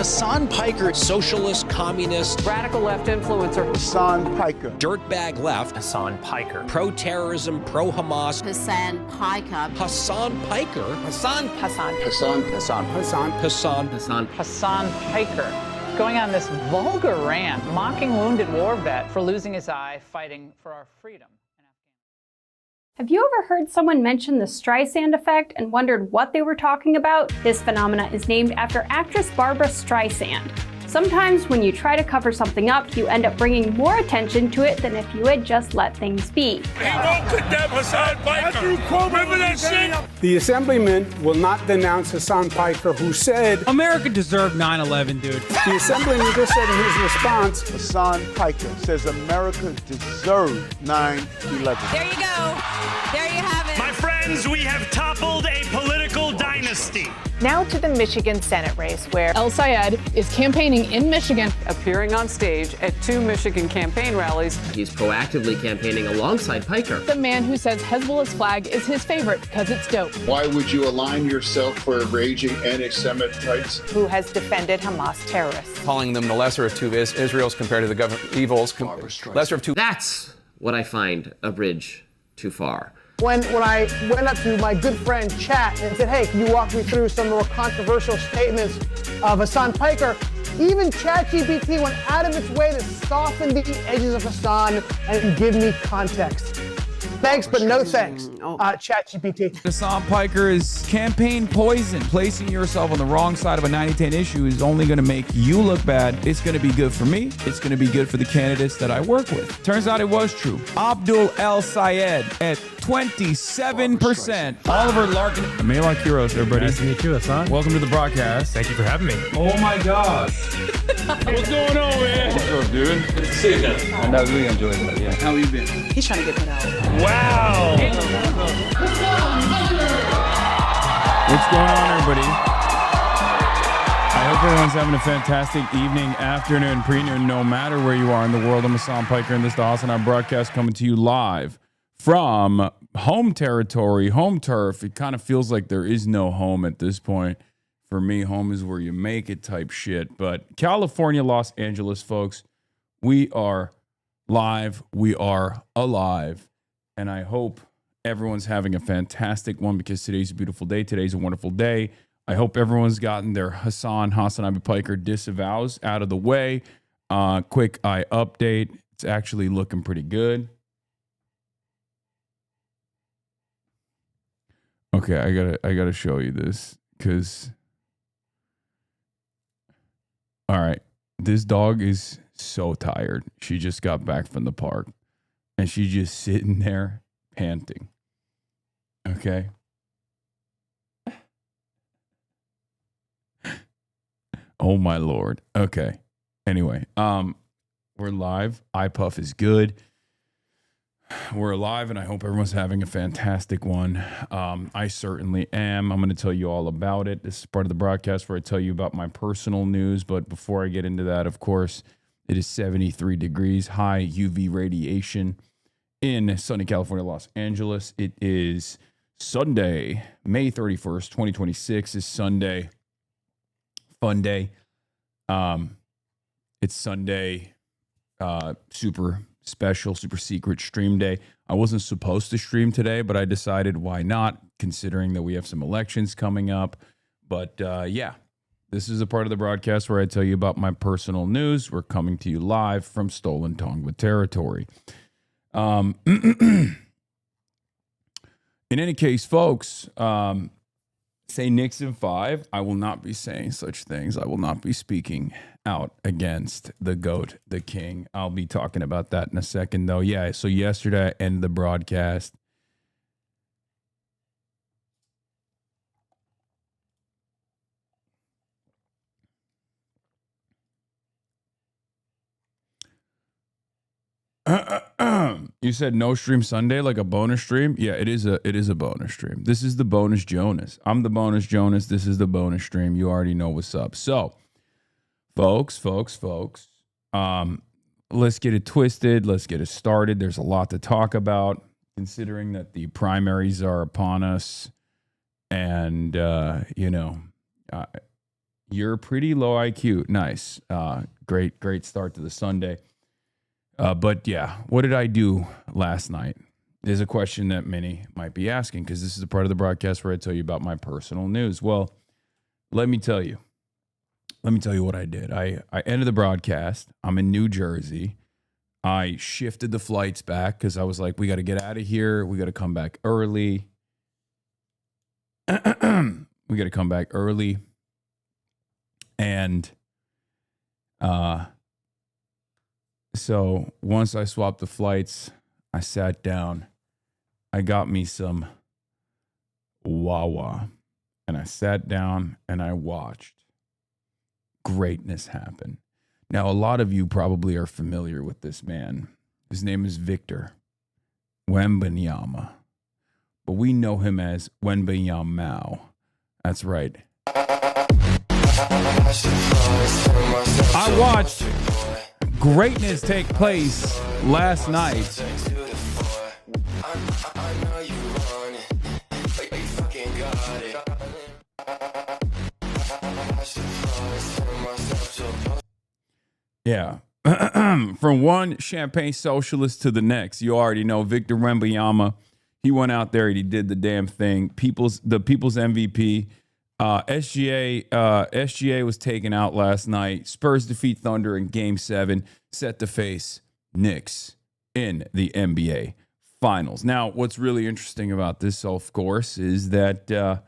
Hasan Piker, socialist, communist, radical left influencer. Hasan Piker. Dirtbag left. Hasan Piker. Pro-terrorism, pro-Hamas. Hasan Piker. Hasan Piker. Hasan. Hasan Piker. Going on this vulgar rant, mocking wounded war vet for losing his eye fighting for our freedom. Have you ever heard someone mention the Streisand effect and wondered what they were talking about? This phenomena is named after actress Barbara Streisand. Sometimes when you try to cover something up, you end up bringing more attention to it than if you had just let things be. We won't condemn Hasan Piker. Remember that shit? The assemblyman will not denounce Hasan Piker, who said, America deserved 9/11, dude. The assemblyman just said in his response, Hasan Piker says America deserved 9/11. There you go. There you have it. My friends, we have toppled a political dynasty. Now to the Michigan Senate race, where El Sayed is campaigning in Michigan. Appearing on stage at 2 Michigan campaign rallies. He's proactively campaigning alongside Piker. The man who says Hezbollah's flag is his favorite because it's dope. Why would you align yourself for raging anti-Semites? Who has defended Hamas terrorists. Calling them the lesser of two Israels compared to the evils. Lesser of two. That's what I find a bridge too far. When I went up to my good friend Chat and said, hey, can you walk me through some more controversial statements of Hasan Piker? Even ChatGPT went out of its way to soften the edges of Hasan and give me context. Thanks, but no thanks, ChatGPT. Hasan Piker is campaign poison. Placing yourself on the wrong side of a 90-10 issue is only going to make you look bad. It's going to be good for me. It's going to be good for the candidates that I work with. Turns out it was true. Abdul El Sayed at 27%. Oliver Larkin. Melon Kuros, everybody. Nice to meet you, Hasan. Welcome to the broadcast. Thank you for having me. Oh my gosh. What's going on, man? What's up, dude? Good to see you again. And I really enjoyed it. Yeah. How you been? He's trying to get that out. Wow. What's going on, everybody? I hope everyone's having a fantastic evening, afternoon, pre-noon, no matter where you are in the world. I'm Hasan Piker, and this is the HasanAbi broadcast coming to you live from home territory, home turf. It kind of feels like there is no home at this point. For me, home is where you make it type shit. But California, Los Angeles, folks, we are live. We are alive. And I hope everyone's having a fantastic one because today's a beautiful day. Today's a wonderful day. I hope everyone's gotten their HasanAbi Piker disavows out of the way. Quick eye update. It's actually looking pretty good. Okay, I gotta show you this because, all right, this dog is so tired. She just got back from the park, and she's just sitting there panting. Okay. Oh my Lord. Okay. Anyway, we're live. iPuff is good. We're alive, and I hope everyone's having a fantastic one. I certainly am. I'm going to tell you all about it. This is part of the broadcast where I tell you about my personal news. But before I get into that, of course, it is 73 degrees, high UV radiation in sunny California, Los Angeles. It is Sunday, May 31st, 2026 is Sunday. Fun day. It's Sunday, super special, super secret stream day. I wasn't supposed to stream today, but I decided why not, considering that we have some elections coming up. But yeah, this is a part of the broadcast where I tell you about my personal news. We're coming to you live from stolen Tongva territory. In any case, folks, say Nixon 5. I will not be saying such things. I will not be speaking out against the GOAT, the king. I'll be talking about that in a second, though. Yeah, so yesterday I ended the broadcast. You said no stream Sunday, like a bonus stream? Yeah, it is a bonus stream. This is the bonus Jonas. I'm the bonus Jonas. This is the bonus stream. You already know what's up. So, folks, let's get it twisted. Let's get it started. There's a lot to talk about, considering that the primaries are upon us. And, You're pretty low IQ. Nice. Great start to the Sunday. But yeah, what did I do last night is a question that many might be asking, because this is the part of the broadcast where I tell you about my personal news. Well, let me tell you what I did. I ended the broadcast. I'm in New Jersey. I shifted the flights back because I was like, we got to get out of here. We got to come back early. And so once I swapped the flights, I sat down. I got me some Wawa. And I sat down and I watched greatness happen. Now, a lot of you probably are familiar with this man. His name is Victor Wembanyama. But we know him as Wembanyama. That's right. I watched greatness take place last night. Yeah. From one champagne socialist to the next. You already know Victor Wembanyama. He went out there and he did the damn thing. The people's MVP. SGA was taken out last night. Spurs defeat Thunder in Game 7, set to face Knicks in the NBA Finals. Now, what's really interesting about this, of course, is that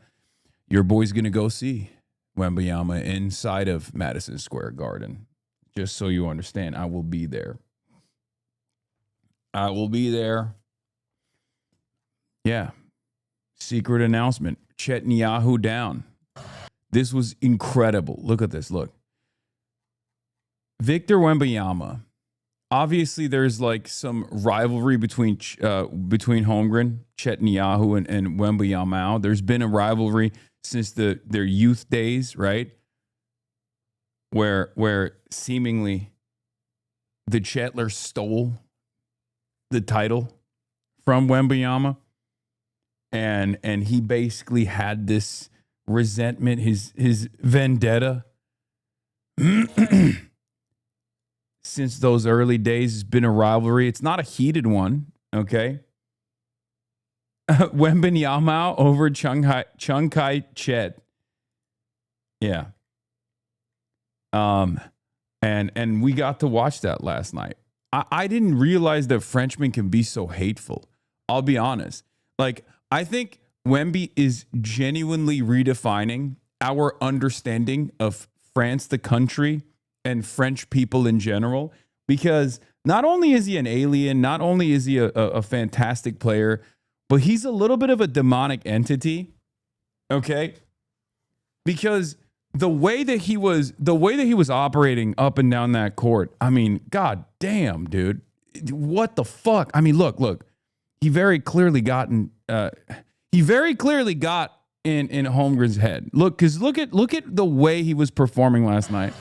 your boy's going to go see Wembanyama inside of Madison Square Garden. Just so you understand, I will be there. Yeah. Secret announcement. Netanyahu down. This was incredible. Look at this. Look. Victor Wembanyama. Obviously, there's like some rivalry between Holmgren, Netanyahu, and Wembanyama. There's been a rivalry since their youth days, right? Where seemingly the Chetler stole the title from Wembanyama. And he basically had this resentment, his vendetta since those early days. It's been a rivalry. It's not a heated one, okay? Wembanyama over Chung Kai-Chet. Yeah. And we got to watch that last night. I didn't realize that Frenchmen can be so hateful. I'll be honest. Like, I think Wemby is genuinely redefining our understanding of France, the country, and French people in general. Because not only is he an alien, not only is he a fantastic player, but he's a little bit of a demonic entity. Okay? Because the way that he was operating up and down that court, I mean, god damn, dude. What the fuck? I mean, look. He very clearly got in Holmgren's head. Look at the way he was performing last night.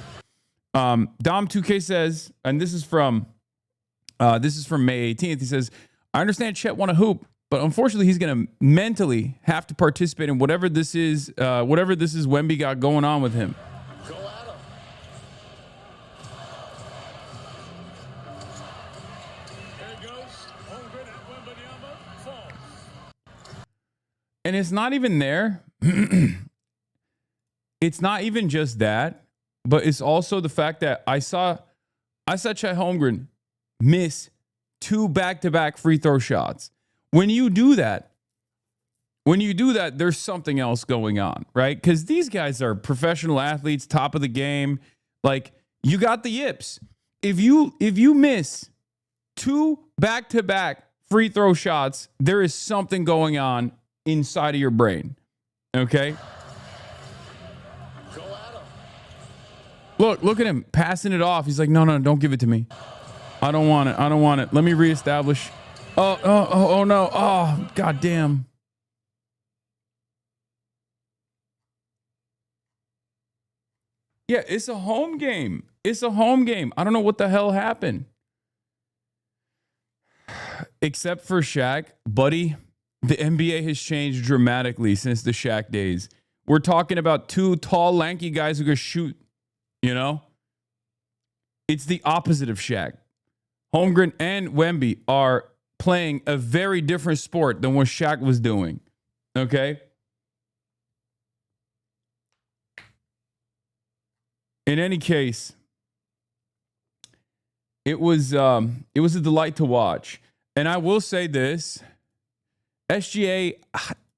Dom 2K says, and this is from May 18th. He says, I understand Chet want to hoop, but unfortunately he's going to mentally have to participate in whatever this is Wemby got going on with him. And it's not even there. It's not even just that, but it's also the fact that I saw Chet Holmgren miss 2 back-to-back free throw shots. When you do that, there's something else going on, right? Because these guys are professional athletes, top of the game. Like, you got the yips. If you miss 2 back-to-back free throw shots, there is something going on inside of your brain. Okay? Look at him passing it off. He's like, no, don't give it to me. I don't want it. Let me reestablish. Oh no. Oh, god damn. Yeah, it's a home game. I don't know what the hell happened. Except for Shaq, buddy. The NBA has changed dramatically since the Shaq days. We're talking about two tall, lanky guys who can shoot, you know? It's the opposite of Shaq. Holmgren and Wemby are playing a very different sport than what Shaq was doing. Okay? In any case, it was a delight to watch. And I will say this, SGA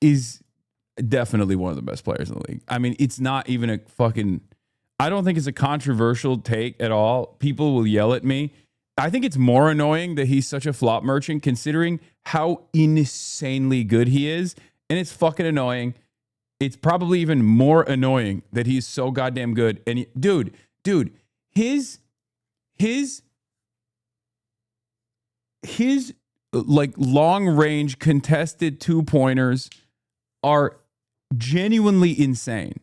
is definitely one of the best players in the league. I mean, it's not even a fucking, I don't think it's a controversial take at all. People will yell at me. I think it's more annoying that he's such a flop merchant considering how insanely good he is. And it's fucking annoying. It's probably even more annoying that he's so goddamn good. And dude, his like long range contested 2-pointers are genuinely insane.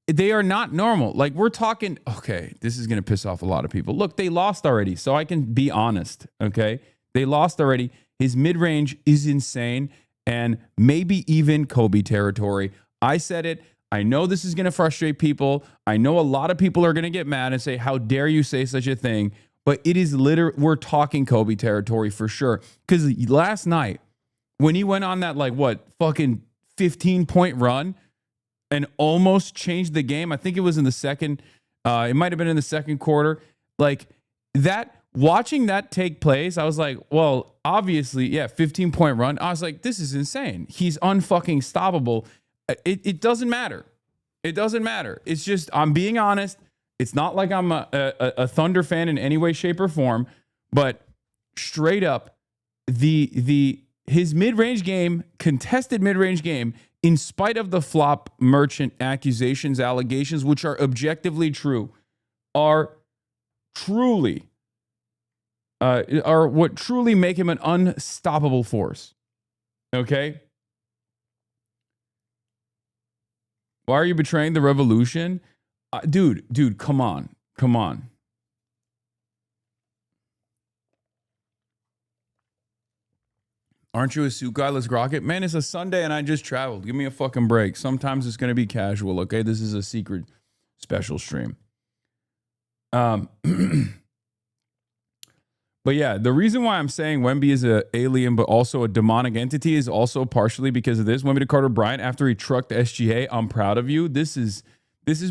They are not normal. Like, we're talking, okay, this is going to piss off a lot of people. Look, they lost already, so I can be honest, okay? They lost already. His mid-range is insane and maybe even Kobe territory. I said it. I know this is going to frustrate people. I know a lot of people are going to get mad and say, how dare you say such a thing? But it is literally, we're talking Kobe territory for sure. Because last night, when he went on that, like, what, fucking 15-point run and almost changed the game. I think it was in the second, it might have been in the second quarter. Like, that, watching that take place, I was like, well, obviously, yeah, 15-point run. I was like, this is insane. He's unfucking stoppable. It doesn't matter. It doesn't matter. It's just, I'm being honest. It's not like I'm a Thunder fan in any way, shape, or form, but straight up, his mid-range game, contested mid-range game, in spite of the flop merchant accusations, allegations, which are objectively true, are what truly make him an unstoppable force. Okay? Why are you betraying the revolution? Dude, come on. Aren't you a suit guy? Let's rock it. Man, it's a Sunday and I just traveled. Give me a fucking break. Sometimes it's going to be casual, okay? This is a secret special stream. But yeah, the reason why I'm saying Wemby is an alien but also a demonic entity is also partially because of this. Wemby to Carter Bryant, after he trucked SGA, I'm proud of you. This is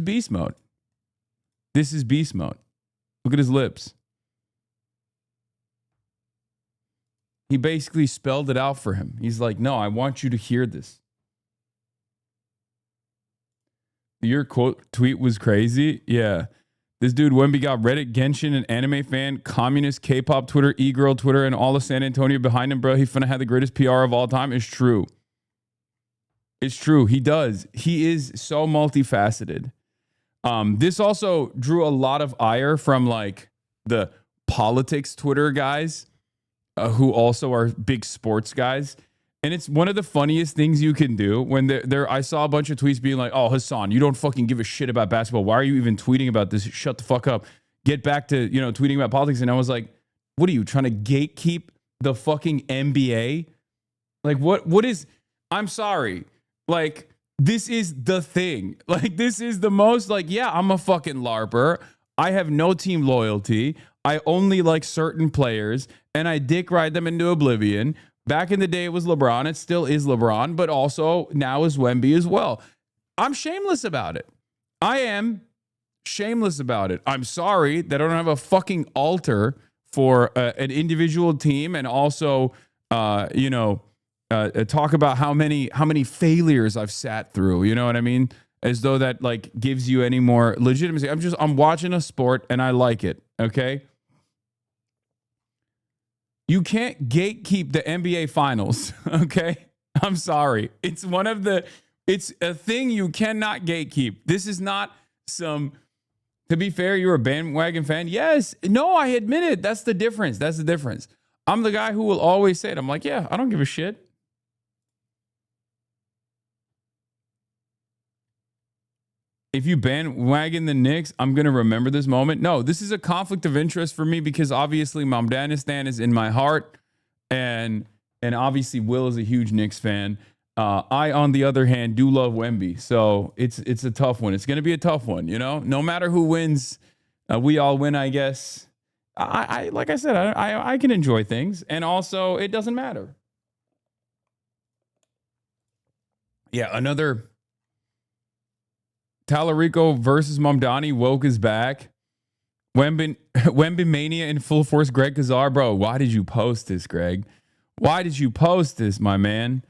beast mode. This is beast mode. Look at his lips. He basically spelled it out for him. He's like, no, I want you to hear this. Your quote tweet was crazy. Yeah. This dude, Wemby, got Reddit, Genshin, an anime fan, communist, K-pop Twitter, e-girl Twitter, and all of San Antonio behind him, bro. He finna have the greatest PR of all time. It's true. It's true. He does. He is so multifaceted. This also drew a lot of ire from like the politics Twitter guys who also are big sports guys. And it's one of the funniest things you can do when I saw a bunch of tweets being like, oh, Hasan, you don't fucking give a shit about basketball. Why are you even tweeting about this? Shut the fuck up. Get back to, tweeting about politics. And I was like, what are you trying to gatekeep the fucking NBA? Like what is, I'm sorry. Like, this is the thing. Like, this is the most, like, yeah, I'm a fucking LARPer. I have no team loyalty. I only like certain players, and I dick ride them into oblivion. Back in the day, it was LeBron. It still is LeBron, but also now is Wemby as well. I'm shameless about it. I am shameless about it. I'm sorry that I don't have a fucking altar for an individual team, and also, talk about how many failures I've sat through. You know what I mean? As though that like gives you any more legitimacy. I'm watching a sport and I like it. Okay. You can't gatekeep the NBA finals. Okay. I'm sorry. It's a thing you cannot gatekeep. This is not to be fair, you're a bandwagon fan. Yes. No, I admit it. That's the difference. I'm the guy who will always say it. I'm like, yeah, I don't give a shit. If you bandwagon the Knicks, I'm going to remember this moment. No, this is a conflict of interest for me because obviously Mamdanistan is in my heart. And obviously Will is a huge Knicks fan. I, on the other hand, do love Wemby. So it's a tough one. It's going to be a tough one, you know? No matter who wins, we all win, I guess. I like I said, I can enjoy things. And also, it doesn't matter. Yeah, another Talarico versus Mamdani. Woke is back. Wemby Mania in full force. Greg Kazar, bro, why did you post this, Greg? Why did you post this, my man?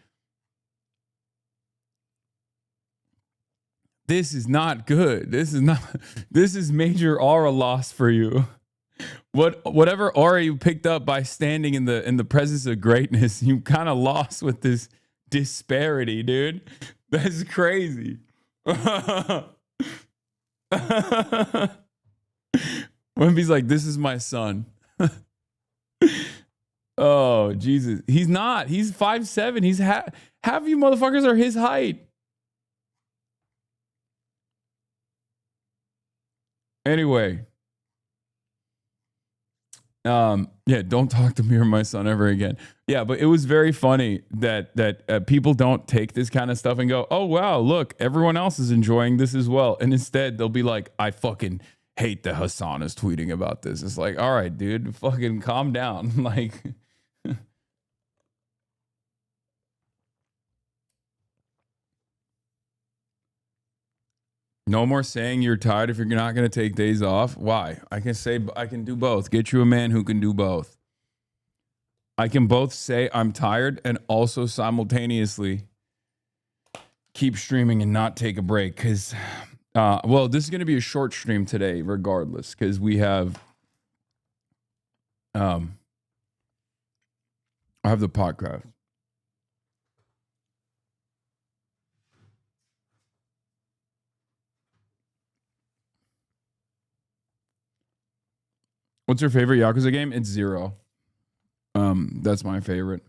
This is not good. This is major aura loss for you. Whatever aura you picked up by standing in the presence of greatness, you kind of lost with this disparity, dude. That's crazy. Wemby's like, this is my son. Oh, Jesus. He's not. He's 5'7". He's half you motherfuckers are his height. Anyway. Yeah, don't talk to me or my son ever again. Yeah, but it was very funny that people don't take this kind of stuff and go, oh, wow, look, everyone else is enjoying this as well. And instead, they'll be like, I fucking hate that Hasan is tweeting about this. It's like, all right, dude, fucking calm down. Like, no more saying you're tired if you're not going to take days off. Why? I can do both. Get you a man who can do both. I can both say I'm tired and also simultaneously keep streaming and not take a break. Because, well, this is going to be a short stream today, regardless, because we have, I have the podcast. What's your favorite Yakuza game? It's 0. That's my favorite.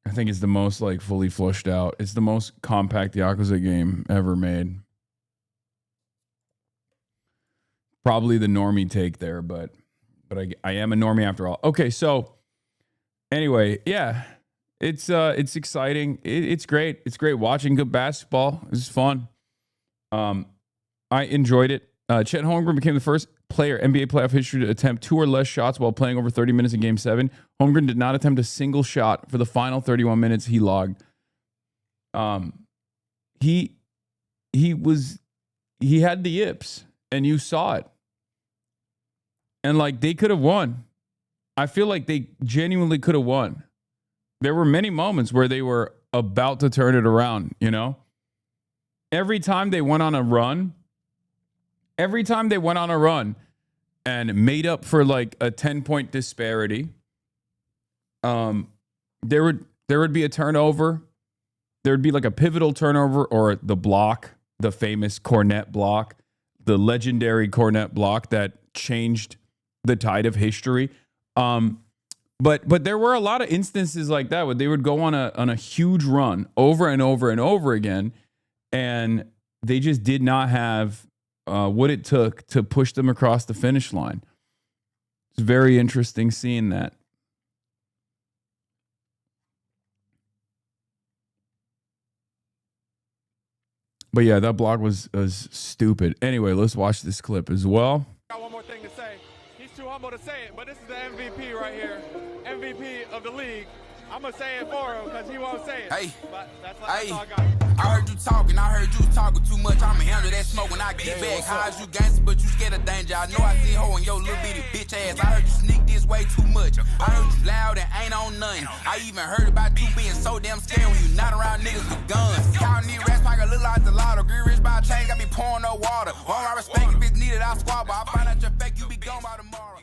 I think it's the most like fully flushed out. It's the most compact Yakuza game ever made. Probably the normie take there, but I am a normie after all. Okay, so anyway, yeah, it's exciting. It's great. It's great watching good basketball. It's fun. I enjoyed it. Chet Holmgren became the first player NBA playoff history to attempt 2 or less shots while playing over 30 minutes in Game 7. Holmgren did not attempt a single shot for the final 31 minutes he logged. He had the yips, and you saw it. And like they could have won. I feel like they genuinely could have won. There were many moments where they were about to turn it around, you know? Every time they went on a run and made up for like a 10-point disparity, there would be a turnover. There would be like a pivotal turnover or the block, the famous Cornette block, the legendary Cornette block that changed the tide of history. But there were a lot of instances like that where they would go on a huge run over and over and over again, and they just did not have what it took to push them across the finish line. It's very interesting seeing that. But yeah, that block was stupid. Anyway, let's watch this clip as well. Got one more thing to say. He's too humble to say it, but this is the MVP right here. MVP of the league. I'm going to say it for him because he won't say it. Hey, but that's all I got. I heard you talking. I heard you talking too much. I'ma handle that smoke when I get back. How's you gangster, but you scared of danger? I know I see hoe in your little bitty bitch ass. I heard you sneak this way too much. I heard you loud and ain't on nothing. I even heard about you being so damn scared when you not around niggas with guns. Counting these rats like a little out the lotto. Get rich by a chain, got me pouring no water. All my respect if it's needed, I'll squad, but I find out your fake, you be gone by tomorrow.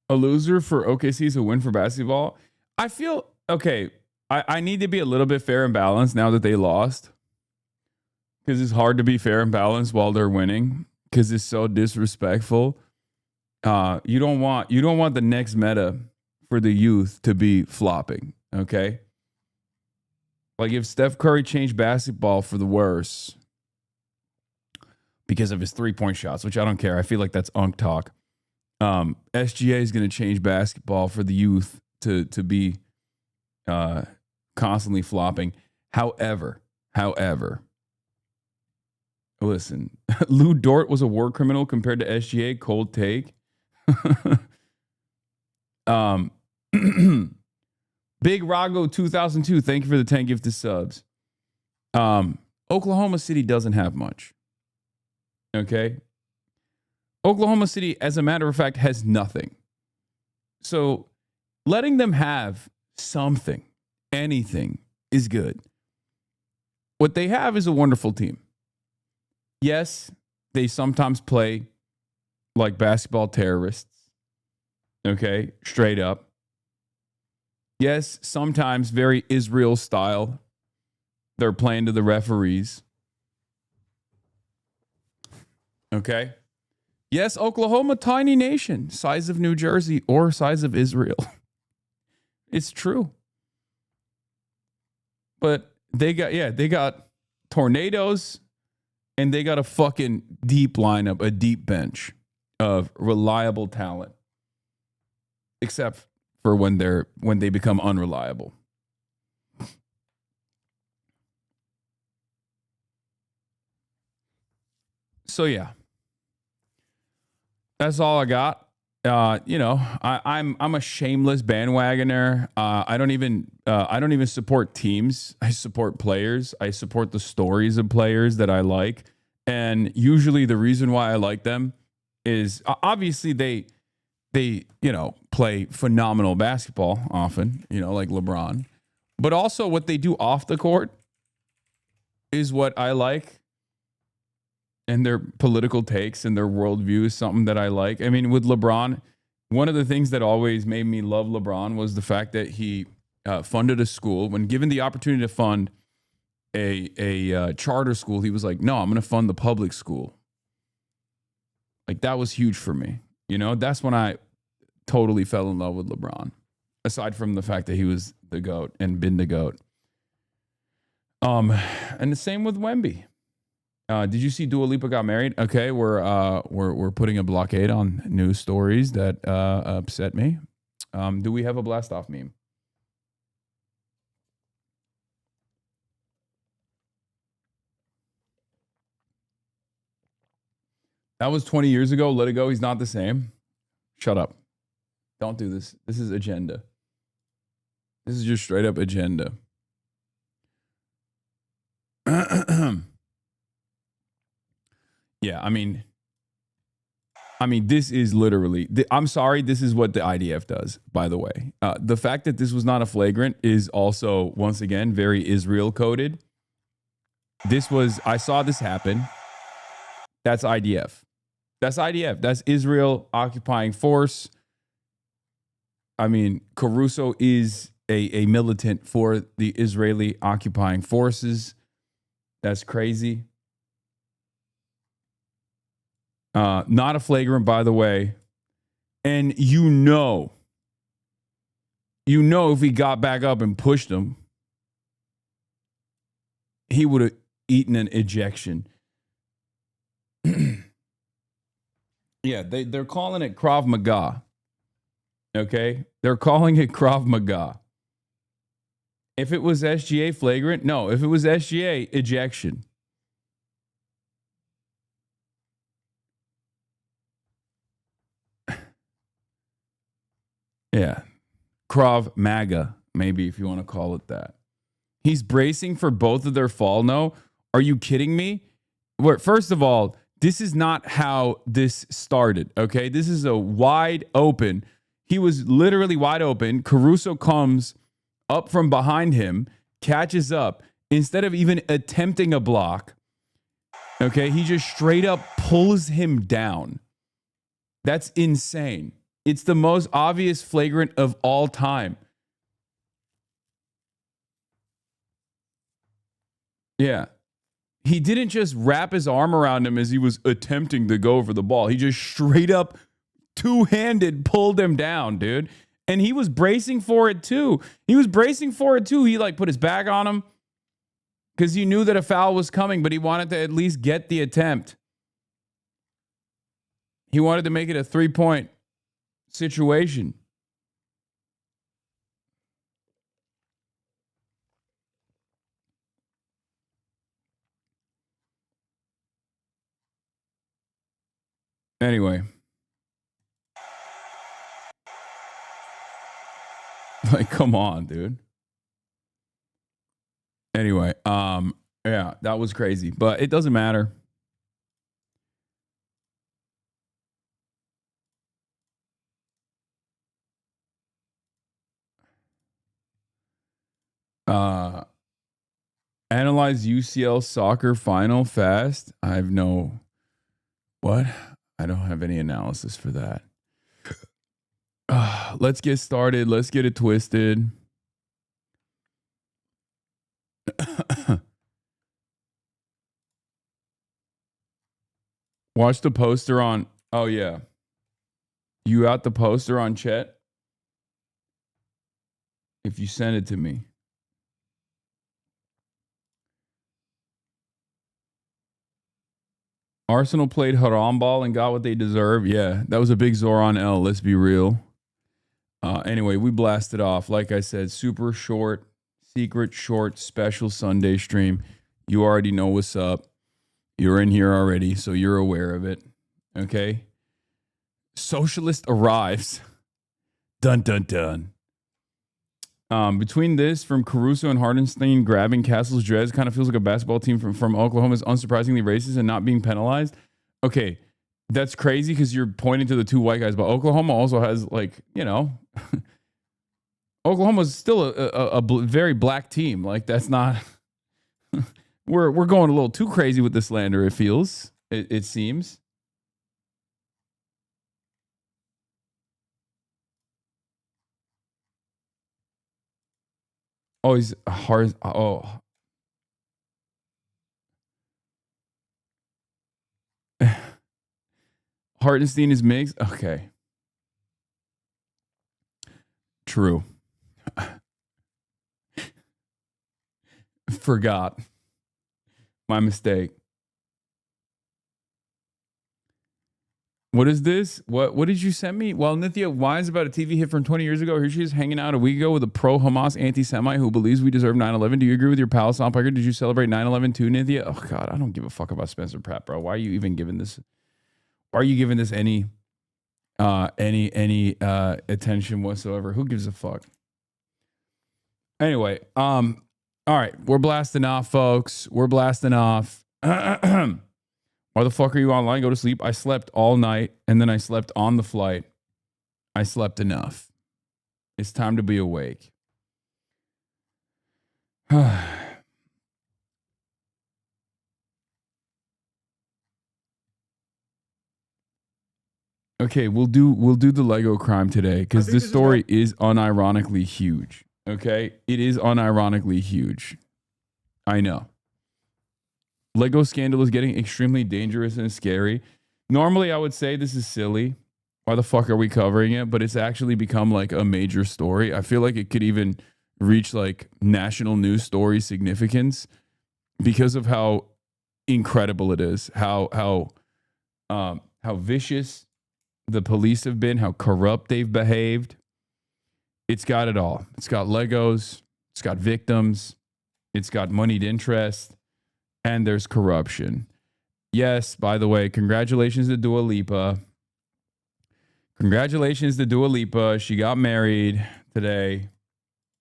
A loser for OKC is a win for basketball. I feel, okay, I need to be a little bit fair and balanced now that they lost. Because it's hard to be fair and balanced while they're winning. Because it's so disrespectful. You don't want the next meta for the youth to be flopping, okay? Like if Steph Curry changed basketball for the worse because of his 3-point shots, which I don't care. I feel like that's unk talk. SGA is going to change basketball for the youth to be constantly flopping. However, listen, Lou Dort was a war criminal compared to SGA. Cold take. Big Rago 2002. Thank you for the 10 gifted subs. Oklahoma City doesn't have much. Okay. Oklahoma City, as a matter of fact, has nothing. So letting them have something, anything, is good. What they have is a wonderful team. Yes, they sometimes play like basketball terrorists. Okay, straight up. Yes, sometimes very Israel style. They're playing to the referees. Okay. Yes, Oklahoma, tiny nation, size of New Jersey or size of Israel. It's true. But they got tornadoes and they got a fucking deep lineup, a deep bench of reliable talent. Except for when they become unreliable. So yeah. That's all I got. I'm a shameless bandwagoner. I don't even support teams. I support players. I support the stories of players that I like. And usually the reason why I like them is obviously they play phenomenal basketball often, like LeBron. But also what they do off the court is what I like. And their political takes and their worldview is something that I like. I mean, with LeBron, one of the things that always made me love LeBron was the fact that he funded a school. When given the opportunity to fund a charter school, he was like, no, I'm going to fund the public school. Like, that was huge for me. That's when I totally fell in love with LeBron. Aside from the fact that he was the GOAT and been the GOAT. And the same with Wemby. Did you see Dua Lipa got married? Okay, we're putting a blockade on news stories that upset me. Do we have a blast off meme? That was 20 years ago. Let it go. He's not the same. Shut up. Don't do this. This is agenda. This is just straight up agenda. Yeah, I mean, this is literally, I'm sorry, this is what the IDF does, by the way. The fact that this was not a flagrant is also, once again, very Israel coded. I saw this happen. That's IDF. That's IDF. That's Israel occupying force. I mean, Caruso is a militant for the Israeli occupying forces. That's crazy. Not a flagrant, by the way. And if he got back up and pushed him, he would have eaten an ejection. Yeah, they're calling it Krav Maga. Okay? They're calling it Krav Maga. If it was SGA flagrant, no. If it was SGA, ejection. Yeah. Krav Maga, maybe, if you want to call it that. He's bracing for both of their fall. No. Are you kidding me? First of all, this is not how this started, okay? This is a wide open. He was literally wide open. Caruso comes up from behind him, catches up. Instead of even attempting a block, okay, he just straight up pulls him down. That's insane. It's the most obvious flagrant of all time. Yeah. He didn't just wrap his arm around him as he was attempting to go for the ball. He just straight up two-handed pulled him down, dude. And he was bracing for it too. He like put his back on him because he knew that a foul was coming, but he wanted to at least get the attempt. He wanted to make it a 3-point. situation. Anyway. Like, come on, dude. Anyway, yeah, that was crazy, but it doesn't matter. Analyze UCL soccer final fast. I have no what? I don't have any analysis for that. Let's get started. Let's get it twisted. Watch the poster on. Oh, yeah. You got the poster on Chet? If you send it to me. Arsenal played haram ball and got what they deserve. Yeah, that was a big Zoran L. Let's be real. Anyway, we blasted off. Like I said, super short, secret short, special Sunday stream. You already know what's up. You're in here already, so you're aware of it. Okay? Socialist arrives. Dun, dun, dun. Between this, from Caruso and Hardenstein grabbing Castle's dreads, kind of feels like a basketball team from Oklahoma is unsurprisingly racist and not being penalized. Okay, that's crazy because you're pointing to the two white guys, but Oklahoma also has, like, you know, Oklahoma's still a very black team. Like, that's not... we're going a little too crazy with the slander, it feels. It seems. Oh, he's hard. Oh. Hartenstein is mixed. Okay. True. Forgot. My mistake. What is this? What did you send me? Well, Nithya whines about a TV hit from 20 years ago. Here she is hanging out a week ago with a pro-Hamas anti-Semite who believes we deserve 9/11. Do you agree with your pal, Hasan Piker? Did you celebrate 9/11 too, Nithya? Oh, God, I don't give a fuck about Spencer Pratt, bro. Why are you even giving this? Why are you giving this any attention whatsoever? Who gives a fuck? Anyway, all right, we're blasting off, folks. We're blasting off. Why the fuck are you online? Go to sleep. I slept all night, and then I slept on the flight. I slept enough. It's time to be awake. Okay, we'll do the Lego crime today because this story is unironically huge. Okay, it is unironically huge. I know. Lego scandal is getting extremely dangerous and scary. Normally, I would say this is silly. Why the fuck are we covering it? But it's actually become like a major story. I feel like it could even reach like national news story significance because of how incredible it is. How vicious the police have been. How corrupt they've behaved. It's got it all. It's got Legos. It's got victims. It's got moneyed interest. And there's corruption. Yes, by the way, congratulations to Dua Lipa. Congratulations to Dua Lipa. She got married today,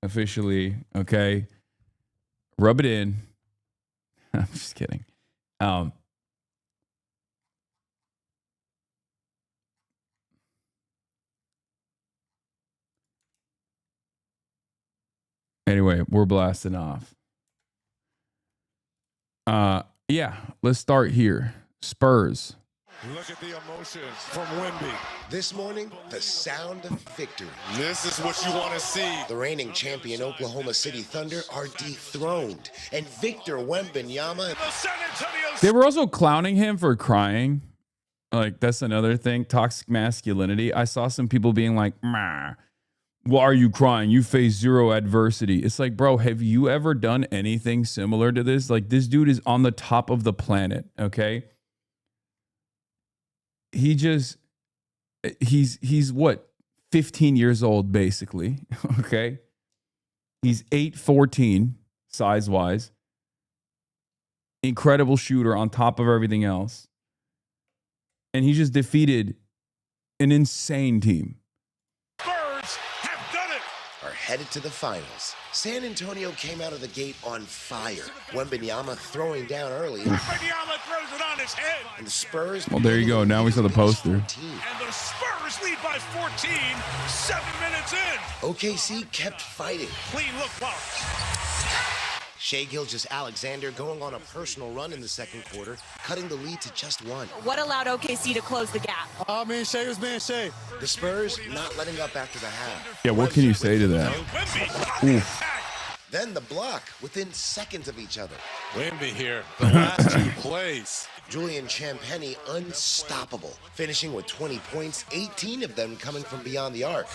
officially. Okay. Rub it in. I'm just kidding. Anyway, we're blasting off. Yeah, let's start here. Spurs. Look at the emotion from Wemby. This morning, the sound of victory. This is what you want to see. The reigning champion Oklahoma City Thunder are dethroned, and Victor Wembanyama. They were also clowning him for crying. Like, that's another thing. Toxic masculinity. I saw some people being like, "Meh, why are you crying? You face zero adversity." It's like, bro, have you ever done anything similar to this? Like, this dude is on the top of the planet, okay? He's what, 15 years old, basically. Okay. He's 8'14", size-wise. Incredible shooter on top of everything else. And he just defeated an insane team. Spurs have done it. Are headed to the finals. San Antonio came out of the gate on fire. Wembanyama throwing down early. Wembanyama throws it on his head. And the Spurs. Well, there you go. Now we saw the poster. And the Spurs lead by 14, 7 minutes in. OKC kept fighting. Clean look block. Shai Gilgeous-Alexander going on a personal run in the second quarter, cutting the lead to just one. What allowed OKC to close the gap? Shai was being Shai. The Spurs not letting up after the half. Yeah, what can you say to that? Oof. Then the block within seconds of each other. Wemby here, the last 2 plays. Julian Champagnie unstoppable, finishing with 20 points, 18 of them coming from beyond the arc.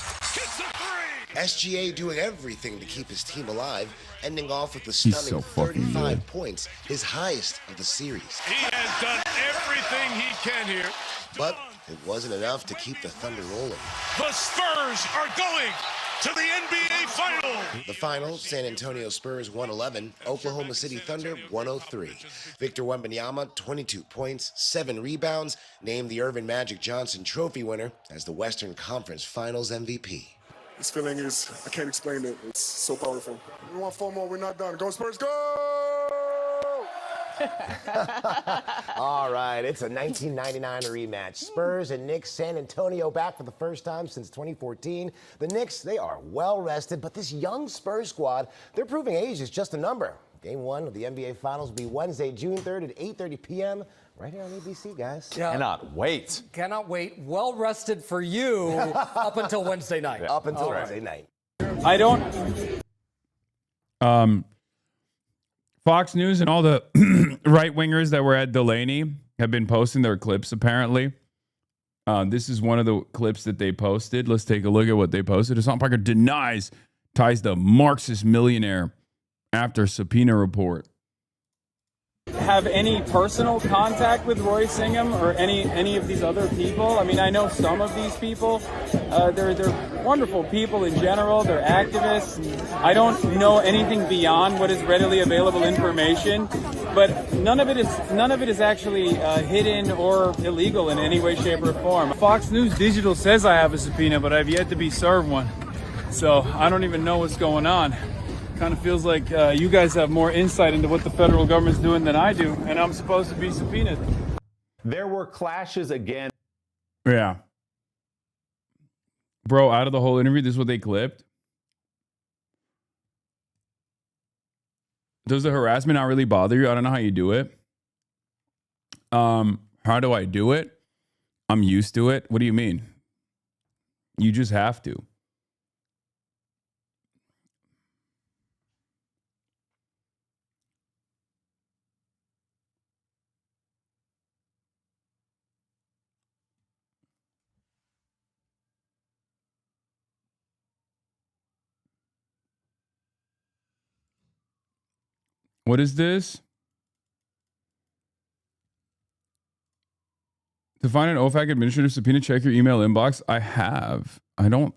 SGA doing everything to keep his team alive, ending off with a stunning 35 points, his highest of the series. He has done everything he can here. But it wasn't enough to keep the Thunder rolling. The Spurs are going to the NBA Final. The final, San Antonio Spurs 111, Oklahoma City Thunder 103. Victor Wembanyama, 22 points, 7 rebounds, named the Irvin Magic Johnson Trophy winner as the Western Conference Finals MVP. This feeling is, I can't explain it. It's so powerful. We want 4 more, we're not done. Go Spurs, go! All right, it's a 1999 rematch. Spurs and Knicks, San Antonio back for the first time since 2014. The Knicks, they are well rested, but this young Spurs squad, they're proving age is just a number. Game 1 of the NBA Finals will be Wednesday, June 3rd at 8:30 p.m. right here on ABC, guys. Yeah. Cannot wait. Cannot wait. Well rested for you up until Wednesday night. Yeah. Up until Wednesday night. I don't. Fox News and all the right wingers that were at DELANEY have been posting their clips. Apparently, this is one of the clips that they posted. Let's take a look at what they posted. Hasan Piker denies ties to Marxist millionaire after subpoena report. Have any personal contact with Roy Singham or any of these other people? I mean, I know some of these people. They're wonderful people in general. They're activists. I don't know anything beyond what is readily available information, but none of it is actually hidden or illegal in any way, shape, or form. Fox News Digital says I have a subpoena, but I've yet to be served one. So I don't even know what's going on. Kind of feels like you guys have more insight into what the federal government's doing than I do, and I'm supposed to be subpoenaed. There were clashes again. Yeah. Bro, out of the whole interview, this is what they clipped. Does the harassment not really bother you? I don't know how you do it. How do I do it? I'm used to it. What do you mean? You just have to. What is this? To find an OFAC administrative subpoena, check your email inbox. I have. I don't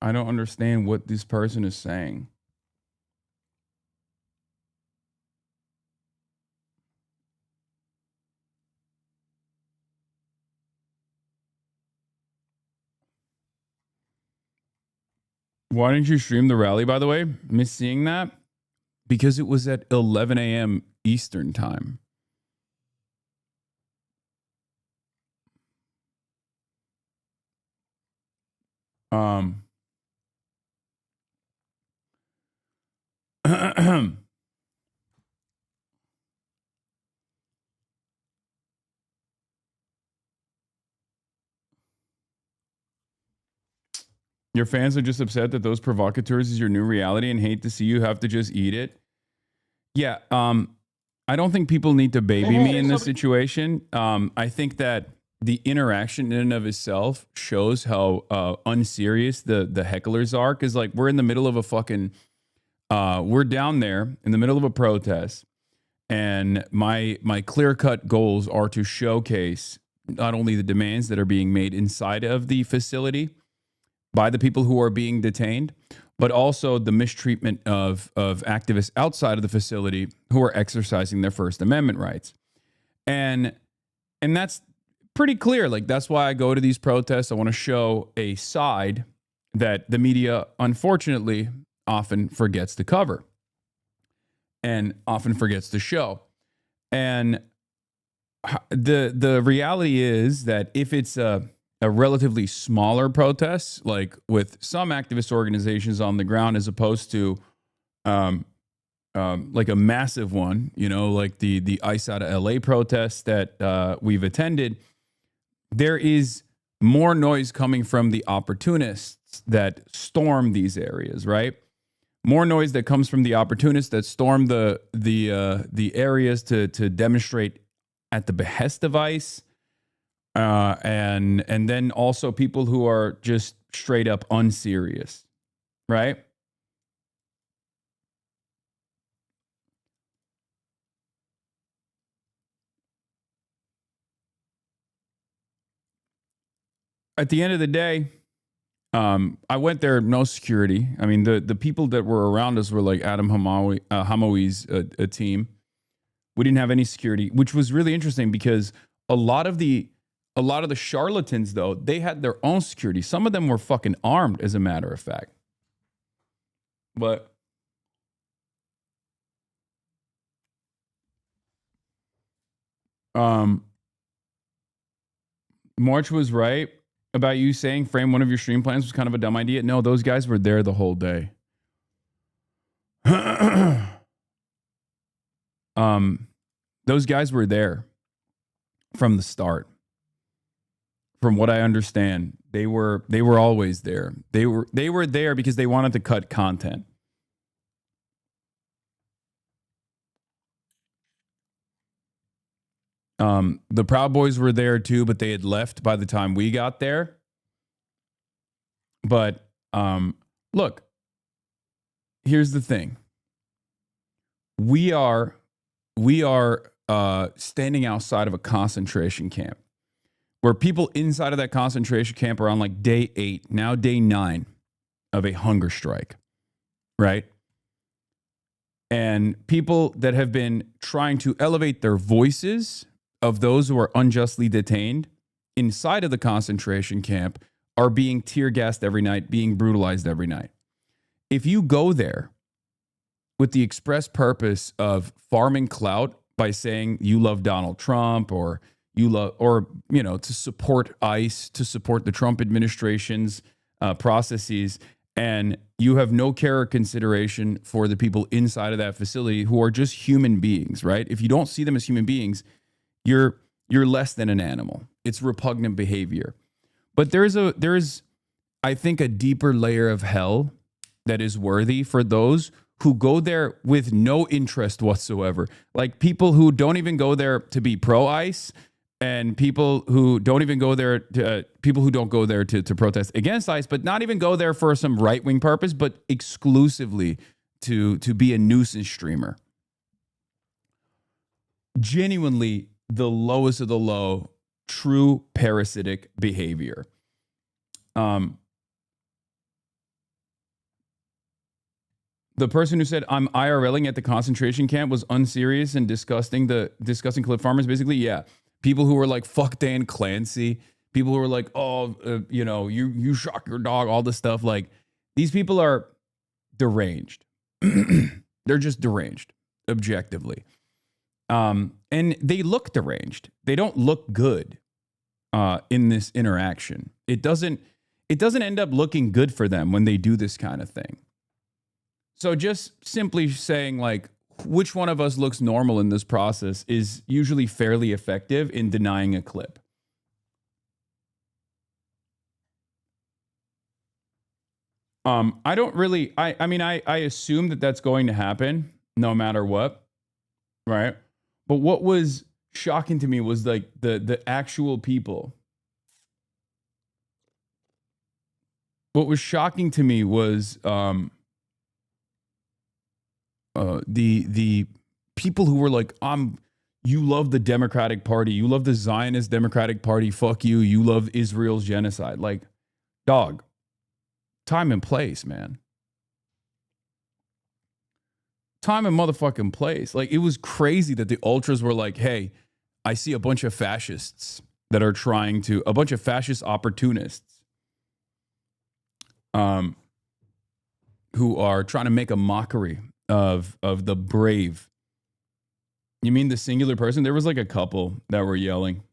understand what this person is saying. Why didn't you stream the rally, by the way? Miss seeing that? Because it was at 11 a.m. Eastern time. Your fans are just upset that those provocateurs is your new reality and hate to see you have to just eat it. Yeah, I don't think people need to baby me in this situation. I think that the interaction in and of itself shows how unserious the hecklers are. Because like we're in the middle of a fucking, we're down there in the middle of a protest, and my clear-cut goals are to showcase not only the demands that are being made inside of the facility, by the people who are being detained, but also the mistreatment of activists outside of the facility who are exercising their First Amendment rights. And that's pretty clear. Like, that's why I go to these protests. I want to show a side that the media, unfortunately, often forgets to cover and often forgets to show. And the reality is that if it's a relatively smaller protest, like with some activist organizations on the ground, as opposed to like a massive one, you know, like the ICE out of LA protests that we've attended, there is more noise coming from the opportunists that storm these areas, right? More noise that comes from the opportunists that storm the areas to demonstrate at the behest of ICE, and then also people who are just straight up unserious, right? At the end of the day, I went there, no security. I mean, the people that were around us were like Adam Hamawi's a team. We didn't have any security, which was really interesting because a lot of the charlatans, though, they had their own security. Some of them were fucking armed, as a matter of fact. But March was right about you saying frame one of your stream plans was kind of a dumb idea. No, those guys were there the whole day. Those guys were there from the start. From what I understand, they were always there. They were there because they wanted to cut content. The Proud Boys were there too, but they had left by the time we got there. But look, here's the thing. We are standing outside of a concentration camp where people inside of that concentration camp are on like day 8, now day 9 of a hunger strike, right? And people that have been trying to elevate their voices of those who are unjustly detained inside of the concentration camp are being tear gassed every night, being brutalized every night. If you go there with the express purpose of farming clout by saying you love Donald Trump or to support ICE, to support the Trump administration's processes, and you have no care or consideration for the people inside of that facility who are just human beings, right? If you don't see them as human beings, you're less than an animal. It's repugnant behavior. But there's I think a deeper layer of hell that is worthy for those who go there with no interest whatsoever. Like people who don't even go there to be pro-ICE, and people who don't even go there to to protest against ICE, but not even go there for some right-wing purpose, but exclusively to be a nuisance streamer. Genuinely the lowest of the low, true parasitic behavior. The person who said I'm IRLing at the concentration camp was unserious and discussing clip farmers. Basically, yeah. People who were like, fuck Dan Clancy. People who were like, you shock your dog, all this stuff. Like, these people are deranged. They're just deranged, objectively. And they look deranged. They don't look good in this interaction. It doesn't end up looking good for them when they do this kind of thing. So just simply saying like, which one of us looks normal in this process is usually fairly effective in denying a clip. I don't really, I mean, I assume that that's going to happen no matter what, right? But what was shocking to me was like the actual people. What was shocking to me was the people who were like, you love the Democratic Party, you love the Zionist Democratic Party, fuck you, you love Israel's genocide. Like, dog, time and place, man. Time and motherfucking place. Like, it was crazy that the ultras were like, hey, I see a bunch of fascists that are trying to, a bunch of fascist opportunists who are trying to make a mockery of the brave. You mean the singular person? There was like a couple that were yelling.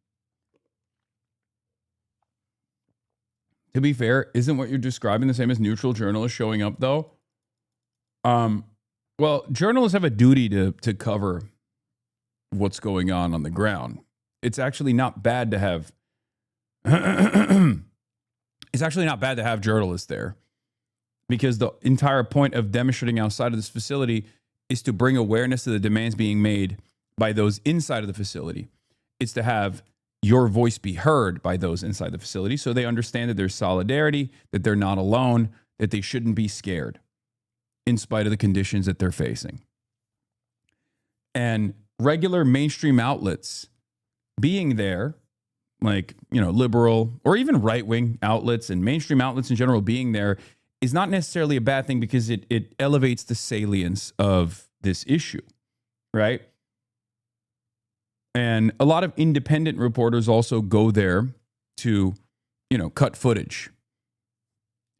To be fair, isn't what you're describing the same as neutral journalists showing up, though? Well, journalists have a duty to cover what's going on the ground. It's actually not bad to have it's actually not bad to have journalists there, because the entire point of demonstrating outside of this facility is to bring awareness to the demands being made by those inside of the facility. It's to have your voice be heard by those inside the facility so they understand that there's solidarity, that they're not alone, that they shouldn't be scared in spite of the conditions that they're facing. And regular mainstream outlets being there, like, you know, liberal or even right-wing outlets and mainstream outlets in general being there is not necessarily a bad thing, because it elevates the salience of this issue, right? And a lot of independent reporters also go there to, you know, cut footage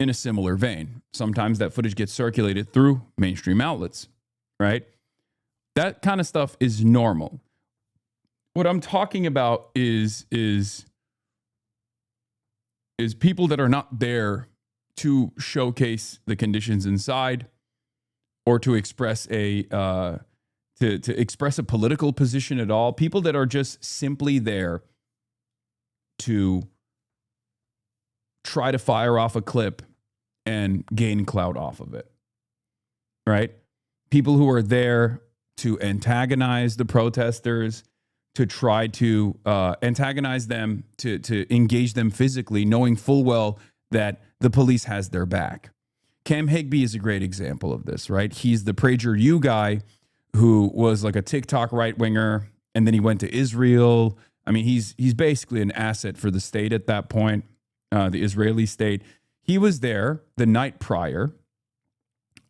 in a similar vein. Sometimes that footage gets circulated through mainstream outlets, right? That kind of stuff is normal. What I'm talking about is people that are not there to showcase the conditions inside or to express to express a political position at all. People that are just simply there to try to fire off a clip and gain clout off of it, right? People who are there to antagonize the protesters, to try to antagonize them, to engage them physically, knowing full well that the police has their back. Cam Higby is a great example of this, right? He's the PragerU guy who was like a TikTok right-winger, and then he went to Israel. I mean, he's basically an asset for the state at that point, the Israeli state. He was there the night prior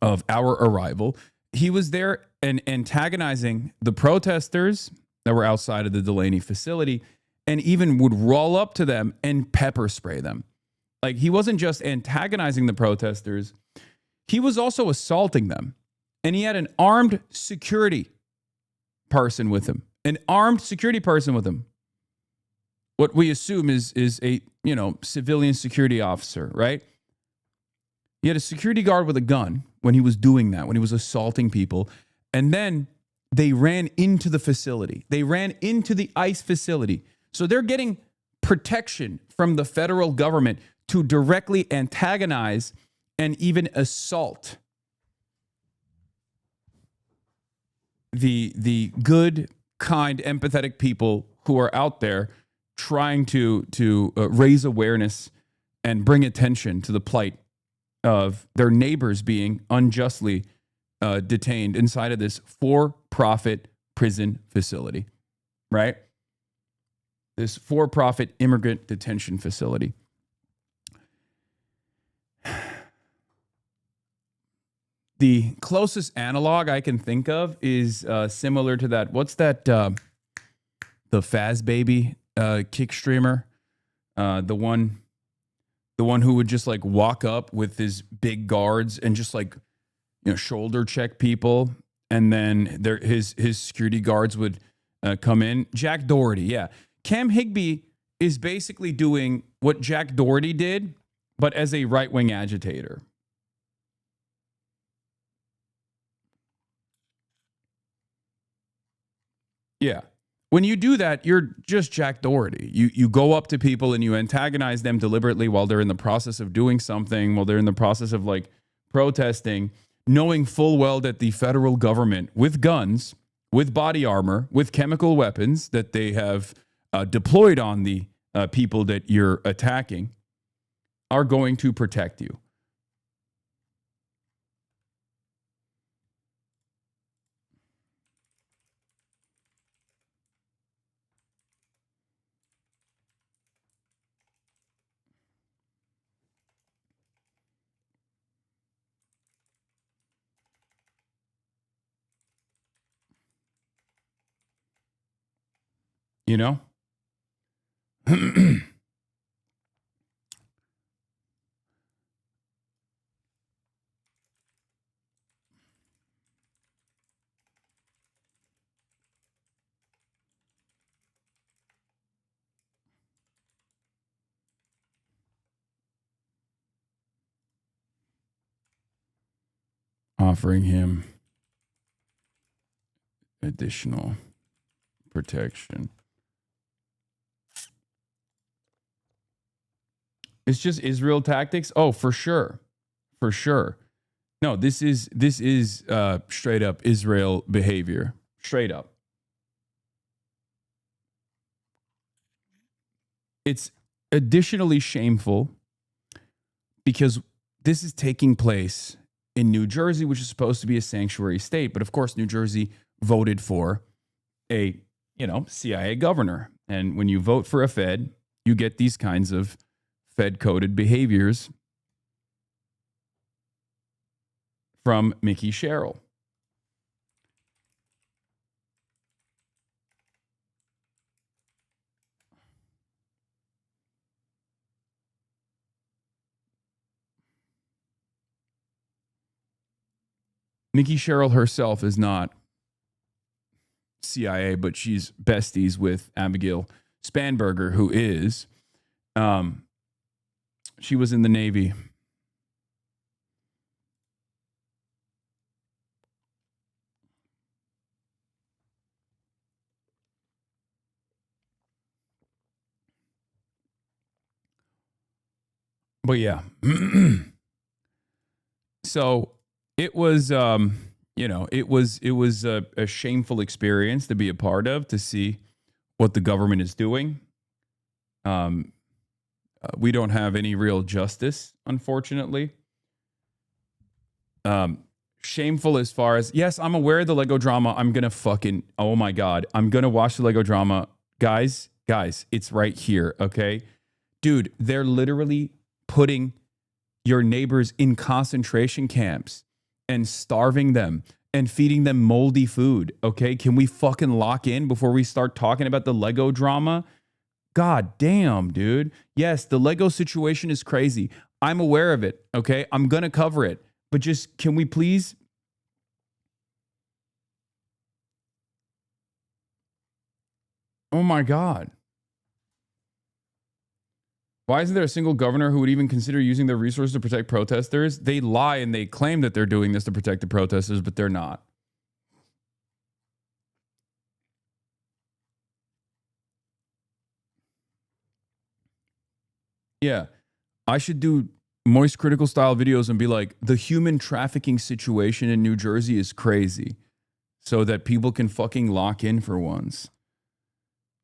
of our arrival. He was there and antagonizing the protesters that were outside of the DELANEY facility, and even would roll up to them and pepper spray them. Like, he wasn't just antagonizing the protesters, he was also assaulting them. And he had an armed security person with him. An armed security person with him. What we assume is a, you know, civilian security officer, right? He had a security guard with a gun when he was doing that, when he was assaulting people. And then they ran into the facility. They ran into the ICE facility. So they're getting protection from the federal government to directly antagonize and even assault the good, kind, empathetic people who are out there trying to raise awareness and bring attention to the plight of their neighbors being unjustly detained inside of this for-profit prison facility, right? This for-profit immigrant detention facility. The closest analog I can think of is similar to that. What's that? The Faz Baby kick streamer, the one who would just like walk up with his big guards and just like, you know, shoulder check people, and then his security guards would come in. Jack Doherty, yeah. Cam Higby is basically doing what Jack Doherty did, but as a right-wing agitator. Yeah. When you do that, you're just Jack Doherty. You go up to people and you antagonize them deliberately while they're in the process of doing something, while they're in the process of like protesting, knowing full well that the federal government, with guns, with body armor, with chemical weapons that they have deployed on the people that you're attacking, are going to protect you. you know? Offering him additional protection. It's just Israel tactics. Oh, for sure. For sure. No, this is straight up Israel behavior. Straight up. It's additionally shameful because this is taking place in New Jersey, which is supposed to be a sanctuary state. But of course, New Jersey voted for a, CIA governor. And when you vote for a Fed, you get these kinds of Fed-coded behaviors from Mickey Sherrill. Mickey Sherrill herself is not CIA, but she's besties with Abigail Spanberger, who is. She was in the Navy. But yeah. So it was, it was a shameful experience to be a part of, to see what the government is doing. We don't have any real justice, unfortunately. Shameful as far as, yes, I'm aware of the Lego drama. I'm going to fucking, oh my God, I'm going to watch the Lego drama. Guys, it's right here, okay? Dude, they're literally putting your neighbors in concentration camps and starving them and feeding them moldy food, okay? Can we fucking lock in before we start talking about the Lego drama? God damn, dude. Yes, the Lego situation is crazy. I'm aware of it, okay? I'm going to cover it. But just, can we please? Oh my God. Why isn't there a single governor who would even consider using their resources to protect protesters? They lie and they claim that they're doing this to protect the protesters, but they're not. Yeah, I should do Moist Critical style videos and be like, the human trafficking situation in New Jersey is crazy, so that people can fucking lock in for once.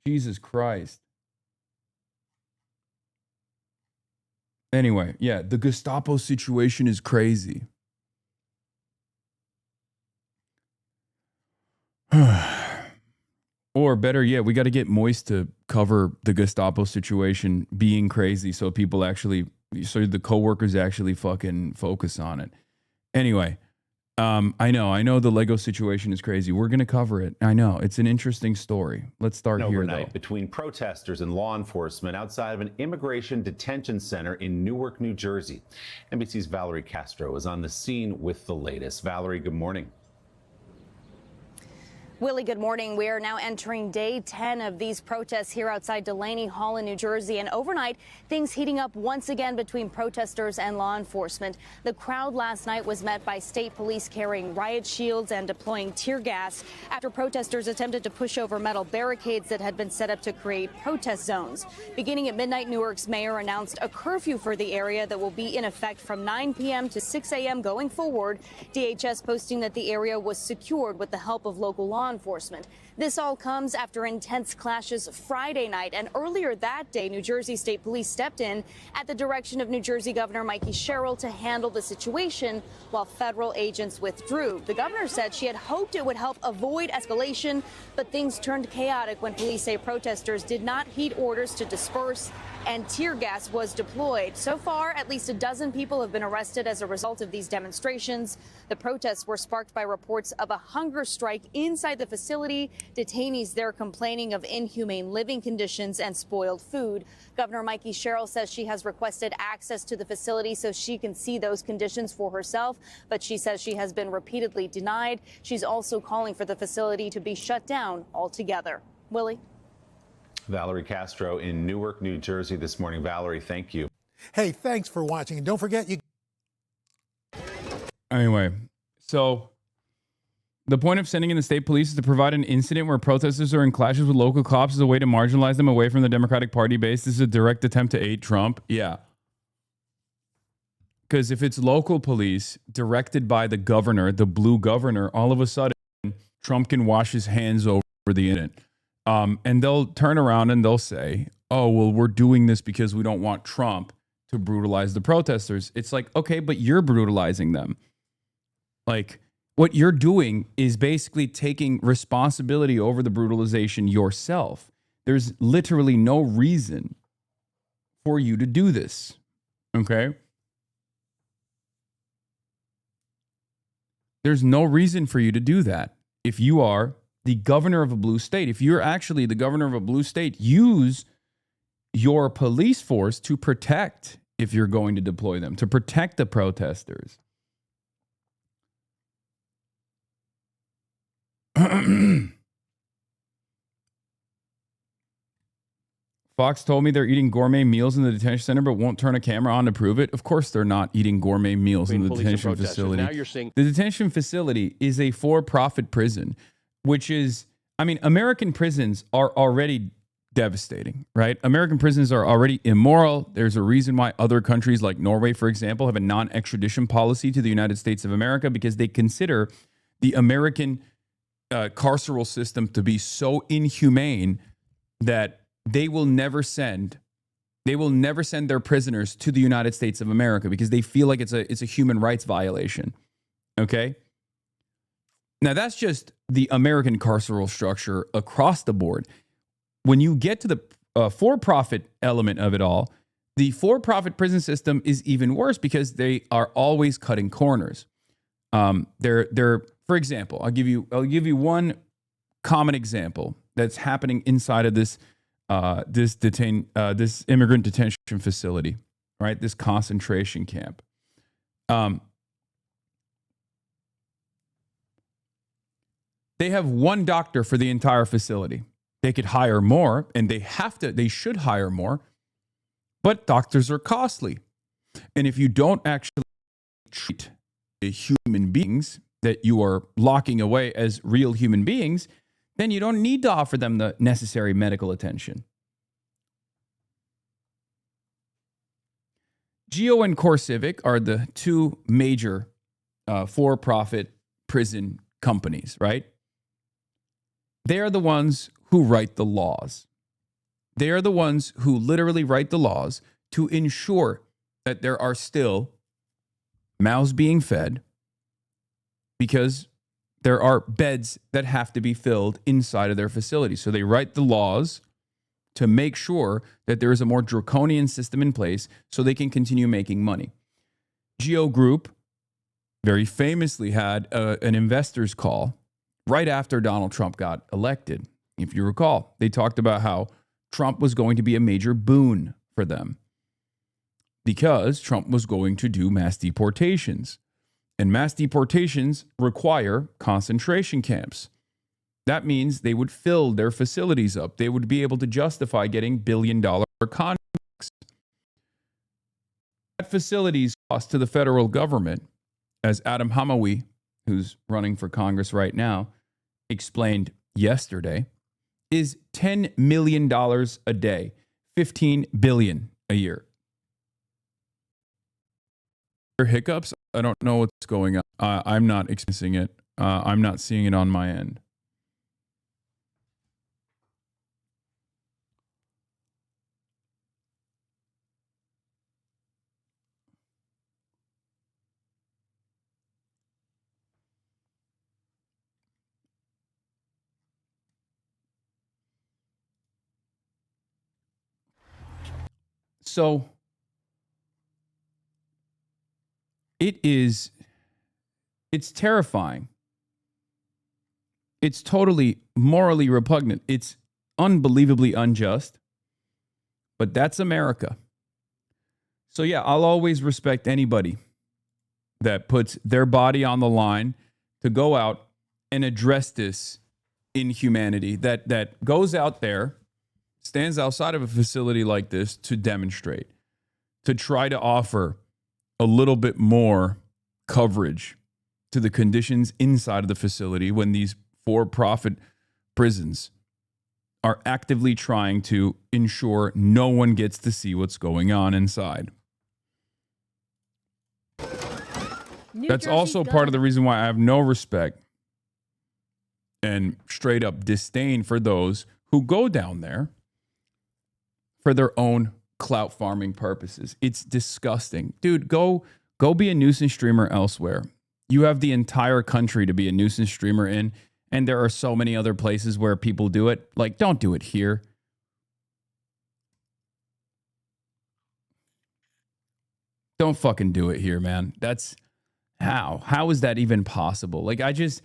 Jesus Christ. Anyway, yeah, the Gestapo situation is crazy. Or better yet, we got to get Moist to cover the Gestapo situation being crazy, so people actually, so the coworkers actually fucking focus on it. Anyway, I know the Lego situation is crazy. We're going to cover it. I know. It's an interesting story. Let's start here, overnight though. Between protesters and law enforcement outside of an immigration detention center in Newark, New Jersey. NBC's Valerie Castro is on the scene with the latest. Valerie, good morning. Willie, good morning. We are now entering day 10 of these protests here outside Delaney Hall in New Jersey. And overnight, things heating up once again between protesters and law enforcement. The crowd last night was met by state police carrying riot shields and deploying tear gas after protesters attempted to push over metal barricades that had been set up to create protest zones. Beginning at midnight, Newark's mayor announced a curfew for the area that will be in effect from 9 p.m. to 6 a.m. going forward. DHS posting that the area was secured with the help of local law enforcement. This all comes after intense clashes Friday night, and earlier that day, New Jersey State Police stepped in at the direction of New Jersey Governor Mickey Sherrill to handle the situation while federal agents withdrew. The governor said she had hoped it would help avoid escalation, but things turned chaotic when police say protesters did not heed orders to disperse and tear gas was deployed. So far, at least a dozen people have been arrested as a result of these demonstrations. The protests were sparked by reports of a hunger strike inside inside the facility, detainees there complaining of inhumane living conditions and spoiled food. Governor Mikey Sherrill says she has requested access to the facility so she can see those conditions for herself, but she says she has been repeatedly denied. She's also calling for the facility to be shut down altogether. Willie? Valerie Castro in Newark, New Jersey this morning. Valerie, thank you. Hey, thanks for watching. And don't forget, you. Anyway, so the point of sending in the state police is to provide an incident where protesters are in clashes with local cops as a way to marginalize them away from the Democratic Party base. This is a direct attempt to aid Trump. Yeah. Because if it's local police directed by the governor, the blue governor, all of a sudden Trump can wash his hands over the incident. And they'll turn around and they'll say, oh, well, we're doing this because we don't want Trump to brutalize the protesters. It's like, okay, but you're brutalizing them. Like, what you're doing is basically taking responsibility over the brutalization yourself. There's literally no reason for you to do this. Okay? There's no reason for you to do that. If you are the governor of a blue state, if you're actually the governor of a blue state, use your police force to protect, if you're going to deploy them, to protect the protesters. Fox told me they're eating gourmet meals in the detention center, but won't turn a camera on to prove it. Of course they're not eating gourmet meals in the detention facility. Now you're seeing the detention facility is a for-profit prison, which is, I mean, American prisons are already devastating, right? American prisons are already immoral. There's a reason why other countries like Norway, for example, have a non-extradition policy to the United States of America, because they consider the American carceral system to be so inhumane that they will never send their prisoners to the United States of America because they feel like it's a human rights violation. Okay? Now that's just the American carceral structure across the board. When you get to the for-profit element of it all, the for-profit prison system is even worse because they are always cutting corners. They're for example, I'll give you one common example that's happening inside of this immigrant detention facility, right? This concentration camp. They have one doctor for the entire facility. They could hire more, and they should hire more, but doctors are costly. And if you don't actually treat the human beings that you are locking away as real human beings, then you don't need to offer them the necessary medical attention. Geo and CoreCivic are the two major for-profit prison companies, right? They are the ones who write the laws. They are the ones who literally write the laws to ensure that there are still mouths being fed, because there are beds that have to be filled inside of their facility. So they write the laws to make sure that there is a more draconian system in place so they can continue making money. Geo Group very famously had an investors call right after Donald Trump got elected. If you recall, they talked about how Trump was going to be a major boon for them because Trump was going to do mass deportations. And mass deportations require concentration camps. That means they would fill their facilities up. They would be able to justify getting billion-dollar contracts. That facilities cost to the federal government, as Adam Hamawi, who's running for Congress right now, explained yesterday, is $10 million a day, $15 billion a year. Hiccups? I don't know what's going on. I'm not experiencing it. I'm not seeing it on my end. So it's terrifying It's totally morally repugnant. It's unbelievably unjust. But that's America. So yeah, I'll always respect anybody that puts their body on the line to go out and address this inhumanity, that goes out there, stands outside of a facility like this to demonstrate, to try to offer a little bit more coverage to the conditions inside of the facility when these for-profit prisons are actively trying to ensure no one gets to see what's going on inside. That's also part of the reason why I have no respect and straight up disdain for those who go down there for their own clout farming purposes. It's disgusting. Dude, go be a nuisance streamer elsewhere. You have the entire country to be a nuisance streamer in, and there are so many other places where people do it. Like, don't do it here. Don't fucking do it here, man. That's how is that even possible? Like, I just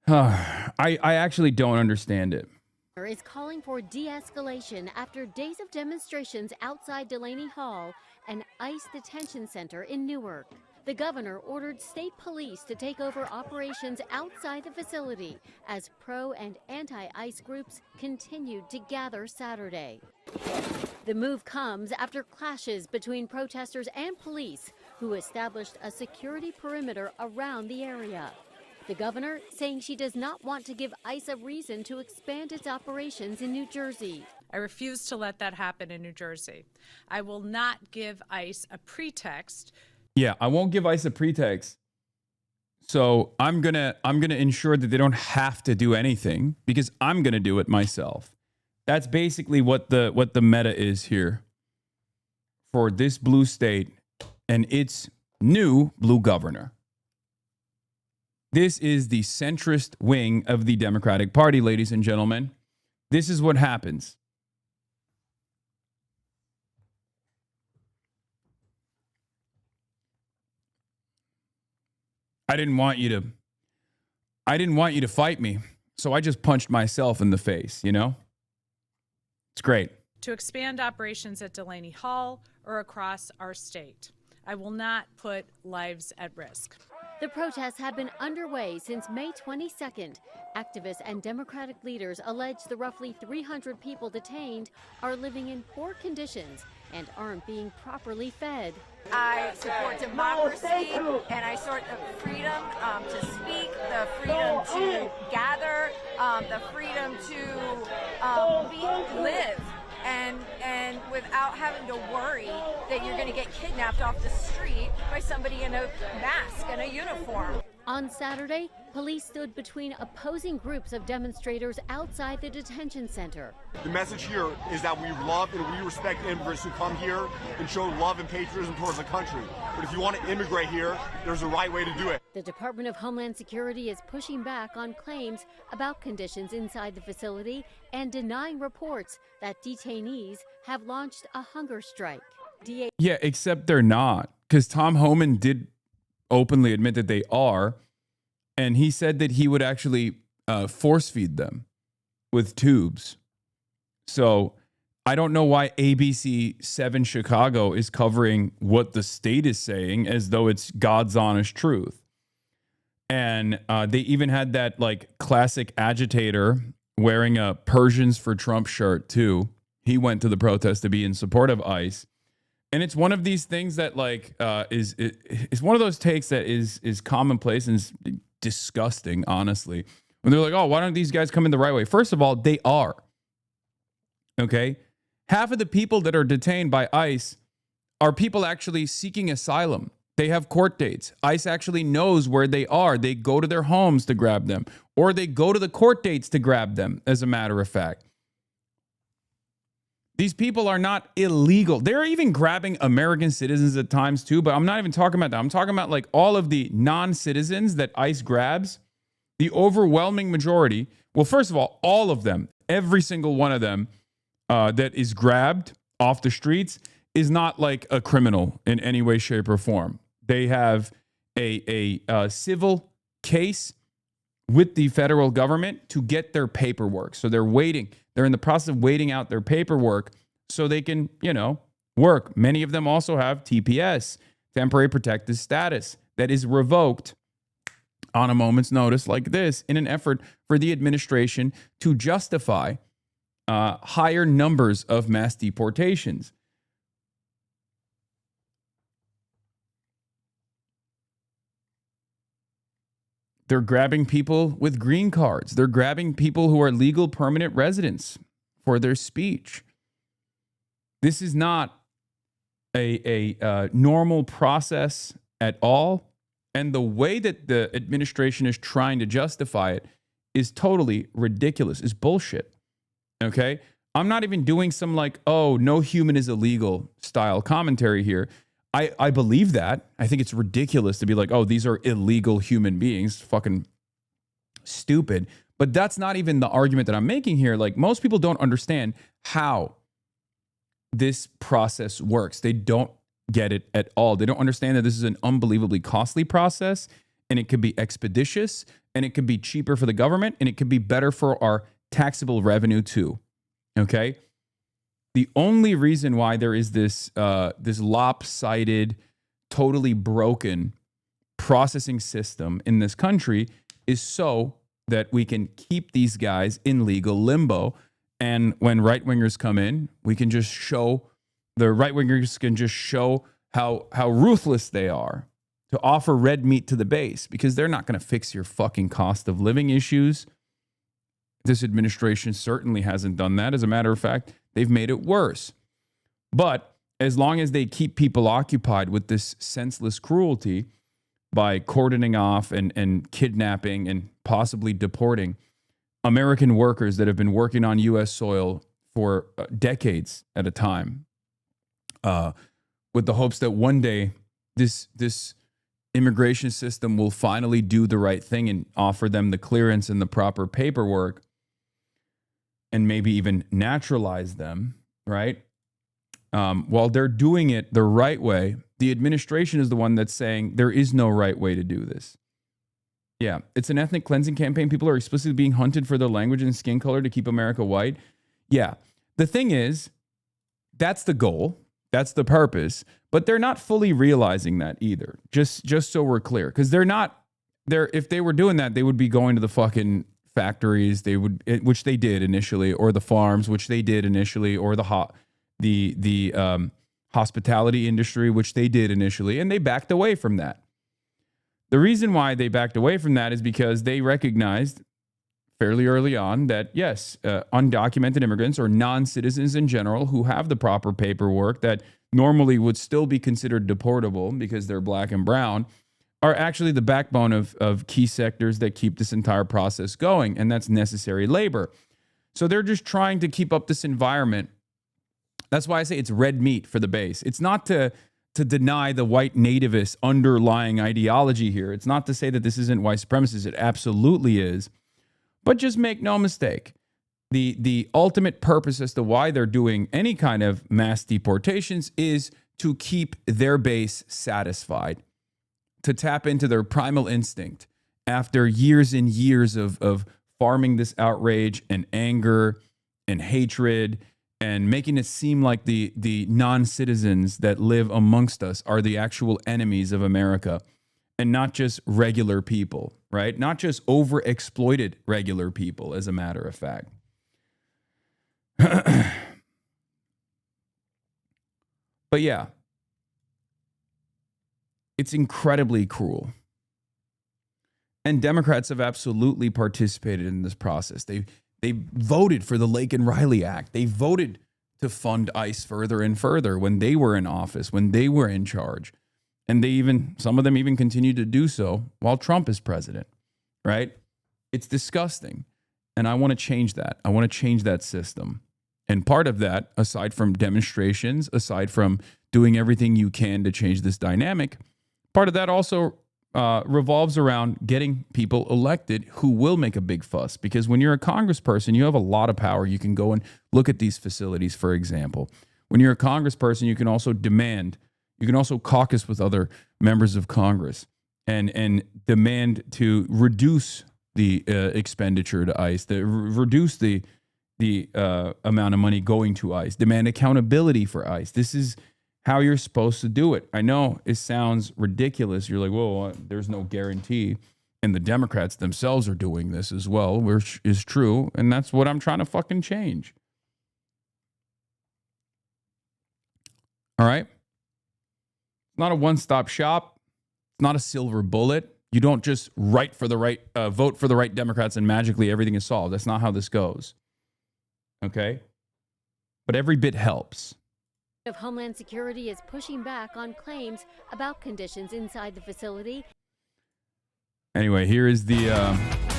I actually don't understand it. Is calling for de-escalation after days of demonstrations outside Delaney Hall, an ICE detention center in Newark. The governor ordered state police to take over operations outside the facility as pro and anti-ICE groups continued to gather Saturday. The move comes after clashes between protesters and police, who established a security perimeter around the area. The governor saying she does not want to give ICE a reason to expand its operations in New Jersey. I refuse to let that happen in New Jersey. I will not give ICE a pretext. Yeah, I won't give ICE a pretext. So I'm gonna ensure that they don't have to do anything because I'm gonna do it myself. That's basically what the meta is here for this blue state and its new blue governor. This is the centrist wing of the Democratic Party, ladies and gentlemen. This is what happens. I didn't want you to fight me, so I just punched myself in the face, you know? It's great. To expand operations at Delaney Hall or across our state. I will not put lives at risk. The protests have been underway since May 22nd. Activists and Democratic leaders allege the roughly 300 people detained are living in poor conditions and aren't being properly fed. I support democracy and I support the freedom to speak, the freedom to gather, the freedom to live. And without having to worry that you're going to get kidnapped off the street by somebody in a mask and a uniform. On Saturday, police stood between opposing groups of demonstrators outside the detention center. The message here is that we love and we respect immigrants who come here and show love and patriotism towards the country. But if you want to immigrate here, there's a right way to do it. The Department of Homeland Security is pushing back on claims about conditions inside the facility and denying reports that detainees have launched a hunger strike. Yeah, except they're not, because Tom Homan did openly admit that they are, and he said that he would actually force feed them with tubes. So I don't know why ABC 7 Chicago is covering what the state is saying as though it's God's honest truth. And they even had that like classic agitator wearing a Persians for Trump shirt too. He went to the protest to be in support of ICE. And it's one of these things that like is one of those takes that is commonplace and is disgusting, honestly. When they're like, oh, why don't these guys come in the right way? First of all, they are. Okay? Half of the people that are detained by ICE are people actually seeking asylum. They have court dates. ICE actually knows where they are. They go to their homes to grab them, or they go to the court dates to grab them, as a matter of fact. These people are not illegal. They're even grabbing American citizens at times too, but I'm not even talking about that. I'm talking about like all of the non-citizens that ICE grabs. The overwhelming majority, well, first of all of them, every single one of them that is grabbed off the streets is not like a criminal in any way, shape, or form. They have a civil case with the federal government to get their paperwork. So they're waiting. They're in the process of waiting out their paperwork so they can, work. Many of them also have TPS, temporary protected status, that is revoked on a moment's notice like this in an effort for the administration to justify higher numbers of mass deportations. They're grabbing people with green cards. They're grabbing people who are legal permanent residents for their speech. This is not a normal process at all. And the way that the administration is trying to justify it is totally ridiculous, is bullshit. Okay? I'm not even doing some no human is illegal style commentary here. I believe that. I think it's ridiculous to be like, these are illegal human beings. Fucking stupid. But that's not even the argument that I'm making here. Like, most people don't understand how this process works. They don't get it at all. They don't understand that this is an unbelievably costly process, and it could be expeditious, and it could be cheaper for the government, and it could be better for our taxable revenue too. Okay? The only reason why there is this lopsided, totally broken processing system in this country is so that we can keep these guys in legal limbo. And when right-wingers come in, we can just show, the right-wingers can just show how ruthless they are to offer red meat to the base, because they're not going to fix your fucking cost of living issues. This administration certainly hasn't done that. As a matter of fact, they've made it worse. But as long as they keep people occupied with this senseless cruelty by cordoning off and kidnapping and possibly deporting American workers that have been working on U.S. soil for decades at a time, with the hopes that one day this immigration system will finally do the right thing and offer them the clearance and the proper paperwork, and maybe even naturalize them, right? While they're doing it the right way, the administration is the one that's saying there is no right way to do this. Yeah, it's an ethnic cleansing campaign. People are explicitly being hunted for their language and skin color to keep America white. Yeah, the thing is, that's the goal. That's the purpose. But they're not fully realizing that either, just so we're clear. Because if they were doing that, they would be going to the fucking factories, which they did initially, or the farms, which they did initially, or the hospitality industry, which they did initially, and they backed away from that. The reason why they backed away from that is because they recognized fairly early on that, yes, undocumented immigrants or non-citizens in general who have the proper paperwork that normally would still be considered deportable because they're black and brown are actually the backbone of key sectors that keep this entire process going, and that's necessary labor. So they're just trying to keep up this environment. That's why I say it's red meat for the base. It's not to deny the white nativist underlying ideology here. It's not to say that this isn't white supremacist. It absolutely is. But just make no mistake, the ultimate purpose as to why they're doing any kind of mass deportations is to keep their base satisfied, to tap into their primal instinct after years and years of farming this outrage and anger and hatred and making it seem like the non-citizens that live amongst us are the actual enemies of America and not just regular people, right? Not just overexploited regular people, as a matter of fact. But yeah, it's incredibly cruel. And Democrats have absolutely participated in this process. They voted for the Lake and Riley Act. They voted to fund ICE further and further when they were in office, when they were in charge. And some of them even continue to do so while Trump is president, right? It's disgusting. And I want to change that. I want to change that system. And part of that, aside from demonstrations, aside from doing everything you can to change this dynamic, part of that also revolves around getting people elected who will make a big fuss. Because when you're a congressperson, you have a lot of power. You can go and look at these facilities, for example. When you're a congressperson, you can also demand, you can also caucus with other members of Congress and demand to reduce the expenditure to ICE, reduce the amount of money going to ICE, demand accountability for ICE. This is how you're supposed to do it. I know it sounds ridiculous. You're like, whoa, there's no guarantee. And the Democrats themselves are doing this as well, which is true. And that's what I'm trying to fucking change. All right? It's not a one-stop shop. It's not a silver bullet. You don't just vote for the right Democrats and magically everything is solved. That's not how this goes. Okay? But every bit helps. Of Homeland Security is pushing back on claims about conditions inside the facility. Anyway, here is the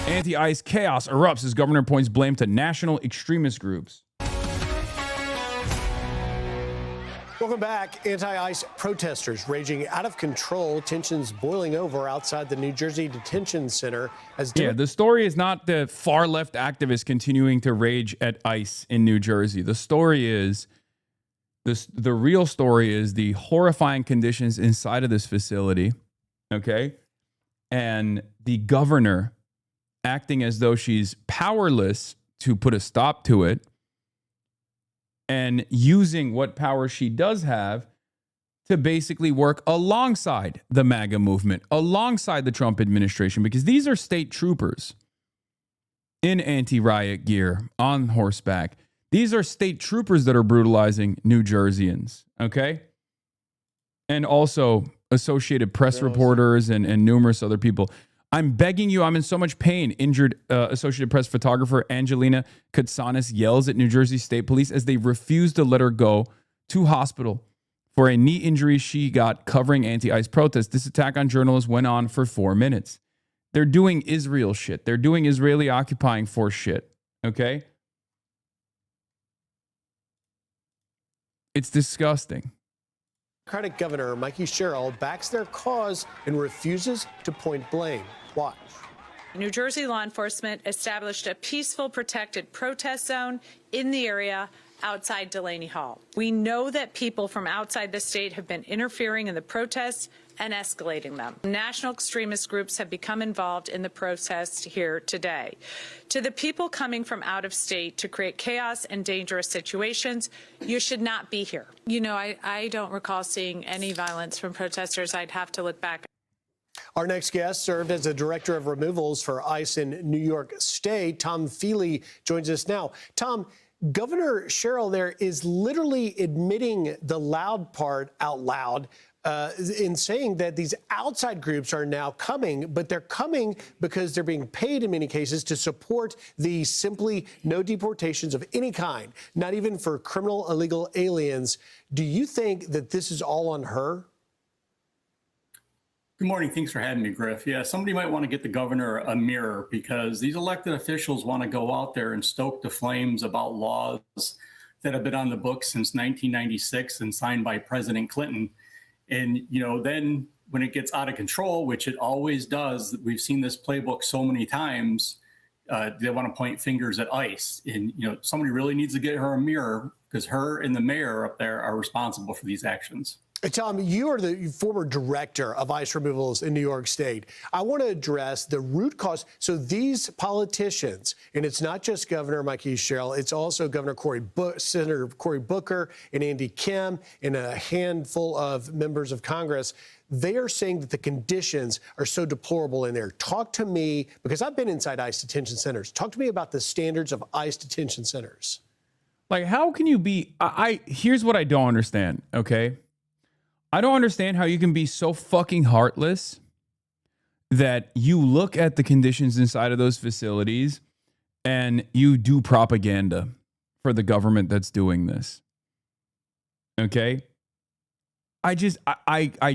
anti-ICE chaos erupts as governor points blame to national extremist groups. Welcome back. Anti-ICE protesters raging out of control. Tensions boiling over outside the New Jersey detention center. The story is not the far left activists continuing to rage at ICE in New Jersey. The story is the real story is the horrifying conditions inside of this facility. Okay. And the governor acting as though she's powerless to put a stop to it and using what power she does have to basically work alongside the MAGA movement, alongside the Trump administration, because these are state troopers in anti-riot gear on horseback. These are state troopers that are brutalizing New Jerseyans, okay? And also Associated Press reporters and numerous other people. I'm begging you, I'm in so much pain. Injured Associated Press photographer Angelina Katsanis yells at New Jersey State Police as they refuse to let her go to hospital for a knee injury she got covering anti-ICE protests. This attack on journalists went on for 4 minutes. They're doing Israel shit. They're doing Israeli occupying force shit, okay? It's disgusting. Democratic Governor Mikey Sherrill backs their cause and refuses to point blame. Watch. New Jersey law enforcement established a peaceful, protected protest zone in the area outside Delaney Hall. We know that people from outside the state have been interfering in the protests and escalating them. National extremist groups have become involved in the protests here today. To the people coming from out of state to create chaos and dangerous situations, you should not be here. You know, I don't recall seeing any violence from protesters. I'd have to look back. Our next guest served as the director of removals for ICE in New York State. Tom Feely joins us now. Tom, Governor Sherrill there is literally admitting the loud part out loud in saying that these outside groups are now coming, but they're coming because they're being paid in many cases to support the simply no deportations of any kind, not even for criminal illegal aliens. Do you think that this is all on her? Good morning. Thanks for having me, Griff. Yeah, somebody might want to get the governor a mirror because these elected officials want to go out there and stoke the flames about laws that have been on the books since 1996 and signed by President Clinton. And, you know, then when it gets out of control, which it always does, we've seen this playbook so many times, they want to point fingers at ICE. And, you know, somebody really needs to get her a mirror because her and the mayor up there are responsible for these actions. Tom, you are the former director of ICE removals in New York State. I want to address the root cause. So these politicians, and it's not just Governor Mikey Sherrill, it's also Governor Senator Cory Booker and Andy Kim and a handful of members of Congress. They are saying that the conditions are so deplorable in there. Talk to me, because I've been inside ICE detention centers. Talk to me about the standards of ICE detention centers. Like, how can you be? Here's what I don't understand, okay? I don't understand how you can be so fucking heartless that you look at the conditions inside of those facilities and you do propaganda for the government that's doing this. Okay? I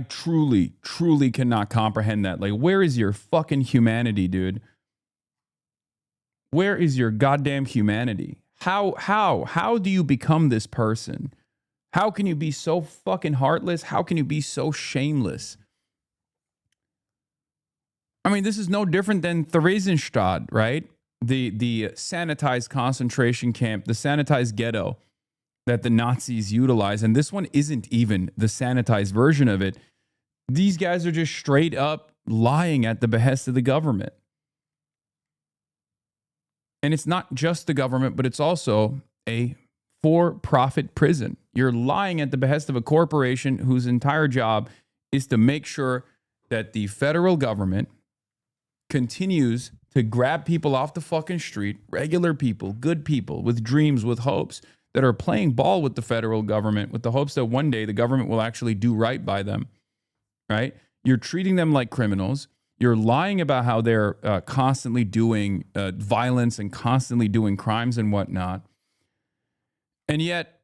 truly, truly cannot comprehend that. Like, where is your fucking humanity, dude? Where is your goddamn humanity? How do you become this person? How can you be so fucking heartless? How can you be so shameless? I mean, this is no different than Theresienstadt, right? The sanitized concentration camp, the sanitized ghetto that the Nazis utilize. And this one isn't even the sanitized version of it. These guys are just straight up lying at the behest of the government. And it's not just the government, but it's also a for-profit prison. You're lying at the behest of a corporation whose entire job is to make sure that the federal government continues to grab people off the fucking street, regular people, good people with dreams, with hopes, that are playing ball with the federal government with the hopes that one day the government will actually do right by them, right? You're treating them like criminals. You're lying about how they're constantly doing violence and constantly doing crimes and whatnot. And yet,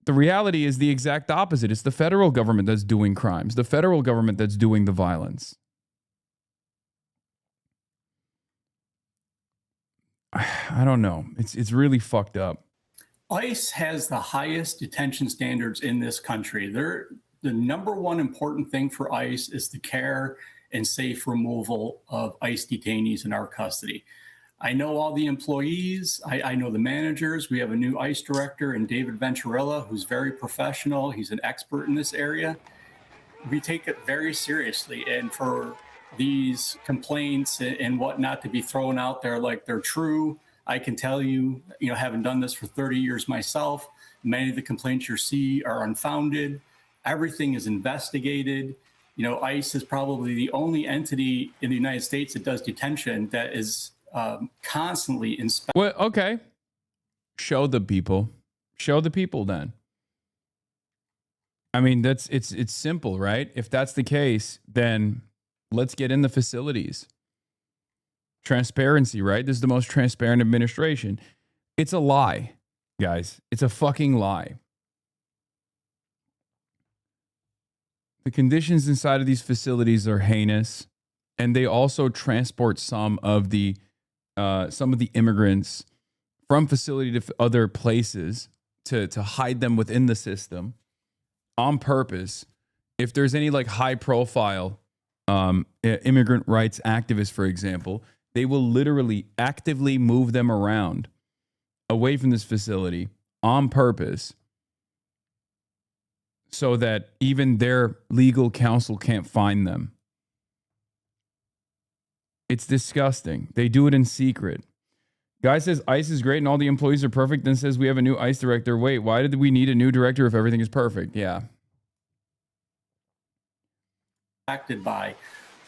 the reality is the exact opposite. It's the federal government that's doing crimes, the federal government that's doing the violence. I don't know. It's really fucked up. ICE has the highest detention standards in this country. The number one important thing for ICE is the care and safe removal of ICE detainees in our custody. I know all the employees. I know the managers. We have a new ICE director in David Venturella, who's very professional. He's an expert in this area. We take it very seriously. And for these complaints and whatnot to be thrown out there like they're true, I can tell you, having done this for 30 years myself, many of the complaints you see are unfounded. Everything is investigated. ICE is probably the only entity in the United States that does detention that is constantly inspected. Well, okay. Show the people. Show the people then. I mean, it's simple, right? If that's the case, then let's get in the facilities. Transparency, right? This is the most transparent administration. It's a lie, guys. It's a fucking lie. The conditions inside of these facilities are heinous, and they also transport some of the immigrants from facility to other places to hide them within the system on purpose. If there's any like high profile immigrant rights activists, for example, they will literally actively move them around away from this facility on purpose so that even their legal counsel can't find them. It's disgusting. They do it in secret. Guy says ICE is great and all the employees are perfect, then says we have a new ICE director. Wait, why did we need a new director if everything is perfect? Yeah. Acted by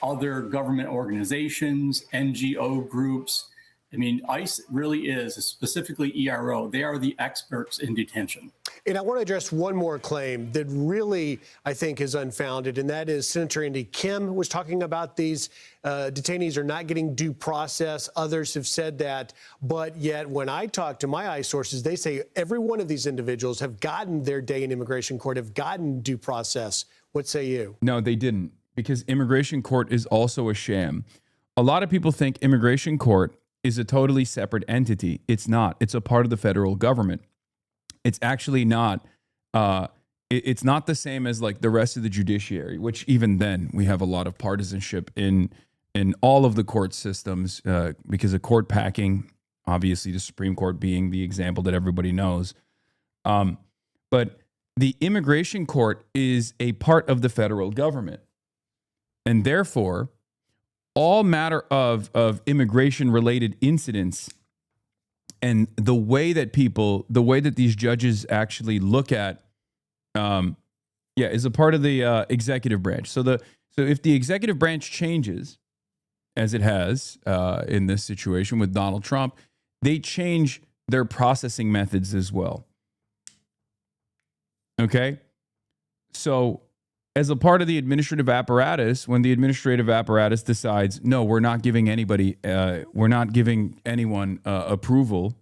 other government organizations, NGO groups. I mean, ICE really is, specifically ERO, they are the experts in detention. And I want to address one more claim that really, I think, is unfounded, and that is Senator Andy Kim was talking about these detainees are not getting due process. Others have said that, but yet when I talk to my ICE sources, they say every one of these individuals have gotten their day in immigration court, have gotten due process. What say you? No, they didn't, because immigration court is also a sham. A lot of people think immigration court is a totally separate entity. It's not. It's a part of the federal government. It's actually not. It's not the same as like the rest of the judiciary, which even then we have a lot of partisanship in all of the court systems because of court packing. Obviously, the Supreme Court being the example that everybody knows. But the immigration court is a part of the federal government, and therefore, all matter of immigration related incidents and the way that these judges actually look at, is a part of the executive branch. So if the executive branch changes, as it has in this situation with Donald Trump, they change their processing methods as well. Okay? So as a part of the administrative apparatus, when the administrative apparatus decides, no, we're not giving anyone approval,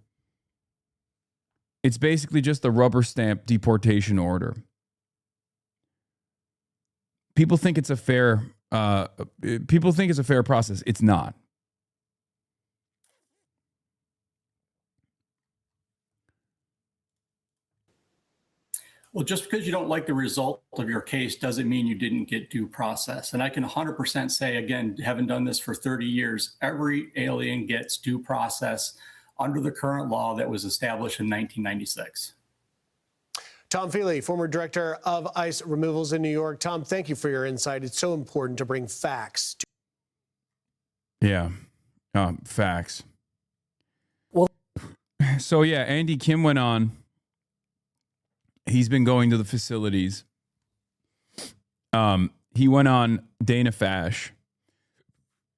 it's basically just a rubber stamp deportation order. People think it's a fair process. It's not. Well, just because you don't like the result of your case doesn't mean you didn't get due process. And I can 100% say, again, having done this for 30 years, every alien gets due process under the current law that was established in 1996. Tom Feely, former director of ICE removals in New York. Tom, thank you for your insight. It's so important to bring facts. Yeah, facts. So yeah, Andy Kim went on. He's been going to the facilities. He went on Dana Fash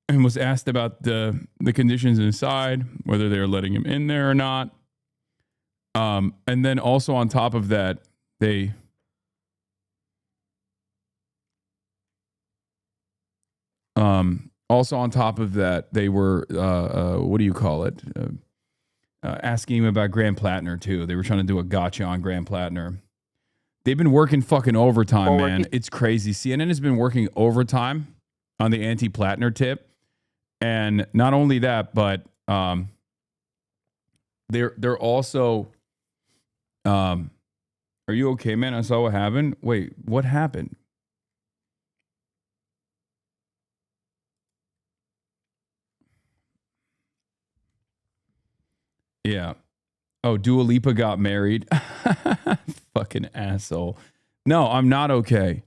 and was asked about the conditions inside, whether they're letting him in there or not. And then also on top of that, they also on top of that, they were what do you call it? Asking him about Graham Plattner too. They were trying to do a gotcha on Graham Plattner. They've been working fucking overtime, man. It's crazy. CNN has been working overtime on the anti-Plattner tip. And not only that, but they're also are you okay, man? I saw what happened. Wait, what happened? Yeah. Oh, Dua Lipa got married. Fucking asshole. No, I'm not okay.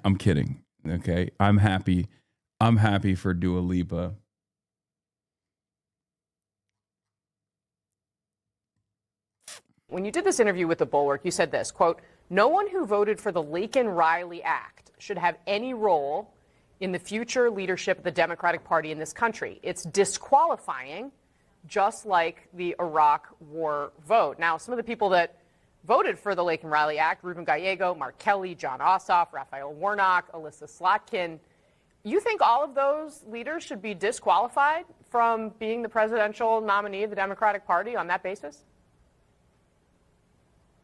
I'm kidding. Okay. I'm happy. I'm happy for Dua Lipa. When you did this interview with The Bulwark, you said this, quote, "No one who voted for the Laken-Riley Act should have any role in the future leadership of the Democratic Party in this country. It's disqualifying, just like the Iraq War vote." Now, some of the people that voted for the Laken-Riley Act, Ruben Gallego, Mark Kelly, John Ossoff, Raphael Warnock, Alyssa Slotkin, you think all of those leaders should be disqualified from being the presidential nominee of the Democratic Party on that basis?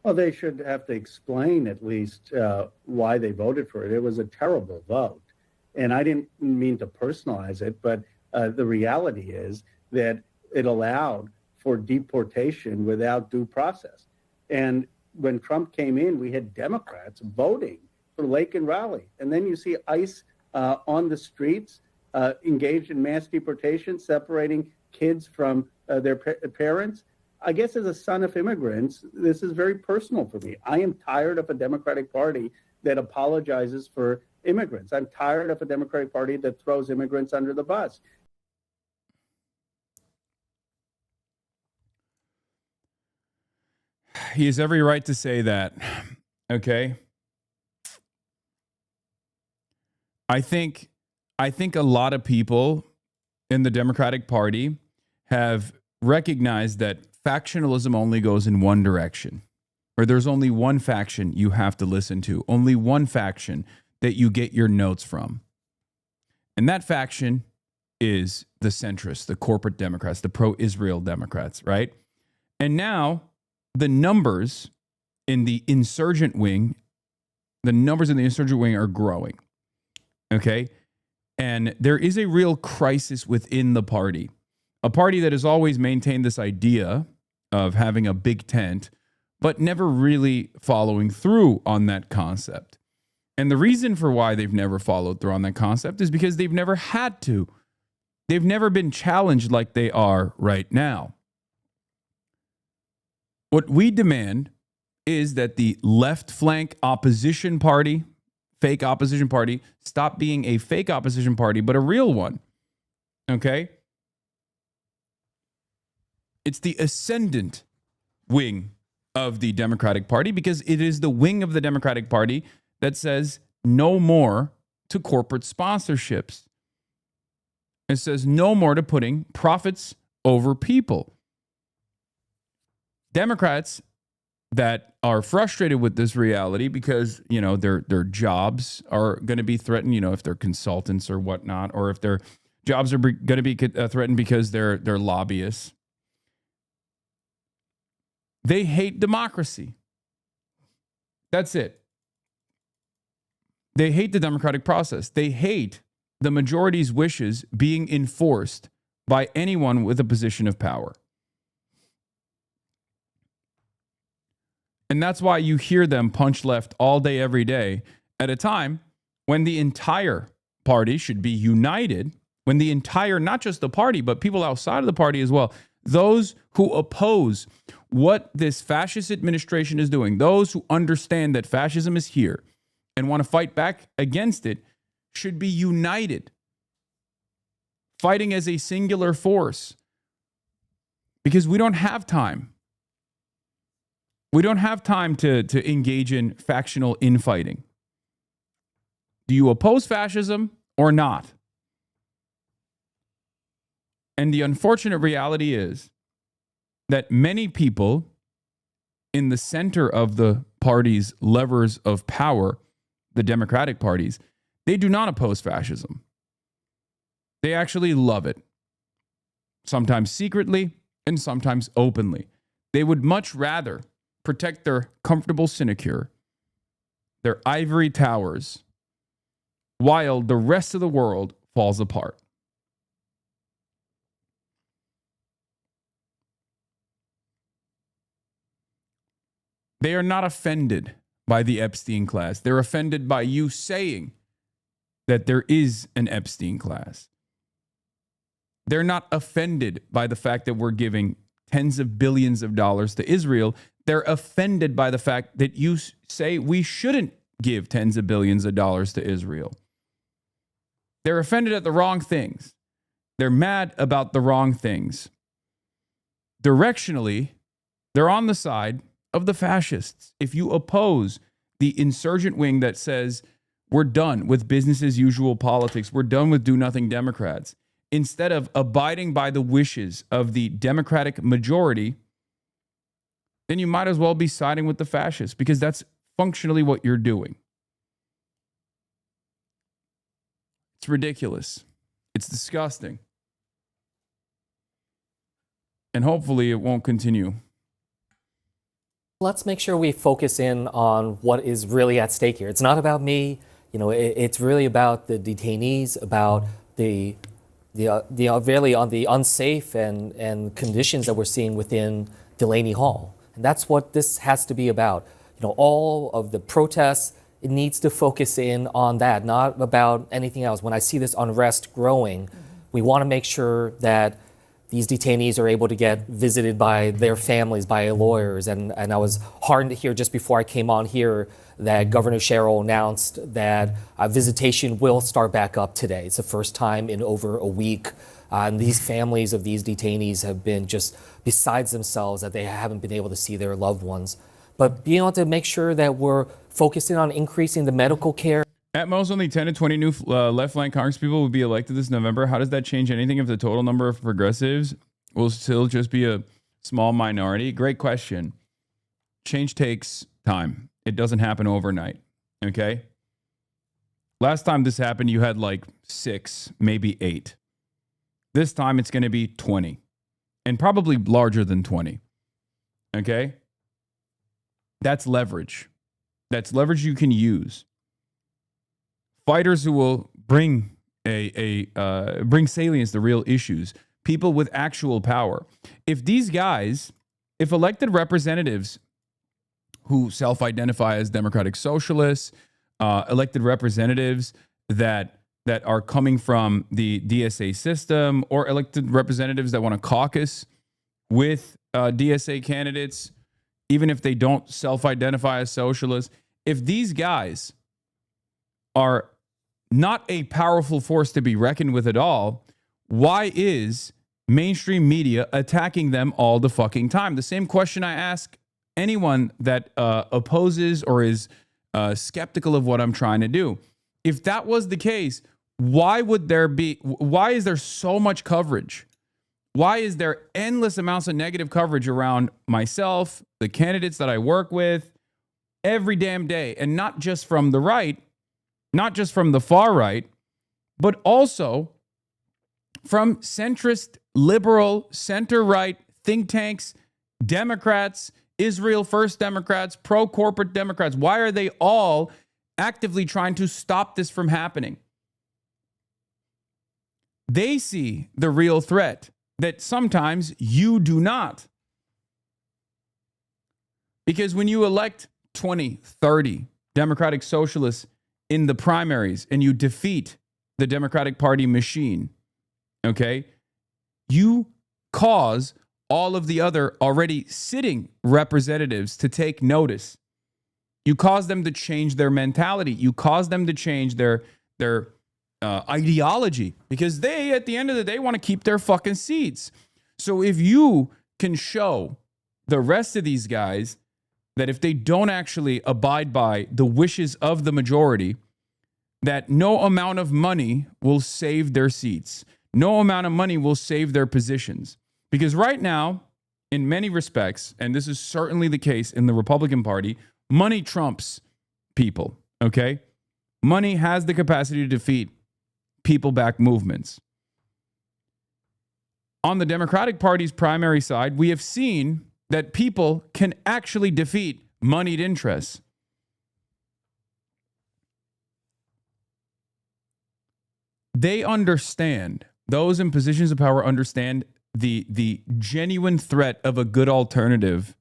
Well, they should have to explain at least why they voted for it. It was a terrible vote. And I didn't mean to personalize it, but the reality is that it allowed for deportation without due process. And when Trump came in, we had Democrats voting for Laken-Riley. And then you see ICE on the streets engaged in mass deportation, separating kids from their parents. I guess as a son of immigrants, this is very personal for me. I am tired of a Democratic Party that apologizes for immigrants. I'm tired of a Democratic Party that throws immigrants under the bus. He has every right to say that. Okay. I think a lot of people in the Democratic Party have recognized that factionalism only goes in one direction, or there's only one faction you have to listen to, only one faction that you get your notes from. And that faction is the centrists, the corporate Democrats, the pro-Israel Democrats, right? And now the numbers in the insurgent wing, are growing. Okay? And there is a real crisis within the party. A party that has always maintained this idea of having a big tent, but never really following through on that concept. And the reason for why they've never followed through on that concept is because they've never had to. They've never been challenged like they are right now. What we demand is that the left flank opposition party, fake opposition party, stop being a fake opposition party, but a real one. Okay? It's the ascendant wing of the Democratic Party because it is the wing of the Democratic Party that says no more to corporate sponsorships. It says no more to putting profits over people. Democrats that are frustrated with this reality because, you know, their jobs are going to be threatened, you know, if they're consultants or whatnot, or if their jobs are going to be threatened because they're lobbyists. They hate democracy. That's it. They hate the democratic process. They hate the majority's wishes being enforced by anyone with a position of power. And that's why you hear them punch left all day, every day, at a time when the entire party should be united, when the entire, not just the party, but people outside of the party as well, those who oppose what this fascist administration is doing, those who understand that fascism is here and want to fight back against it should be united, fighting as a singular force, because we don't have time. We don't have time to engage in factional infighting. Do you oppose fascism or not? And the unfortunate reality is that many people in the center of the party's levers of power, the Democratic parties, they do not oppose fascism. They actually love it, sometimes secretly and sometimes openly. They would much rather protect their comfortable sinecure, their ivory towers, while the rest of the world falls apart. They are not offended by the Epstein class. They're offended by you saying that there is an Epstein class. They're not offended by the fact that we're giving tens of billions of dollars to Israel. They're offended by the fact that you say we shouldn't give tens of billions of dollars to Israel. They're offended at the wrong things. They're mad about the wrong things. Directionally, they're on the side of the fascists. If you oppose the insurgent wing that says we're done with business as usual politics, we're done with do-nothing Democrats, instead of abiding by the wishes of the Democratic majority, then you might as well be siding with the fascists, because that's functionally what you're doing. It's ridiculous. It's disgusting. And hopefully it won't continue. Let's make sure we focus in on what is really at stake here. It's not about me. It's really about the detainees, about the really on the unsafe and conditions that we're seeing within Delaney Hall. And that's what this has to be about. All of the protests, it needs to focus in on that, not about anything else. When I see this unrest growing, we want to make sure that these detainees are able to get visited by their families, by lawyers. And I was heartened to hear just before I came on here that Governor Sherrill announced that visitation will start back up today. It's the first time in over a week. And these families of these detainees have been just besides themselves that they haven't been able to see their loved ones. But being able to make sure that we're focusing on increasing the medical care. At most, only 10 to 20 new left-flank congresspeople will be elected this November. How does that change anything if the total number of progressives will still just be a small minority? Great question. Change takes time. It doesn't happen overnight, okay? Last time this happened, you had like 6, maybe 8. This time, it's going to be 20, and probably larger than 20, okay? That's leverage. That's leverage you can use. Fighters who will bring bring salience to real issues, people with actual power. If these guys, if elected representatives who self-identify as democratic socialists, elected representatives that are coming from the DSA system, or elected representatives that want to caucus with DSA candidates, even if they don't self-identify as socialists, if these guys are not a powerful force to be reckoned with at all, why is mainstream media attacking them all the fucking time? The same question I ask anyone that opposes or is skeptical of what I'm trying to do. If that was the case, why is there so much coverage? Why is there endless amounts of negative coverage around myself, the candidates that I work with, every damn day? And not just from the right, not just from the far right, but also from centrist, liberal, center-right think tanks, Democrats, Israel First Democrats, pro-corporate Democrats. Why are they all actively trying to stop this from happening? They see the real threat that sometimes you do not. Because when you elect 20, 30 Democratic socialists in the primaries and you defeat the Democratic Party machine, okay, you cause all of the other already sitting representatives to take notice You cause them to change their mentality. You cause them to change their ideology, because they, at the end of the day, want to keep their fucking seats. So if you can show the rest of these guys that if they don't actually abide by the wishes of the majority, that no amount of money will save their seats. No amount of money will save their positions. Because right now, in many respects, and this is certainly the case in the Republican Party, money trumps people, okay? Money has the capacity to defeat people-backed movements. On the Democratic Party's primary side, we have seen that people can actually defeat moneyed interests. They understand, those in positions of power understand the genuine threat of a good alternative.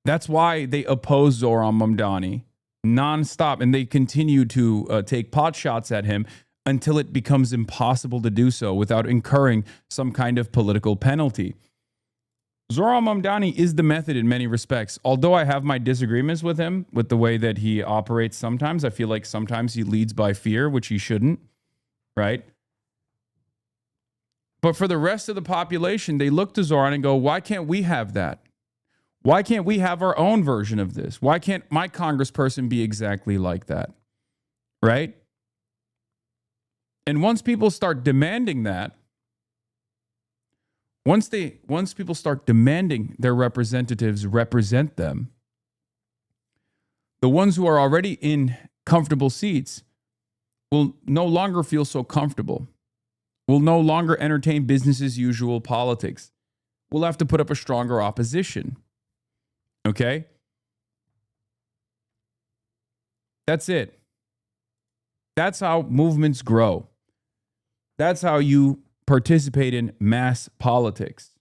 That's why they oppose Zoran Mamdani nonstop, and they continue to take pot shots at him until it becomes impossible to do so without incurring some kind of political penalty. Zoran Mamdani is the method in many respects. Although I have my disagreements with him, with the way that he operates sometimes, I feel like sometimes he leads by fear, which he shouldn't, right? But for the rest of the population, they look to Zoran and go, why can't we have that? Why can't we have our own version of this? Why can't my congressperson be exactly like that? Right? And once people start demanding that, once people start demanding their representatives represent them, the ones who are already in comfortable seats will no longer feel so comfortable, will no longer entertain business as usual politics. We'll have to put up a stronger opposition. Okay? That's it. That's how movements grow. That's how you participate in mass politics.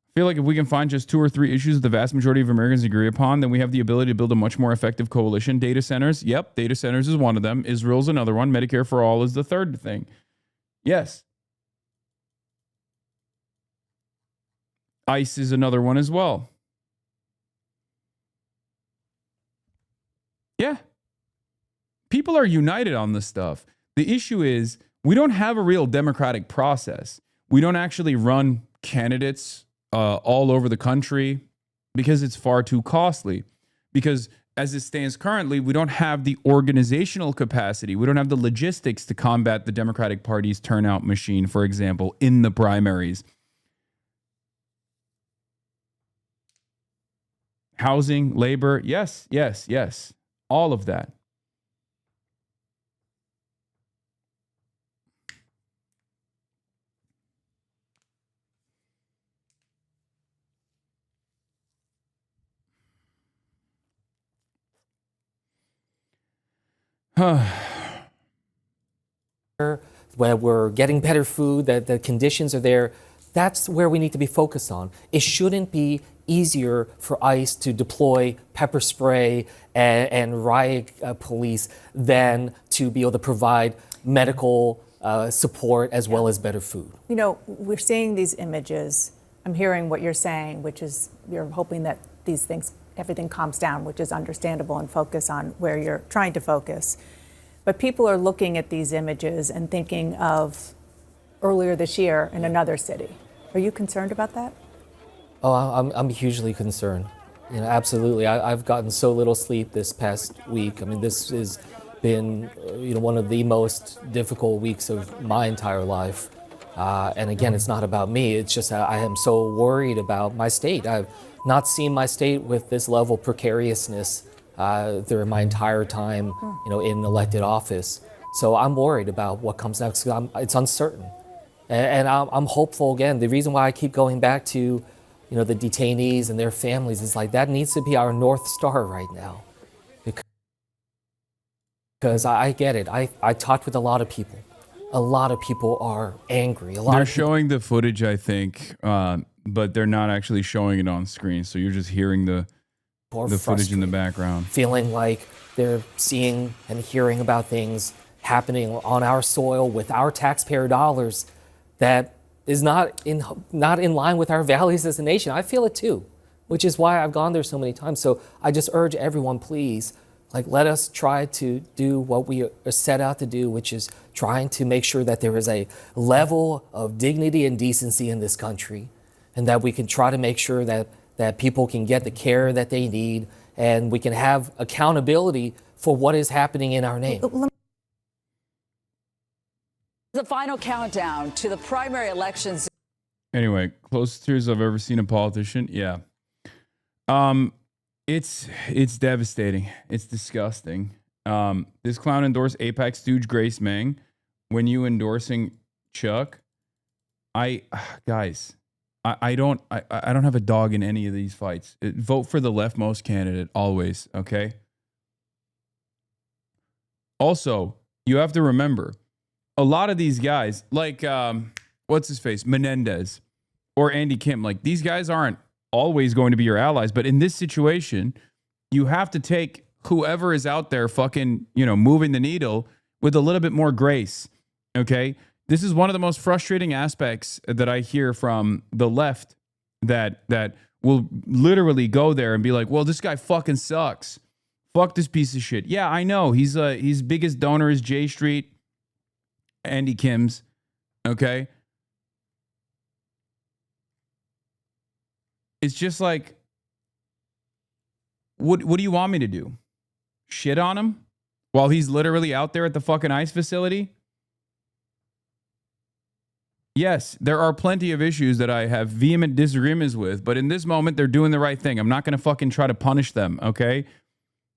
I feel like if we can find just 2 or 3 issues that the vast majority of Americans agree upon, then we have the ability to build a much more effective coalition. Data centers, yep, data centers is one of them. Israel's another one. Medicare for all is the third thing. Yes. ICE is another one as well. Yeah. People are united on this stuff. The issue is we don't have a real democratic process. We don't actually run candidates all over the country because it's far too costly. Because as it stands currently, we don't have the organizational capacity. We don't have the logistics to combat the Democratic Party's turnout machine, for example, in the primaries. Housing, labor, yes, yes, yes. All of that. Where we're getting better food, that the conditions are there. That's where we need to be focused on. It shouldn't be easier for ICE to deploy pepper spray and riot police than to be able to provide medical support as well as better food. You know, we're seeing these images. I'm hearing what you're saying, which is you're hoping that these things, everything calms down, which is understandable, and focus on where you're trying to focus. But people are looking at these images and thinking of earlier this year in another city. Are you concerned about that? Oh, I'm hugely concerned. You know, absolutely. I've gotten so little sleep this past week. I mean, this has been, you know, one of the most difficult weeks of my entire life. And again, it's not about me. It's just I am so worried about my state. I've not seen my state with this level of precariousness during my entire time, you know, in elected office. So I'm worried about what comes next. It's uncertain. And I'm hopeful again. The reason why I keep going back to, you know, the detainees and their families is like that needs to be our North Star right now. Because I get it. I talked with a lot of people. A lot of people are angry. They're showing the footage, I think, but they're not actually showing it on screen. So you're just hearing the footage in the background. Feeling like they're seeing and hearing about things happening on our soil with our taxpayer dollars that is not in line with our values as a nation. I feel it too, which is why I've gone there so many times. So I just urge everyone, please, like, let us try to do what we are set out to do, which is trying to make sure that there is a level of dignity and decency in this country, and that we can try to make sure that people can get the care that they need, and we can have accountability for what is happening in our name. The final countdown to the primary elections. Anyway, closest tears I've ever seen a politician. Yeah. It's devastating. It's disgusting. This clown endorsed AIPAC stooge Grace Meng. When you endorsing Chuck, I don't have a dog in any of these fights. Vote for the leftmost candidate always, okay? Also, you have to remember, a lot of these guys, like what's his face, Menendez or Andy Kim, like, these guys aren't always going to be your allies, but in this situation, you have to take whoever is out there fucking, moving the needle with a little bit more grace, okay? This is one of the most frustrating aspects that I hear from the left, that will literally go there and be like, well, this guy fucking sucks. Fuck this piece of shit. Yeah, I know. His biggest donor is J Street, Andy Kim's, okay? It's just like, what do you want me to do? Shit on him while he's literally out there at the fucking ICE facility? Yes, there are plenty of issues that I have vehement disagreements with, but in this moment, they're doing the right thing. I'm not going to fucking try to punish them, okay?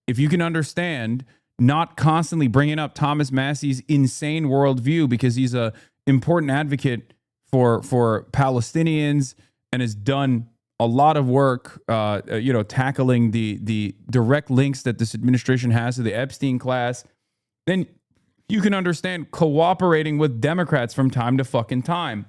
If you can understand not constantly bringing up Thomas Massey's insane worldview because he's a important advocate for Palestinians and has done a lot of work, tackling the direct links that this administration has to the Epstein class, then you can understand cooperating with Democrats from time to fucking time.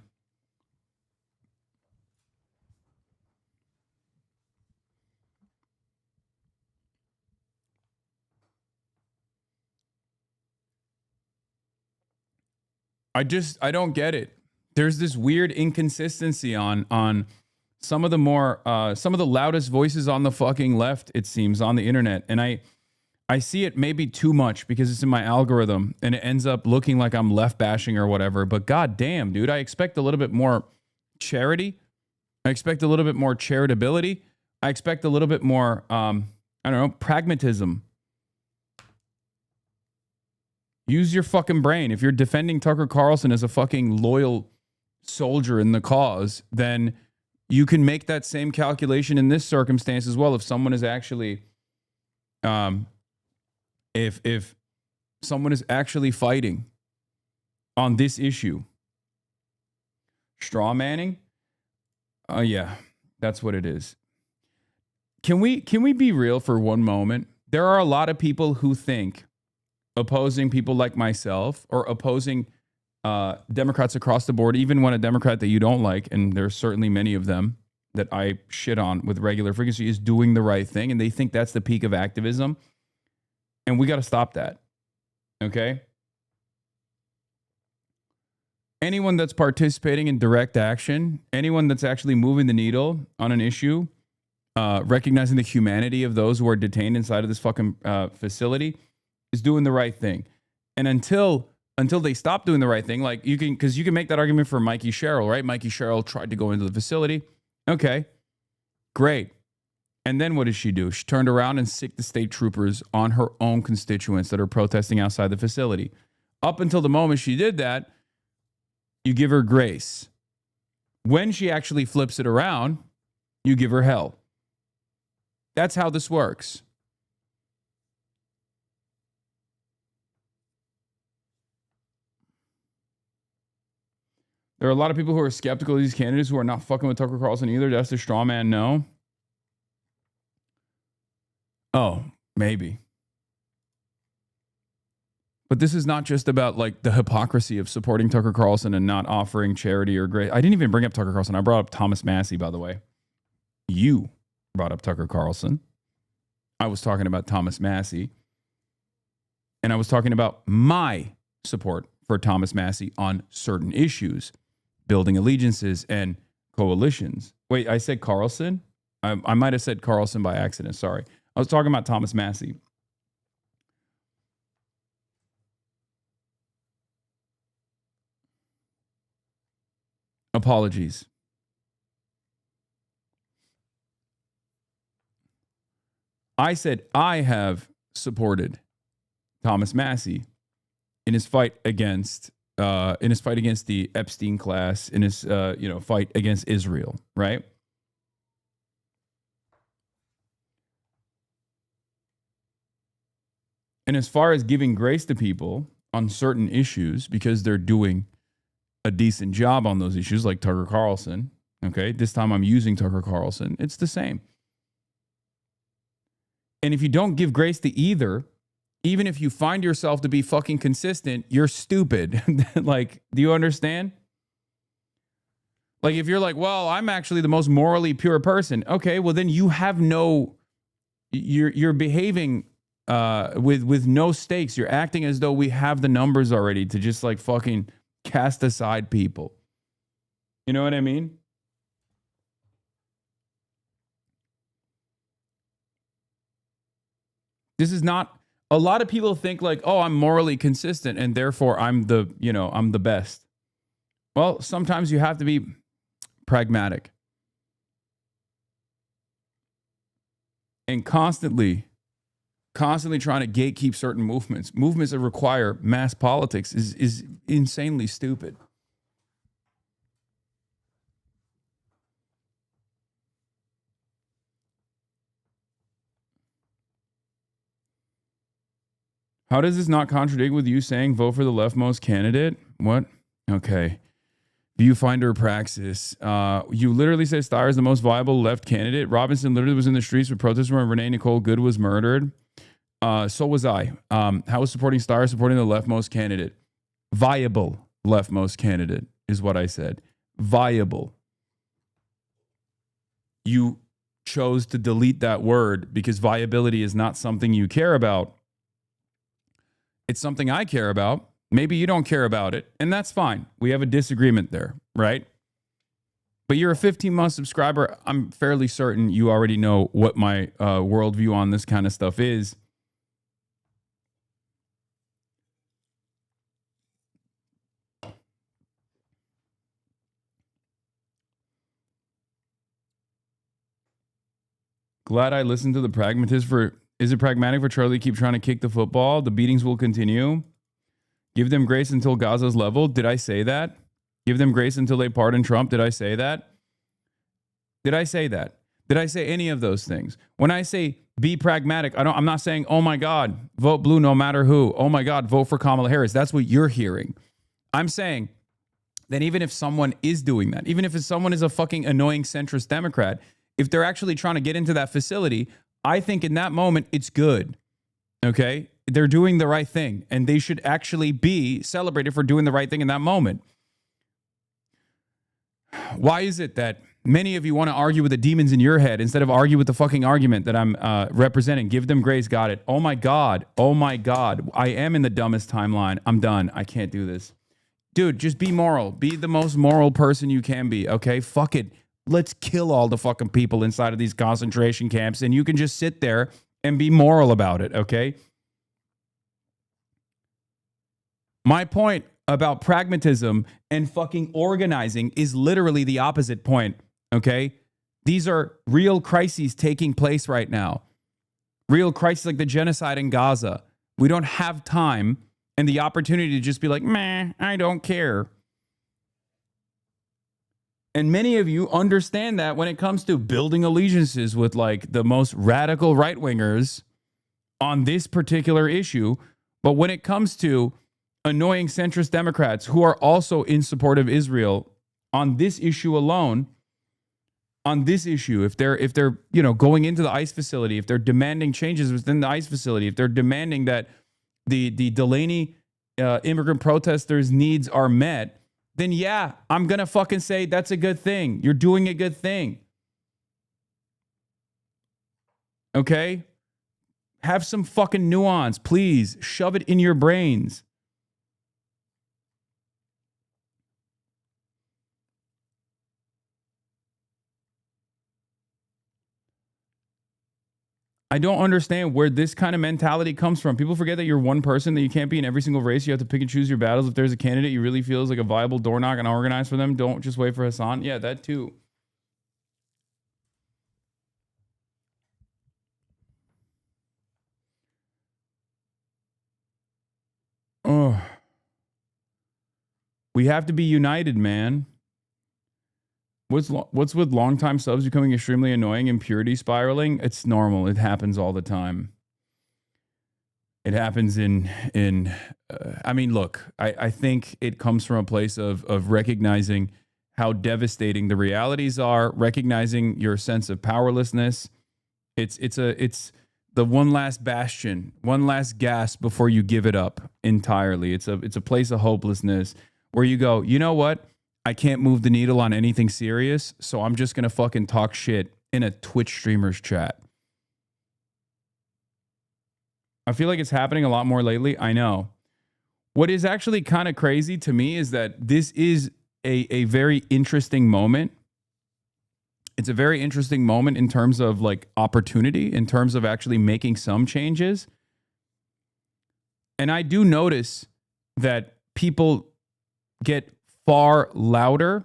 I don't get it. There's this weird inconsistency on some of the loudest voices on the fucking left, it seems, on the internet. And I see it maybe too much because it's in my algorithm and it ends up looking like I'm left bashing or whatever. But goddamn, dude, I expect a little bit more charity. I expect a little bit more charitability. I expect a little bit more, pragmatism. Use your fucking brain. If you're defending Tucker Carlson as a fucking loyal soldier in the cause, then you can make that same calculation in this circumstance as well. If someone is actually, if someone is actually fighting on this issue, straw manning, yeah, that's what it is. Can we be real for one moment? There are a lot of people who think opposing people like myself or opposing Democrats across the board, even when a Democrat that you don't like, and there's certainly many of them that I shit on with regular frequency, is doing the right thing, and they think that's the peak of activism. And we got to stop that, okay? Anyone that's participating in direct action, anyone that's actually moving the needle on an issue, recognizing the humanity of those who are detained inside of this fucking facility, is doing the right thing. And until they stop doing the right thing, like you can make that argument for Mikey Sherrill, right? Mikey Sherrill tried to go into the facility. Okay, great. And then what did she do? She turned around and sicked the state troopers on her own constituents that are protesting outside the facility. Up until the moment she did that, you give her grace. When she actually flips it around, you give her hell. That's how this works. There are a lot of people who are skeptical of these candidates who are not fucking with Tucker Carlson either. That's the straw man, no. Oh, maybe. But this is not just about like the hypocrisy of supporting Tucker Carlson and not offering charity or grace. I didn't even bring up Tucker Carlson. I brought up Thomas Massey, by the way. You brought up Tucker Carlson. I was talking about Thomas Massey. And I was talking about my support for Thomas Massey on certain issues. building allegiances and coalitions. Wait, I said Carlson? I might have said Carlson by accident. Sorry. I was talking about Thomas Massie. Apologies. I said I have supported Thomas Massie in his fight against the Epstein class, in his fight against Israel, right? And as far as giving grace to people on certain issues because they're doing a decent job on those issues, like Tucker Carlson, okay? This time I'm using Tucker Carlson. It's the same. And if you don't give grace to either, even if you find yourself to be fucking consistent, you're stupid. Like, do you understand? Like, if you're like, well, I'm actually the most morally pure person. Okay, well, then you have you're behaving with no stakes. You're acting as though we have the numbers already to just like fucking cast aside people. You know what I mean? This is not, a lot of people think like, oh, I'm morally consistent and therefore I'm the best. Well, sometimes you have to be pragmatic. And constantly trying to gatekeep certain movements that require mass politics is insanely stupid. How does this not contradict with you saying vote for the leftmost candidate? What? Okay. Viewfinder Praxis. You literally say Steyer is the most viable left candidate. Robinson literally was in the streets with protesters when Renee Nicole Good was murdered. So was I. How was supporting Steyer supporting the leftmost candidate? Viable leftmost candidate is what I said. Viable. You chose to delete that word because viability is not something you care about. It's something I care about. Maybe you don't care about it, and that's fine. We have a disagreement there, right? But you're a 15-month subscriber. I'm fairly certain you already know what my worldview on this kind of stuff is. Glad I listened to the pragmatist for... Is it pragmatic for Charlie to keep trying to kick the football? The beatings will continue. Give them grace until Gaza's leveled. Did I say that? Give them grace until they pardon Trump. Did I say that? Did I say that? Did I say any of those things? When I say be pragmatic, I'm not saying, oh my God, vote blue no matter who. Oh my God, vote for Kamala Harris. That's what you're hearing. I'm saying that even if someone is doing that, even if someone is a fucking annoying centrist Democrat, if they're actually trying to get into that facility, I think in that moment, it's good, okay? They're doing the right thing, and they should actually be celebrated for doing the right thing in that moment. Why is it that many of you want to argue with the demons in your head instead of argue with the fucking argument that I'm representing? Give them grace, got it. Oh my God, I am in the dumbest timeline. I'm done. I can't do this. Dude, just be moral. Be the most moral person you can be, okay? Fuck it. Let's kill all the fucking people inside of these concentration camps, and you can just sit there and be moral about it, okay? My point about pragmatism and fucking organizing is literally the opposite point, okay? These are real crises taking place right now. Real crises like the genocide in Gaza. We don't have time and the opportunity to just be like, meh, I don't care. And many of you understand that when it comes to building allegiances with like the most radical right-wingers on this particular issue. But when it comes to annoying centrist Democrats who are also in support of Israel on this issue alone, on this issue, if they're going into the ICE facility, if they're demanding changes within the ICE facility, if they're demanding that the Delaney immigrant protesters' needs are met, then yeah, I'm going to fucking say that's a good thing. You're doing a good thing. Okay? Have some fucking nuance, please. Shove it in your brains. I don't understand where this kind of mentality comes from. People forget that you're one person, that you can't be in every single race. You have to pick and choose your battles. If there's a candidate you really feel is like a viable door knock and organize for them, don't just wait for Hasan. Yeah, that too. Oh. We have to be united, man. What's with longtime subs becoming extremely annoying and purity spiraling? It's normal. It happens all the time. It happens I mean, look, I think it comes from a place of recognizing how devastating the realities are, recognizing your sense of powerlessness. It's the one last bastion, one last gasp before you give it up entirely. It's a place of hopelessness where you go, you know what? I can't move the needle on anything serious, so I'm just going to fucking talk shit in a Twitch streamer's chat. I feel like it's happening a lot more lately. I know. What is actually kind of crazy to me is that this is a very interesting moment. It's a very interesting moment in terms of like opportunity, in terms of actually making some changes. And I do notice that people get far louder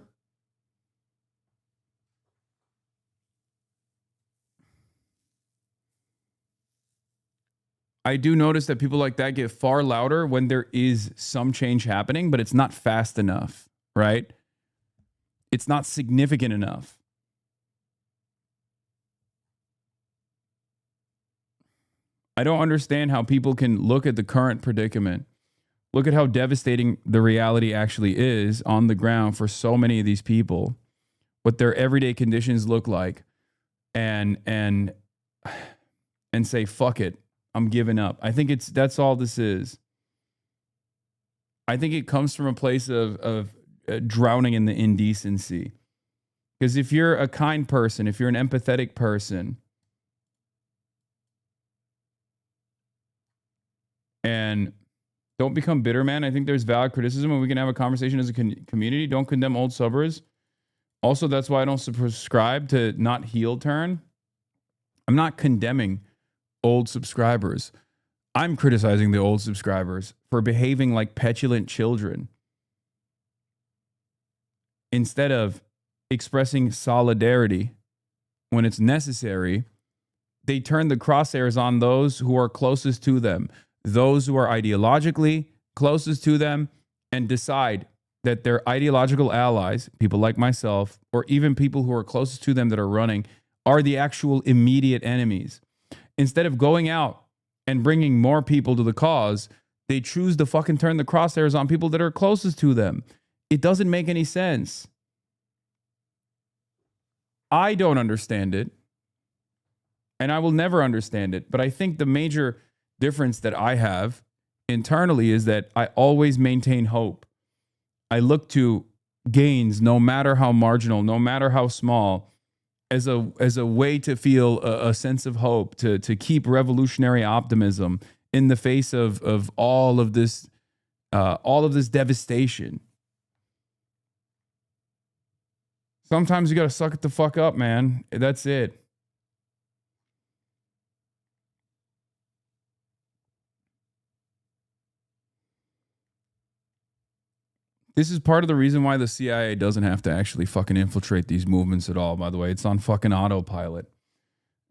I do notice that people like that get far louder when there is some change happening, but it's not fast enough, right? It's not significant enough. I don't understand how people can look at the current predicament, look at how devastating the reality actually is on the ground for so many of these people, what their everyday conditions look like, and say, fuck it, I'm giving up. I think that's all this is. I think it comes from a place of drowning in the indecency. Because if you're a kind person, if you're an empathetic person, and don't become bitter, man. I think there's valid criticism, and we can have a conversation as a community. Don't condemn old subbers. Also, that's why I don't subscribe to not heel turn. I'm not condemning old subscribers. I'm criticizing the old subscribers for behaving like petulant children. Instead of expressing solidarity when it's necessary, they turn the crosshairs on those who are closest to them, those who are ideologically closest to them, and decide that their ideological allies, people like myself, or even people who are closest to them that are running, are the actual immediate enemies. Instead of going out and bringing more people to the cause, they choose to fucking turn the crosshairs on people that are closest to them. It doesn't make any sense. I don't understand it, and I will never understand it. But I think the major difference that I have internally is that I always maintain hope. I look to gains, no matter how marginal, no matter how small, as a way to feel a sense of hope, to keep revolutionary optimism in the face of all of this devastation. Sometimes you got to suck it the fuck up, man. That's it. This is part of the reason why the CIA doesn't have to actually fucking infiltrate these movements at all, by the way. It's on fucking autopilot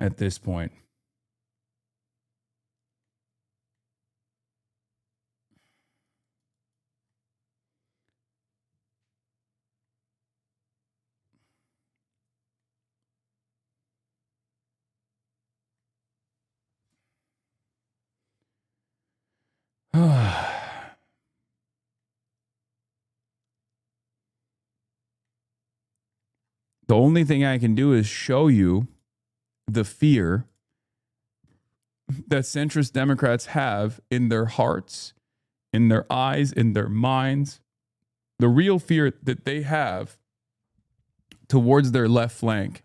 at this point. The only thing I can do is show you the fear that centrist Democrats have in their hearts, in their eyes, in their minds. The real fear that they have towards their left flank.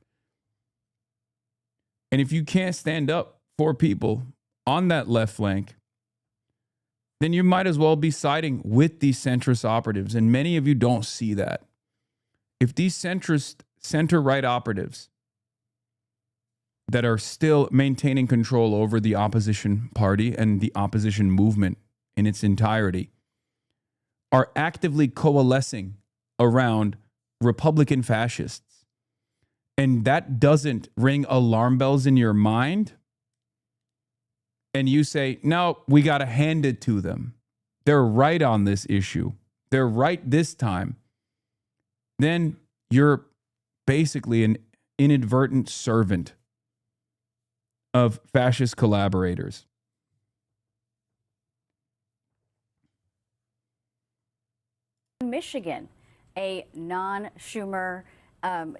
And if you can't stand up for people on that left flank, then you might as well be siding with these centrist operatives. And many of you don't see that. If these centrist center-right operatives that are still maintaining control over the opposition party and the opposition movement in its entirety are actively coalescing around Republican fascists. And that doesn't ring alarm bells in your mind. And you say, no, we got to hand it to them. They're right on this issue. They're right this time. Then you're basically an inadvertent servant of fascist collaborators. Michigan, a non-Schumer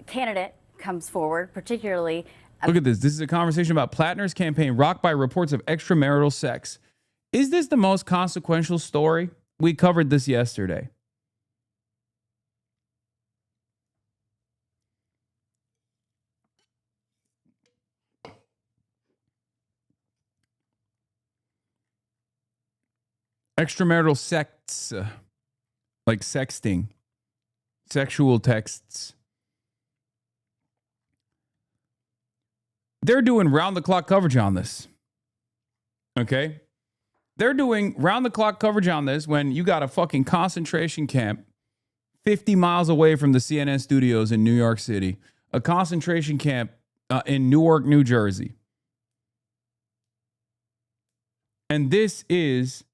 candidate comes forward, particularly. Look at this. This is a conversation about Plattner's campaign rocked by reports of extramarital sex. Is this the most consequential story? We covered this yesterday. Extramarital sex, like sexting, sexual texts. They're doing round-the-clock coverage on this. Okay? They're doing round-the-clock coverage on this when you got a fucking concentration camp 50 miles away from the CNN studios in New York City, a concentration camp in Newark, New Jersey. And this is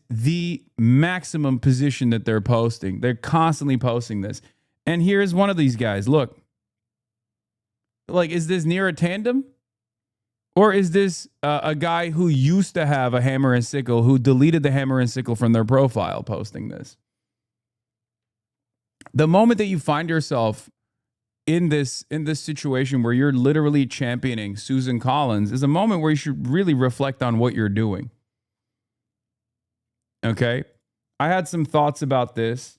the maximum position that they're posting. They're constantly posting this. And here's one of these guys. Look. Like, is this near a tandem? Or is this a guy who used to have a hammer and sickle, who deleted the hammer and sickle from their profile posting this? The moment that you find yourself in this situation where you're literally championing Susan Collins is a moment where you should really reflect on what you're doing. Okay? I had some thoughts about this.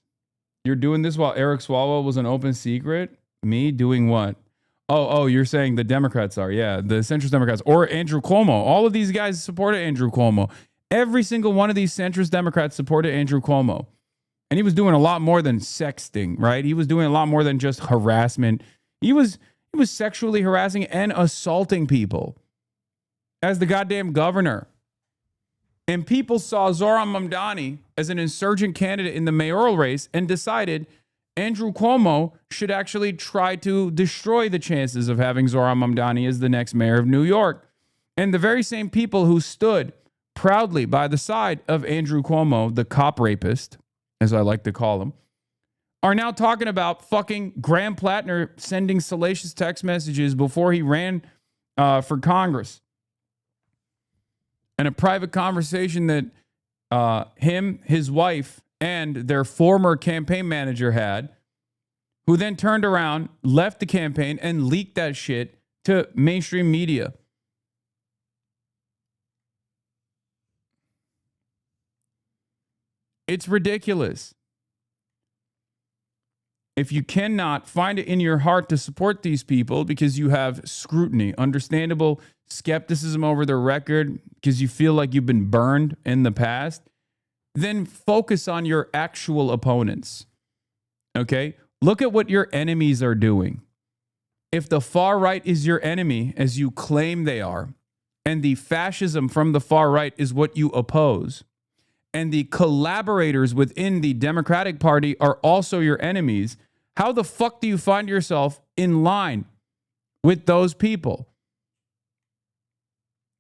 You're doing this while Eric Swalwell was an open secret? Me doing what? Oh, you're saying the Democrats are. Yeah, the centrist Democrats. Or Andrew Cuomo. All of these guys supported Andrew Cuomo. Every single one of these centrist Democrats supported Andrew Cuomo. And he was doing a lot more than sexting, right? He was doing a lot more than just harassment. He was sexually harassing and assaulting people as the goddamn governor. And people saw Zohran Mamdani as an insurgent candidate in the mayoral race and decided Andrew Cuomo should actually try to destroy the chances of having Zohran Mamdani as the next mayor of New York. And the very same people who stood proudly by the side of Andrew Cuomo, the cop rapist, as I like to call him, are now talking about fucking Graham Plattner sending salacious text messages before he ran for Congress. And a private conversation that him, his wife, and their former campaign manager had, who then turned around, left the campaign, and leaked that shit to mainstream media. It's ridiculous. If you cannot find it in your heart to support these people because you have scrutiny, understandable skepticism over their record, because you feel like you've been burned in the past, then focus on your actual opponents. Okay? Look at what your enemies are doing. If the far right is your enemy, as you claim they are, and the fascism from the far right is what you oppose, and the collaborators within the Democratic Party are also your enemies, how the fuck do you find yourself in line with those people?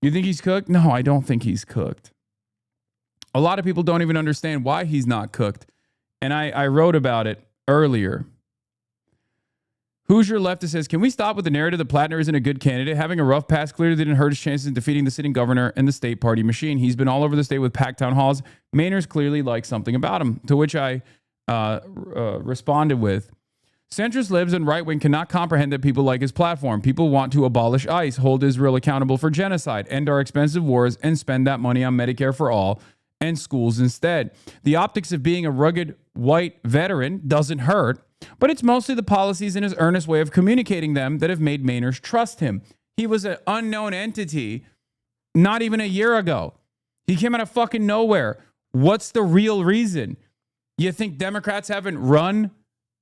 You think he's cooked? No, I don't think he's cooked. A lot of people don't even understand why he's not cooked. And I wrote about it earlier. Hoosier leftist says, can we stop with the narrative that Plattner isn't a good candidate? Having a rough pass clearly didn't hurt his chances in defeating the sitting governor and the state party machine. He's been all over the state with packed town halls. Mainers clearly like something about him, to which I responded with, centrist libs and right wing cannot comprehend that people like his platform. People want to abolish ICE, hold Israel accountable for genocide, end our expensive wars, and spend that money on Medicare for all and schools instead. The optics of being a rugged white veteran doesn't hurt, but it's mostly the policies and his earnest way of communicating them that have made Mainers trust him. He was an unknown entity not even a year ago. He came out of fucking nowhere. What's the real reason? You think Democrats haven't run,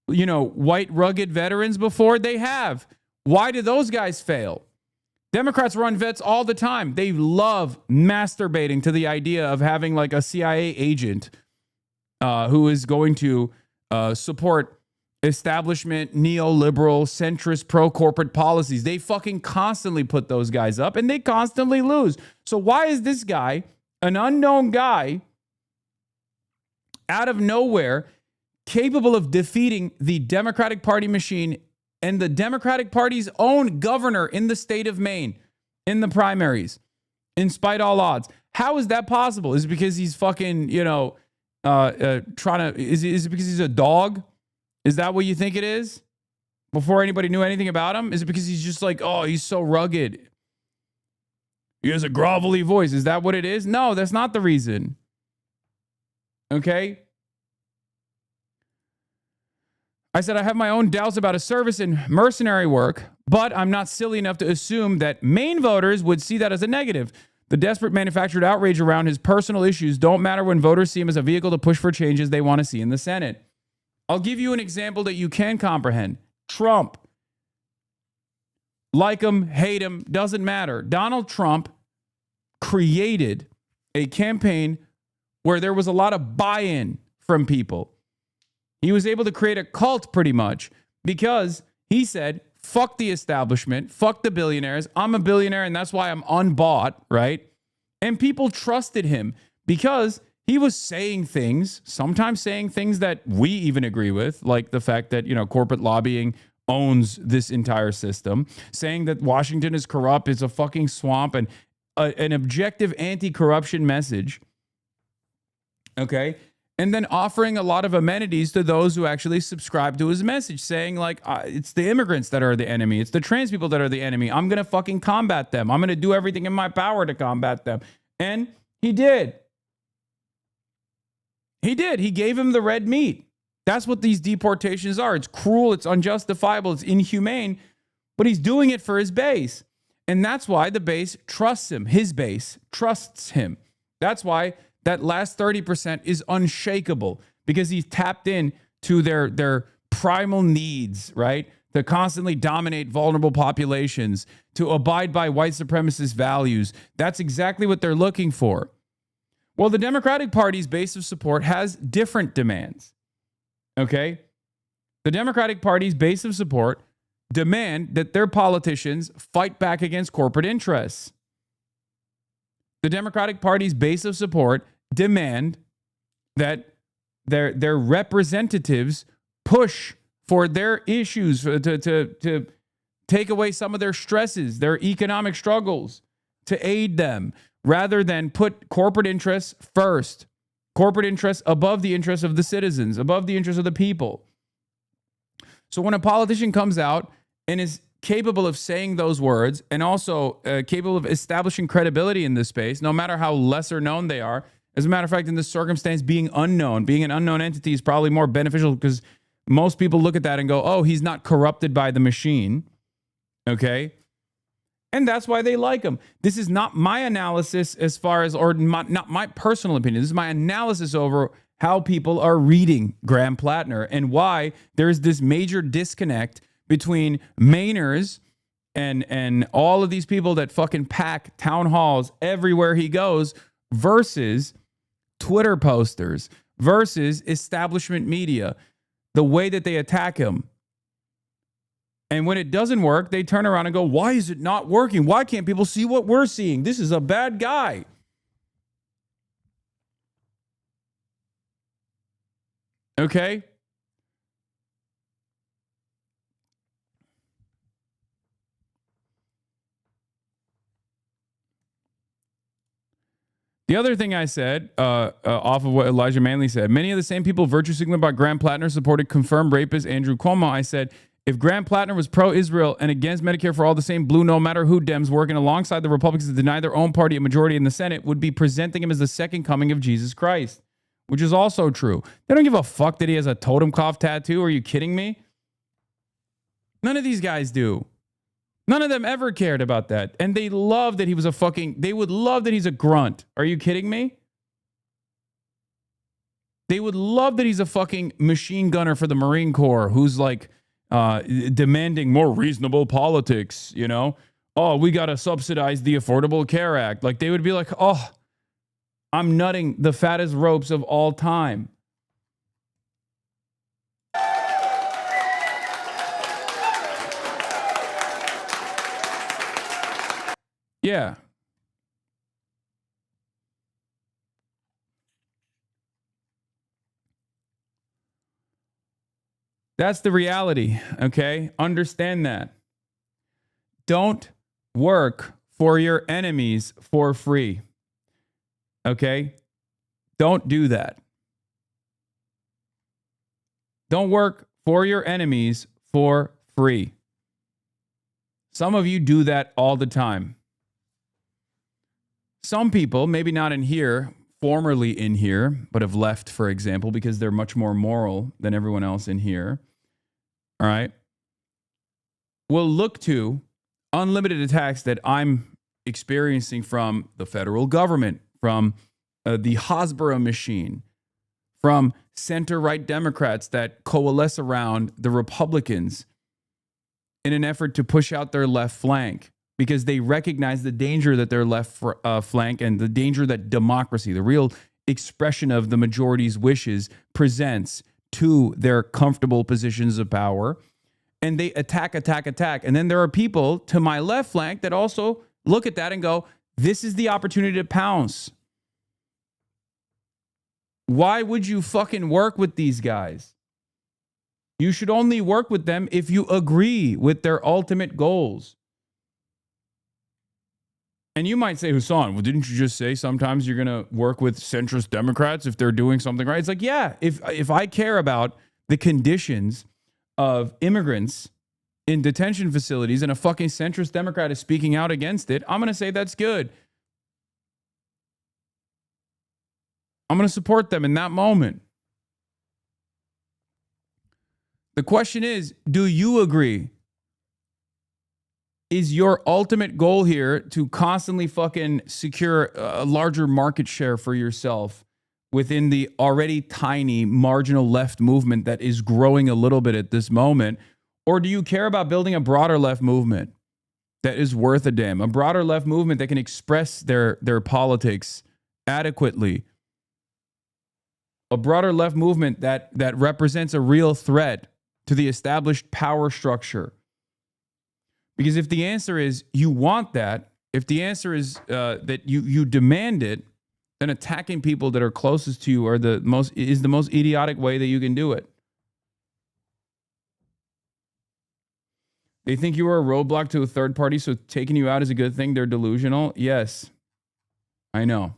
white rugged veterans before? They have. Why do those guys fail? Democrats run vets all the time. They love masturbating to the idea of having like a CIA agent who is going to support establishment, neoliberal, centrist, pro-corporate policies. They fucking constantly put those guys up and they constantly lose. So why is this guy, an unknown guy, out of nowhere, capable of defeating the Democratic Party machine and the Democratic Party's own governor in the state of Maine in the primaries, in spite of all odds? How is that possible? Is it because he's fucking, is it because he's a dog? Is that what you think it is? Before anybody knew anything about him? Is it because he's just like, oh, he's so rugged? He has a grovelly voice. Is that what it is? No, that's not the reason. Okay? I said I have my own doubts about his service in mercenary work, but I'm not silly enough to assume that Maine voters would see that as a negative. The desperate manufactured outrage around his personal issues don't matter when voters see him as a vehicle to push for changes they want to see in the Senate. I'll give you an example that you can comprehend. Trump. Like him, hate him, doesn't matter. Donald Trump created a campaign where there was a lot of buy-in from people. He was able to create a cult pretty much because he said, fuck the establishment, fuck the billionaires. I'm a billionaire and that's why I'm unbought, right? And people trusted him because he was saying things, sometimes saying things that we even agree with, like the fact that, corporate lobbying owns this entire system, saying that Washington is corrupt, it's a fucking swamp, and an objective anti-corruption message. Okay? And then offering a lot of amenities to those who actually subscribe to his message, saying like, it's the immigrants that are the enemy. It's the trans people that are the enemy. I'm going to fucking combat them. I'm going to do everything in my power to combat them. And he did. He did. He gave him the red meat. That's what these deportations are. It's cruel. It's unjustifiable. It's inhumane. But he's doing it for his base. And that's why the base trusts him. His base trusts him. That's why that last 30% is unshakable, because he's tapped in to their primal needs, right? To constantly dominate vulnerable populations, to abide by white supremacist values. That's exactly what they're looking for. Well, the Democratic Party's base of support has different demands, okay? The Democratic Party's base of support demand that their politicians fight back against corporate interests. The Democratic Party's base of support demand that their representatives push for their issues, to take away some of their stresses, their economic struggles, to aid them, rather than put corporate interests first, corporate interests above the interests of the citizens, above the interests of the people. So when a politician comes out and is capable of saying those words and also capable of establishing credibility in this space, no matter how lesser known they are, as a matter of fact, in this circumstance, being an unknown entity is probably more beneficial because most people look at that and go, oh, he's not corrupted by the machine. Okay? And that's why they like him. This is not my analysis not my personal opinion. This is my analysis over how people are reading Graham Plattner and why there's this major disconnect between Mainers and all of these people that fucking pack town halls everywhere he goes versus Twitter posters versus establishment media, the way that they attack him. And when it doesn't work, they turn around and go, why is it not working? Why can't people see what we're seeing? This is a bad guy. Okay? The other thing I said, off of what Elijah Manley said, many of the same people virtue signaling about Graham Plattner supported confirmed rapist Andrew Cuomo. I said, if Graham Plattner was pro-Israel and against Medicare for all, the same blue no matter who Dems working alongside the Republicans to deny their own party a majority in the Senate would be presenting him as the second coming of Jesus Christ, which is also true. They don't give a fuck that he has a totem cloth tattoo. Are you kidding me? None of these guys do. None of them ever cared about that. And they love that he was they would love that he's a grunt. Are you kidding me? They would love that he's a fucking machine gunner for the Marine Corps who's like demanding more reasonable politics, you know? Oh, we got to subsidize the Affordable Care Act. Like, they would be like, oh, I'm nutting the fattest ropes of all time. Yeah. That's the reality, okay? Understand that. Don't work for your enemies for free, okay? Don't do that. Don't work for your enemies for free. Some of you do that all the time. Some people, maybe not in here, formerly in here, but have left, for example, because they're much more moral than everyone else in here, all right, will look to unlimited attacks that I'm experiencing from the federal government, from the Hasbara machine, from center-right Democrats that coalesce around the Republicans in an effort to push out their left flank because they recognize the danger that their left flank and the danger that democracy, the real expression of the majority's wishes, presents to their comfortable positions of power. And they attack. And then there are people to my left flank that also look at that and go, this is the opportunity to pounce. Why would you fucking work with these guys? You should only work with them if you agree with their ultimate goals. And you might say, Hasan, well, didn't you just say sometimes you're going to work with centrist Democrats if they're doing something right? It's like, yeah, if I care about the conditions of immigrants in detention facilities and a fucking centrist Democrat is speaking out against it, I'm going to say that's good. I'm going to support them in that moment. The question is, do you agree? Is your ultimate goal here to constantly fucking secure a larger market share for yourself within the already tiny marginal left movement that is growing a little bit at this moment? Or do you care about building a broader left movement that is worth a damn? A broader left movement that can express their politics adequately? A broader left movement that represents a real threat to the established power structure? Because if the answer is you want that, if the answer is that you demand it, then attacking people that are closest to you are the most idiotic way that you can do it. They think you are a roadblock to a third party, so taking you out is a good thing. They're delusional. Yes, I know.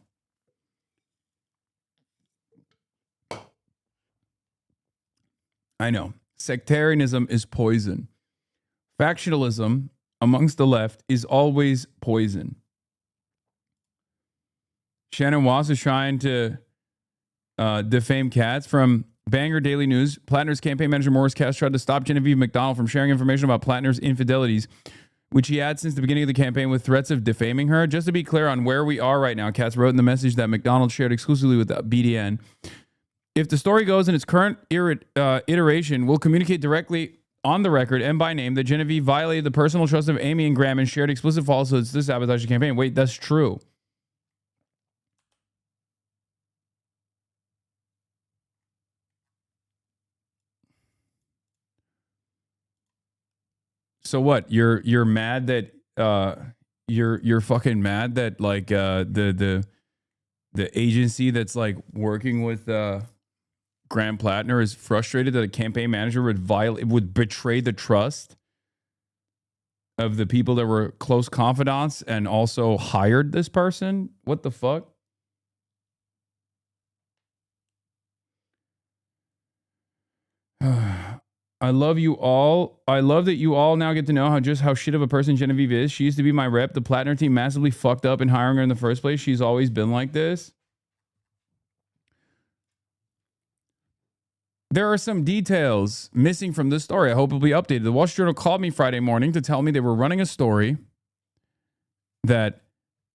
I know. Sectarianism is poison. Factionalism amongst the left is always poison. Shannon Wass is trying to defame Katz from Bangor Daily News. Plattner's campaign manager Morris Katz tried to stop Genevieve McDonald from sharing information about Plattner's infidelities, which he had since the beginning of the campaign with threats of defaming her. Just to be clear on where we are right now, Katz wrote in the message that McDonald shared exclusively with BDN. If the story goes in its current iteration, we'll communicate directly on the record and by name that Genevieve violated the personal trust of Amy and Graham and shared explicit falsehoods to sabotage the campaign. Wait, that's true. So what? You're mad that you're fucking mad that like the agency that's like working with Graham Plattner is frustrated that a campaign manager would betray the trust of the people that were close confidants and also hired this person? What the fuck? I love you all. I love that you all now get to know how shit of a person Genevieve is. She used to be my rep. The Plattner team massively fucked up in hiring her in the first place. She's always been like this. There are some details missing from this story. I hope it'll be updated. The Wall Street Journal called me Friday morning to tell me they were running a story that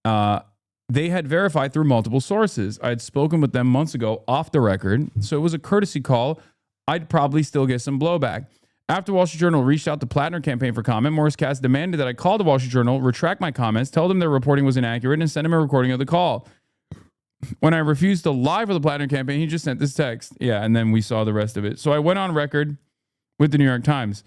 they had verified through multiple sources. I had spoken with them months ago off the record, so it was a courtesy call. I'd probably still get some blowback. After Wall Street Journal reached out to Plattner campaign for comment, Morris Katz demanded that I call the Wall Street Journal, retract my comments, tell them their reporting was inaccurate, and send him a recording of the call. When I refused to lie for the Plattner campaign, he just sent this text. Yeah, and then we saw the rest of it. So I went on record with the New York Times.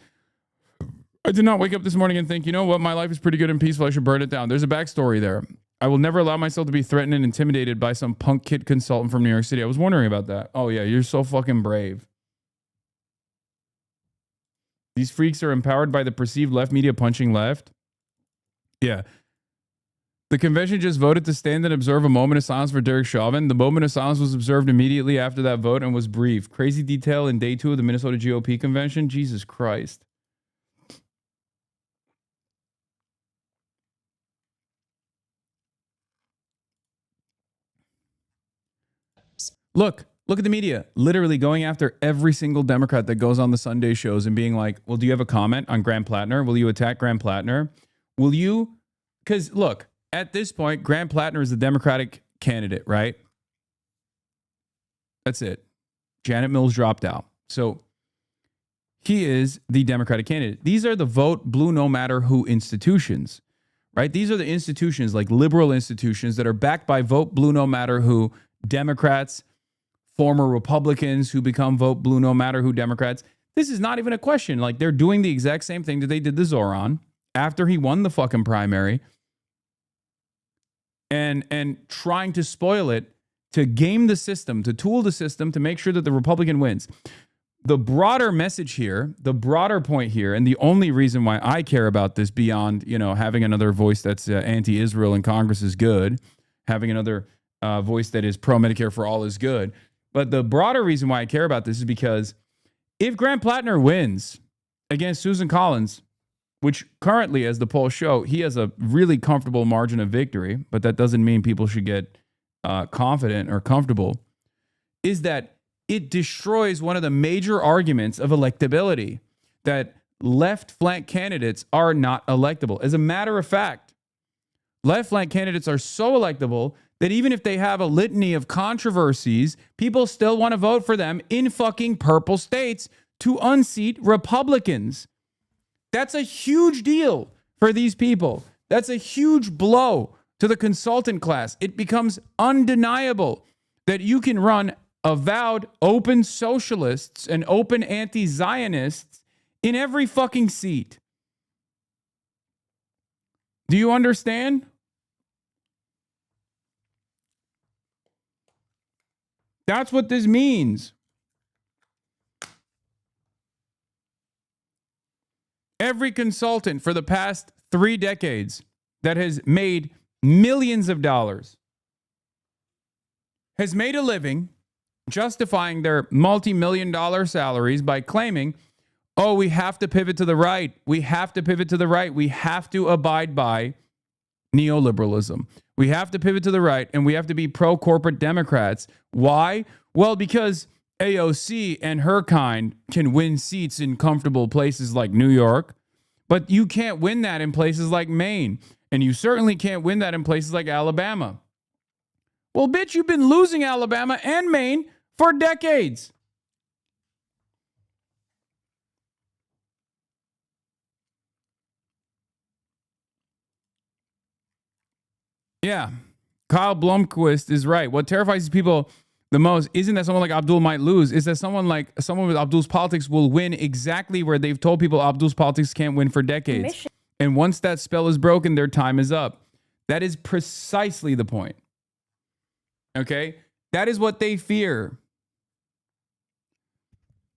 I did not wake up this morning and think, you know what, my life is pretty good and peaceful. I should burn it down. There's a backstory there. I will never allow myself to be threatened and intimidated by some punk kid consultant from New York City. I was wondering about that. Oh, yeah, you're so fucking brave. These freaks are empowered by the perceived left media punching left. Yeah. The convention just voted to stand and observe a moment of silence for Derek Chauvin. The moment of silence was observed immediately after that vote and was brief. Crazy detail in day 2 of the Minnesota GOP convention. Jesus Christ. Look at the media literally going after every single Democrat that goes on the Sunday shows and being like, well, do you have a comment on Graham Plattner? Will you attack Graham Plattner? Will you? Because look, at this point, Graham Plattner is the Democratic candidate, right? That's it. Janet Mills dropped out. So he is the Democratic candidate. These are the vote blue no matter who institutions, right? These are the institutions, like liberal institutions, that are backed by vote blue no matter who Democrats, former Republicans who become vote blue no matter who Democrats. This is not even a question. Like, they're doing the exact same thing that they did to Zoran after he won the fucking primary, and trying to spoil it, to game the system, to tool the system, to make sure that the Republican wins. The broader message here, the broader point here, and the only reason why I care about this beyond, you know, having another voice that's anti-Israel in Congress is good, having another voice that is pro-Medicare for all is good. But the broader reason why I care about this is because if Graham Plattner wins against Susan Collins, which currently, as the polls show, he has a really comfortable margin of victory, but that doesn't mean people should get confident or comfortable, is that it destroys one of the major arguments of electability, that left flank candidates are not electable. As a matter of fact, left flank candidates are so electable that even if they have a litany of controversies, people still want to vote for them in fucking purple states to unseat Republicans. That's a huge deal for these people. That's a huge blow to the consultant class. It becomes undeniable that you can run avowed open socialists and open anti-Zionists in every fucking seat. Do you understand? That's what this means. Every consultant for the past 3 decades that has made millions of dollars has made a living justifying their multi-million-dollar salaries by claiming, oh, we have to pivot to the right. We have to pivot to the right. We have to abide by neoliberalism. We have to pivot to the right, and we have to be pro-corporate Democrats. Why? Well, because AOC and her kind can win seats in comfortable places like New York, but you can't win that in places like Maine, and you certainly can't win that in places like Alabama. Well, bitch, you've been losing Alabama and Maine for decades. Yeah, Kyle Blomquist is right. What terrifies people the most isn't that someone like Abdul might lose, is that someone with Abdul's politics will win exactly where they've told people Abdul's politics can't win for decades. And once that spell is broken, their time is up. That is precisely the point. Okay? That is what they fear.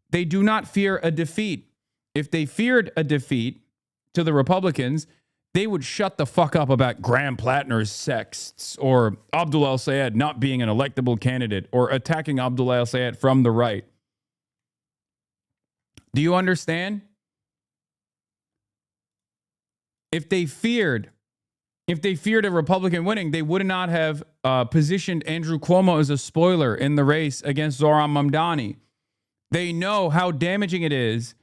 They do not fear a defeat. If they feared a defeat to the Republicans, they would shut the fuck up about Graham Plattner's sexts or Abdul El-Sayed not being an electable candidate or attacking Abdul El-Sayed from the right. Do you understand? If they feared a Republican winning, they would not have positioned Andrew Cuomo as a spoiler in the race against Zohran Mamdani. They know how damaging it is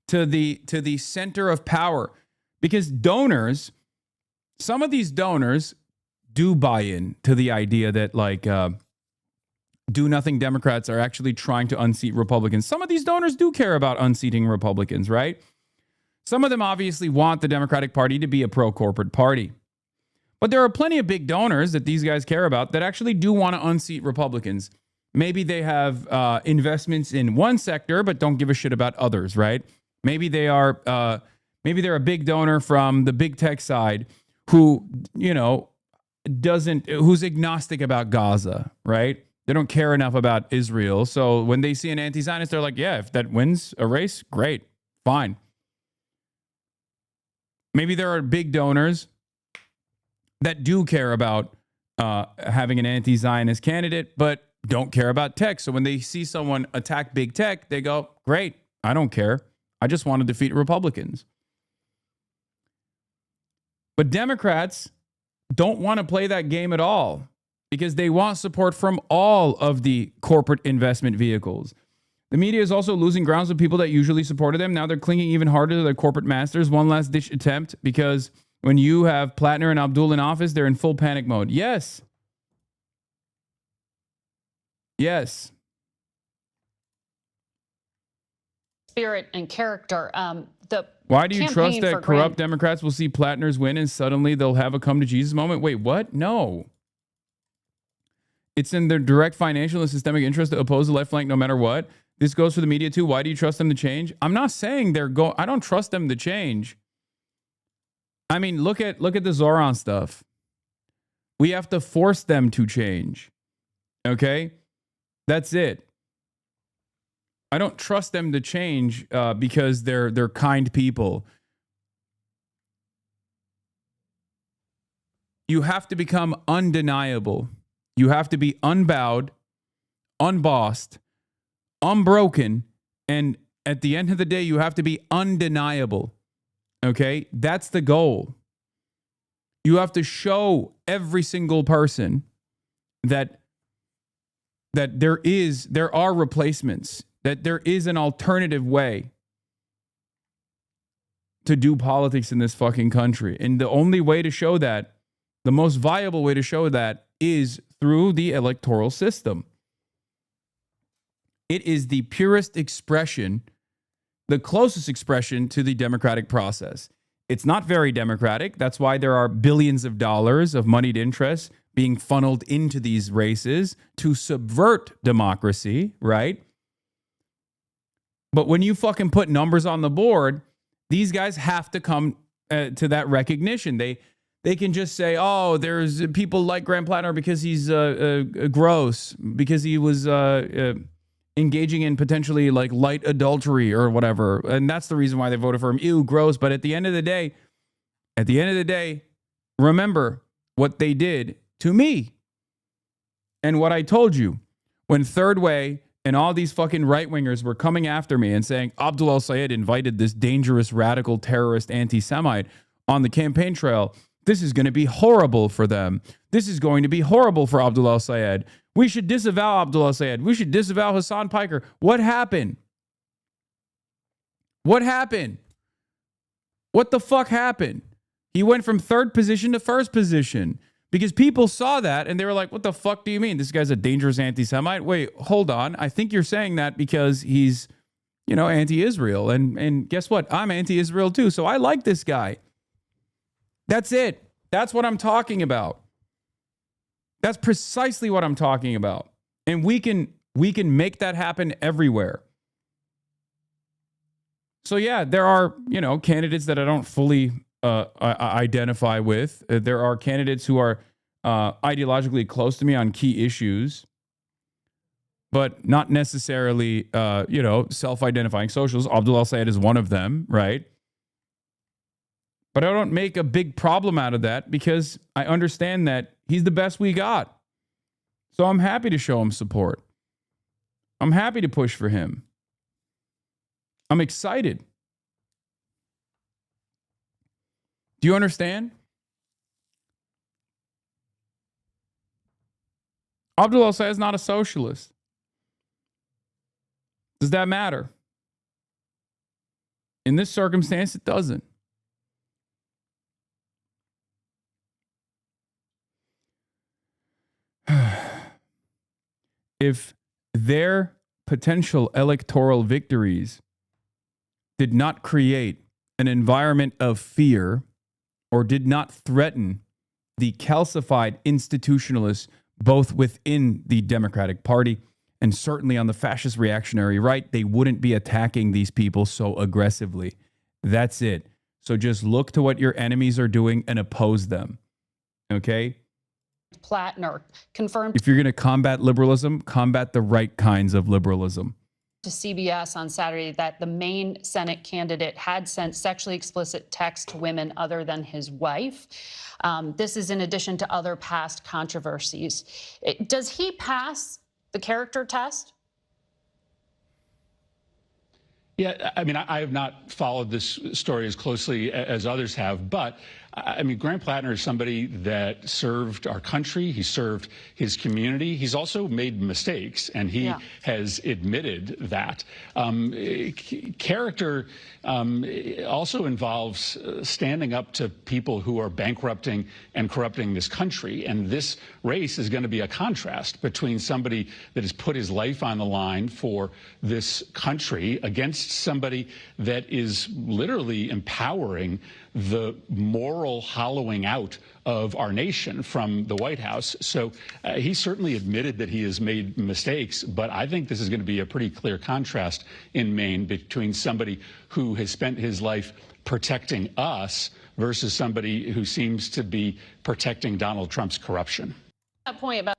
to the center of power. Because donors, some of these donors do buy in to the idea that, like, do-nothing Democrats are actually trying to unseat Republicans. Some of these donors do care about unseating Republicans, right? Some of them obviously want the Democratic Party to be a pro-corporate party. But there are plenty of big donors that these guys care about that actually do want to unseat Republicans. Maybe they have investments in one sector, but don't give a shit about others, right? Maybe they are, maybe they're a big donor from the big tech side who, you know, who's agnostic about Gaza, right? They don't care enough about Israel. So when they see an anti-Zionist, they're like, yeah, if that wins a race, great, fine. Maybe there are big donors that do care about having an anti-Zionist candidate, but don't care about tech. So when they see someone attack big tech, they go, great, I don't care. I just want to defeat Republicans. But Democrats don't want to play that game at all because they want support from all of the corporate investment vehicles. The media is also losing grounds with people that usually supported them. Now they're clinging even harder to their corporate masters. One last ditch attempt, because when you have Plattner and Abdul in office, they're in full panic mode. Yes. Yes. Spirit and character. Why do you trust that corrupt Democrats will see Plattner's win and suddenly they'll have a come to Jesus moment? Wait, what? No. It's in their direct financial and systemic interest to oppose the left flank no matter what. This goes for the media too. Why do you trust them to change? I'm not saying I don't trust them to change. I mean, look at the Zoran stuff. We have to force them to change. Okay? That's it. I don't trust them to change because they're kind people. You have to become undeniable. You have to be unbowed, unbossed, unbroken, and at the end of the day, you have to be undeniable. Okay? That's the goal. You have to show every single person that there are replacements, that there is an alternative way to do politics in this fucking country. And the only way to show that, the most viable way to show that, is through the electoral system. It is the purest expression, the closest expression to the democratic process. It's not very democratic. That's why there are billions of dollars of moneyed interests being funneled into these races to subvert democracy, right? But when you fucking put numbers on the board, these guys have to come to that recognition. They can just say, oh, there's people like Graham Plattner because he's gross, because he was engaging in potentially like light adultery or whatever. And that's the reason why they voted for him. Ew, gross. But at the end of the day, remember what they did to me and what I told you when Third Way and all these fucking right-wingers were coming after me and saying Abdul al-Sayed invited this dangerous, radical, terrorist anti-Semite on the campaign trail. This is going to be horrible for them. This is going to be horrible for Abdul al-Sayed. We should disavow Abdul al-Sayed. We should disavow Hasan Piker. What happened? What happened? What the fuck happened? He went from third position to first position because people saw that and they were like, what the fuck do you mean? This guy's a dangerous anti-Semite? Wait, hold on. I think you're saying that because he's, anti-Israel. And guess what? I'm anti-Israel too. So I like this guy. That's it. That's what I'm talking about. That's precisely what I'm talking about. And we can make that happen everywhere. So yeah, there are, candidates that I don't fully identify with. There are candidates who are ideologically close to me on key issues, but not necessarily, self-identifying socials. Abdul al-Sayed is one of them, right? But I don't make a big problem out of that because I understand that he's the best we got. So I'm happy to show him support. I'm happy to push for him. I'm excited. Do you understand? Abdul al-Sayed is not a socialist. Does that matter? In this circumstance, it doesn't. if their potential electoral victories did not create an environment of fear or did not threaten the calcified institutionalists both within the Democratic Party and certainly on the fascist reactionary right, they wouldn't be attacking these people so aggressively. That's it. So just look to what your enemies are doing and oppose them. Okay? Plattner confirmed If you're going to combat liberalism, combat the right kinds of liberalism. to CBS on Saturday that the Maine Senate candidate had sent sexually explicit texts to women other than his wife. This is in addition to other past controversies. Does he pass the character test? Yeah, I mean, I have not followed this story as closely as others have, but I mean, Grant Plattner is somebody that served our country. He served his community. He's also made mistakes, and he has admitted that. Character also involves standing up to people who are bankrupting and corrupting this country. And this race is going to be a contrast between somebody that has put his life on the line for this country against somebody that is literally empowering the moral hollowing out of our nation from the White House. So he certainly admitted that he has made mistakes, but I think this is going to be a pretty clear contrast in Maine between somebody who has spent his life protecting us versus somebody who seems to be protecting Donald Trump's corruption. That point about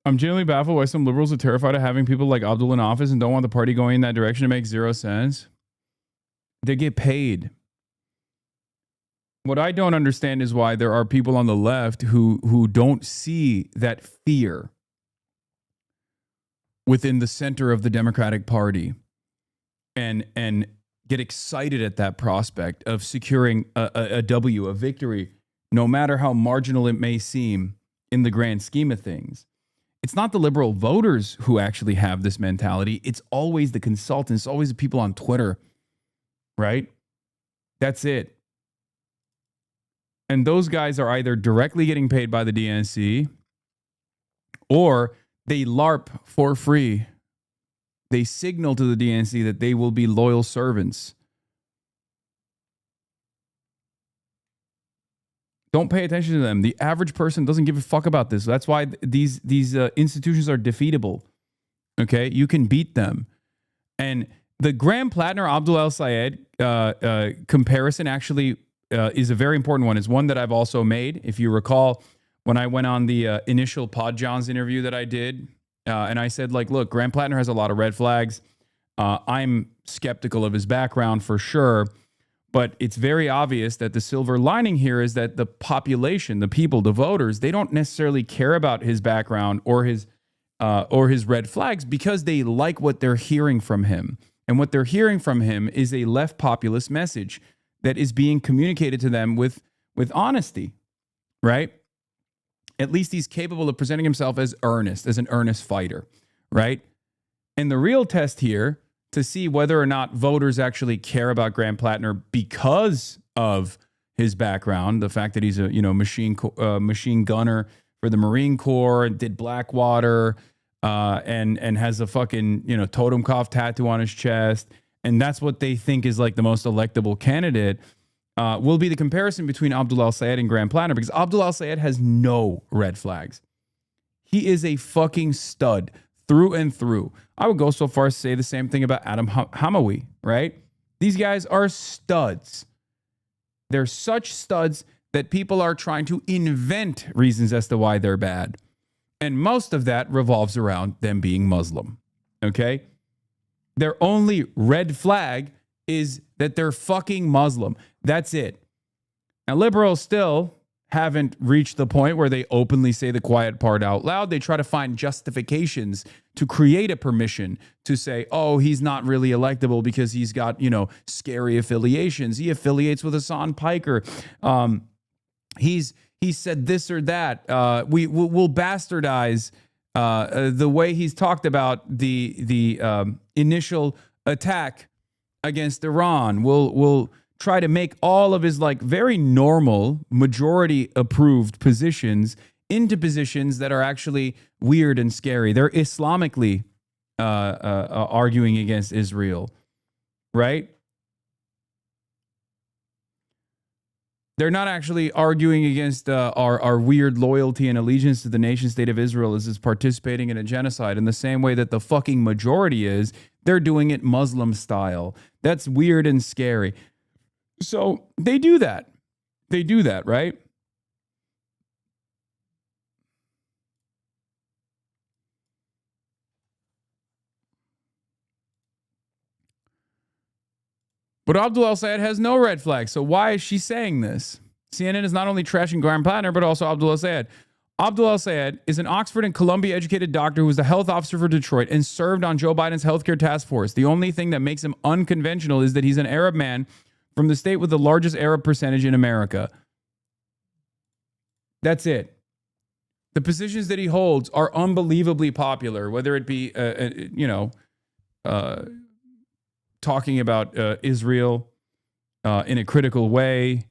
I'm genuinely baffled why some liberals are terrified of having people like Abdul in office and don't want the party going in that direction. It makes zero sense. They get paid. What I don't understand is why there are people on the left who don't see that fear within the center of the Democratic Party and get excited at that prospect of securing a W, a victory, no matter how marginal it may seem in the grand scheme of things. It's not the liberal voters who actually have this mentality. It's always the consultants, it's always the people on Twitter, right? That's it. And those guys are either directly getting paid by the DNC or they LARP for free. They signal to the DNC that they will be loyal servants. Don't pay attention to them. The average person doesn't give a fuck about this. That's why these institutions are defeatable. Okay? You can beat them. And the Graham Plattner, Abdul El-Sayed comparison actually is a very important one. It's one that I've also made. If you recall, when I went on the initial Pod Johns interview that I did, and I said, like, look, Graham Plattner has a lot of red flags. I'm skeptical of his background for sure. But it's very obvious that the silver lining here is that the population, the people, the voters, they don't necessarily care about his background or his red flags because they like what they're hearing from him. And what they're hearing from him is a left populist message that is being communicated to them with honesty, right? At least he's capable of presenting himself as an earnest fighter, right? And the real test here to see whether or not voters actually care about Graham Plattner because of his background, the fact that he's a machine gunner for the Marine Corps and did Blackwater, and has a fucking Totenkopf tattoo on his chest, and that's what they think is like the most electable candidate, will be the comparison between Abdul El-Sayed and Graham Plattner, because Abdul El-Sayed has no red flags. He is a fucking stud through and through. I would go so far as to say the same thing about Adam Hamawi, right? These guys are studs. They're such studs that people are trying to invent reasons as to why they're bad. And most of that revolves around them being Muslim, okay? Their only red flag is that they're fucking Muslim. That's it. Now, liberals still haven't reached the point where they openly say the quiet part out loud. They try to find justifications to create a permission to say, oh, he's not really electable because he's got, scary affiliations. He affiliates with Hasan Piker. He said this or that. We'll bastardize the way he's talked about the initial attack against Iran. We'll try to make all of his very normal majority approved positions into positions that are actually weird and scary. They're Islamically arguing against Israel, right? They're not actually arguing against our weird loyalty and allegiance to the nation state of Israel as is participating in a genocide in the same way that the fucking majority is. They're doing it Muslim style. That's weird and scary. So they do that. They do that, right? But Abdul El-Sayed has no red flags. So why is she saying this? CNN is not only trashing Graham Plattner, but also Abdul El-Sayed. Abdul El-Sayed is an Oxford and Columbia educated doctor who was the health officer for Detroit and served on Joe Biden's healthcare task force. The only thing that makes him unconventional is that he's an Arab man from the state with the largest Arab percentage in America. That's it. The positions that he holds are unbelievably popular, whether it be, talking about Israel in a critical way,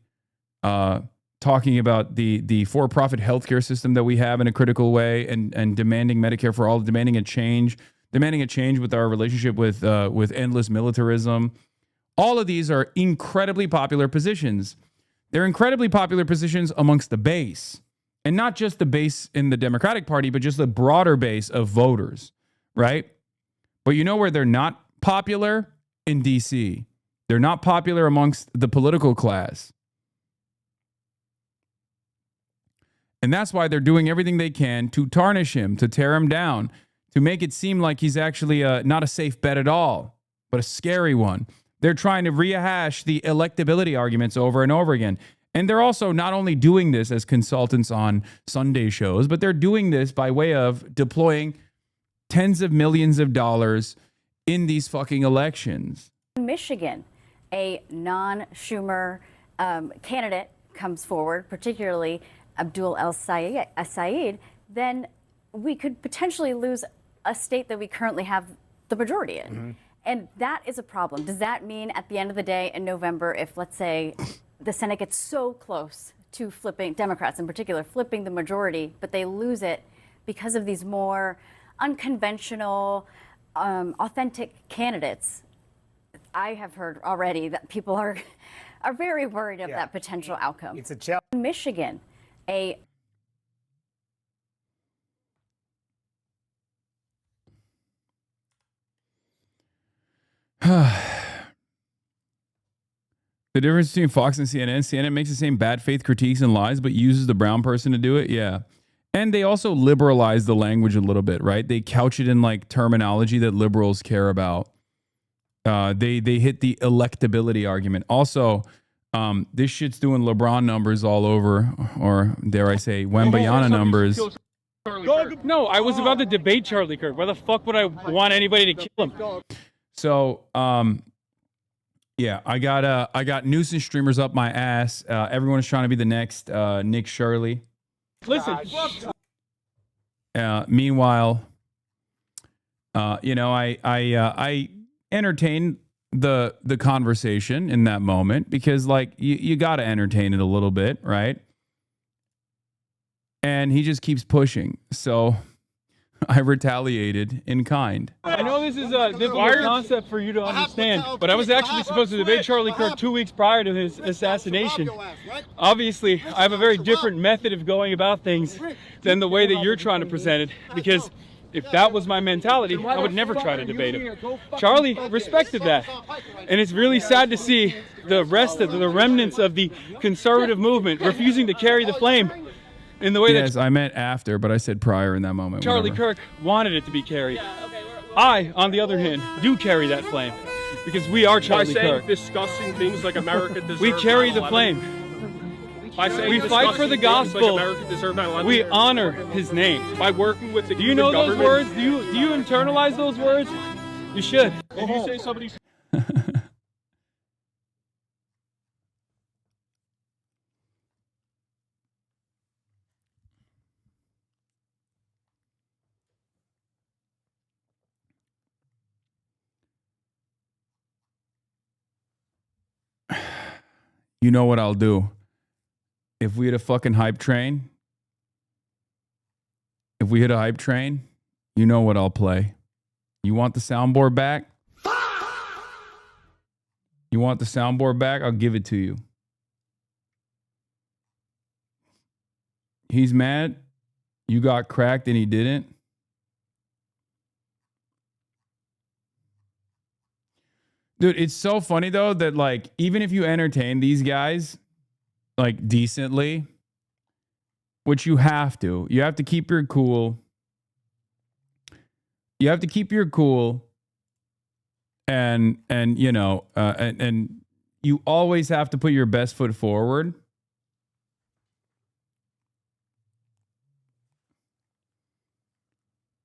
talking about the for-profit healthcare system that we have in a critical way, and demanding Medicare for all, demanding a change with our relationship with endless militarism. All of these are incredibly popular positions. They're incredibly popular positions amongst the base, and not just the base in the Democratic Party, but just the broader base of voters, right? But you know where they're not popular? In DC. They're not popular amongst the political class. And that's why they're doing everything they can to tarnish him, to tear him down, to make it seem like he's actually not a safe bet at all, but a scary one. They're trying to rehash the electability arguments over and over again. And they're also not only doing this as consultants on Sunday shows, but they're doing this by way of deploying tens of millions of dollars in these fucking elections. Michigan, a non-Schumer candidate comes forward, particularly Abdul El-Sayed, then we could potentially lose a state that we currently have the majority in. Mm-hmm. And that is a problem. Does that mean at the end of the day in November, if let's say the Senate gets so close to flipping, Democrats in particular, flipping the majority, but they lose it because of these more unconventional, authentic candidates? I have heard already that people are very worried of that potential outcome. It's a challenge. Michigan, a The difference between Fox and CNN makes the same bad faith critiques and lies, but uses the brown person to do it. Yeah. And they also liberalize the language a little bit, right? They couch it in like terminology that liberals care about. They hit the electability argument. Also, this shit's doing LeBron numbers all over, or dare I say, Wembayana numbers. No, I was about to debate Charlie Kirk. Why the fuck would I want anybody to kill him? So, yeah, I got nuisance streamers up my ass. Everyone is trying to be the next Nick Shirley. Listen. Meanwhile, I entertain the conversation in that moment because, like, you got to entertain it a little bit, right? And he just keeps pushing. So I retaliated in kind. I know this is a difficult concept for you to understand, but I was actually supposed to debate Charlie Kirk 2 weeks prior to his assassination. Obviously, I have a very different method of going about things than the way that you're trying to present it, because if that was my mentality, I would never try to debate him. Charlie respected that. And it's really sad to see the rest of the remnants of the conservative movement refusing to carry the flame in the way that I meant after, but I said prior in that moment. Charlie Kirk wanted it to be carried. I, on the other hand, do carry that flame because we are Charlie Kirk. Discussing things like America deserves we carry the 9/11. flame. We fight for the gospel. We honor his name by working with the. Do you know those words? Do you internalize those words? You should. If you say somebody's You know what I'll do? If we had a fucking hype train, if we hit a hype train, you know what I'll play. You want the soundboard back? You want the soundboard back? I'll give it to you. He's mad. You got cracked and he didn't. Dude, it's so funny though that like even if you entertain these guys like decently, which you have to keep your cool. You have to keep your cool, and you know, and you always have to put your best foot forward.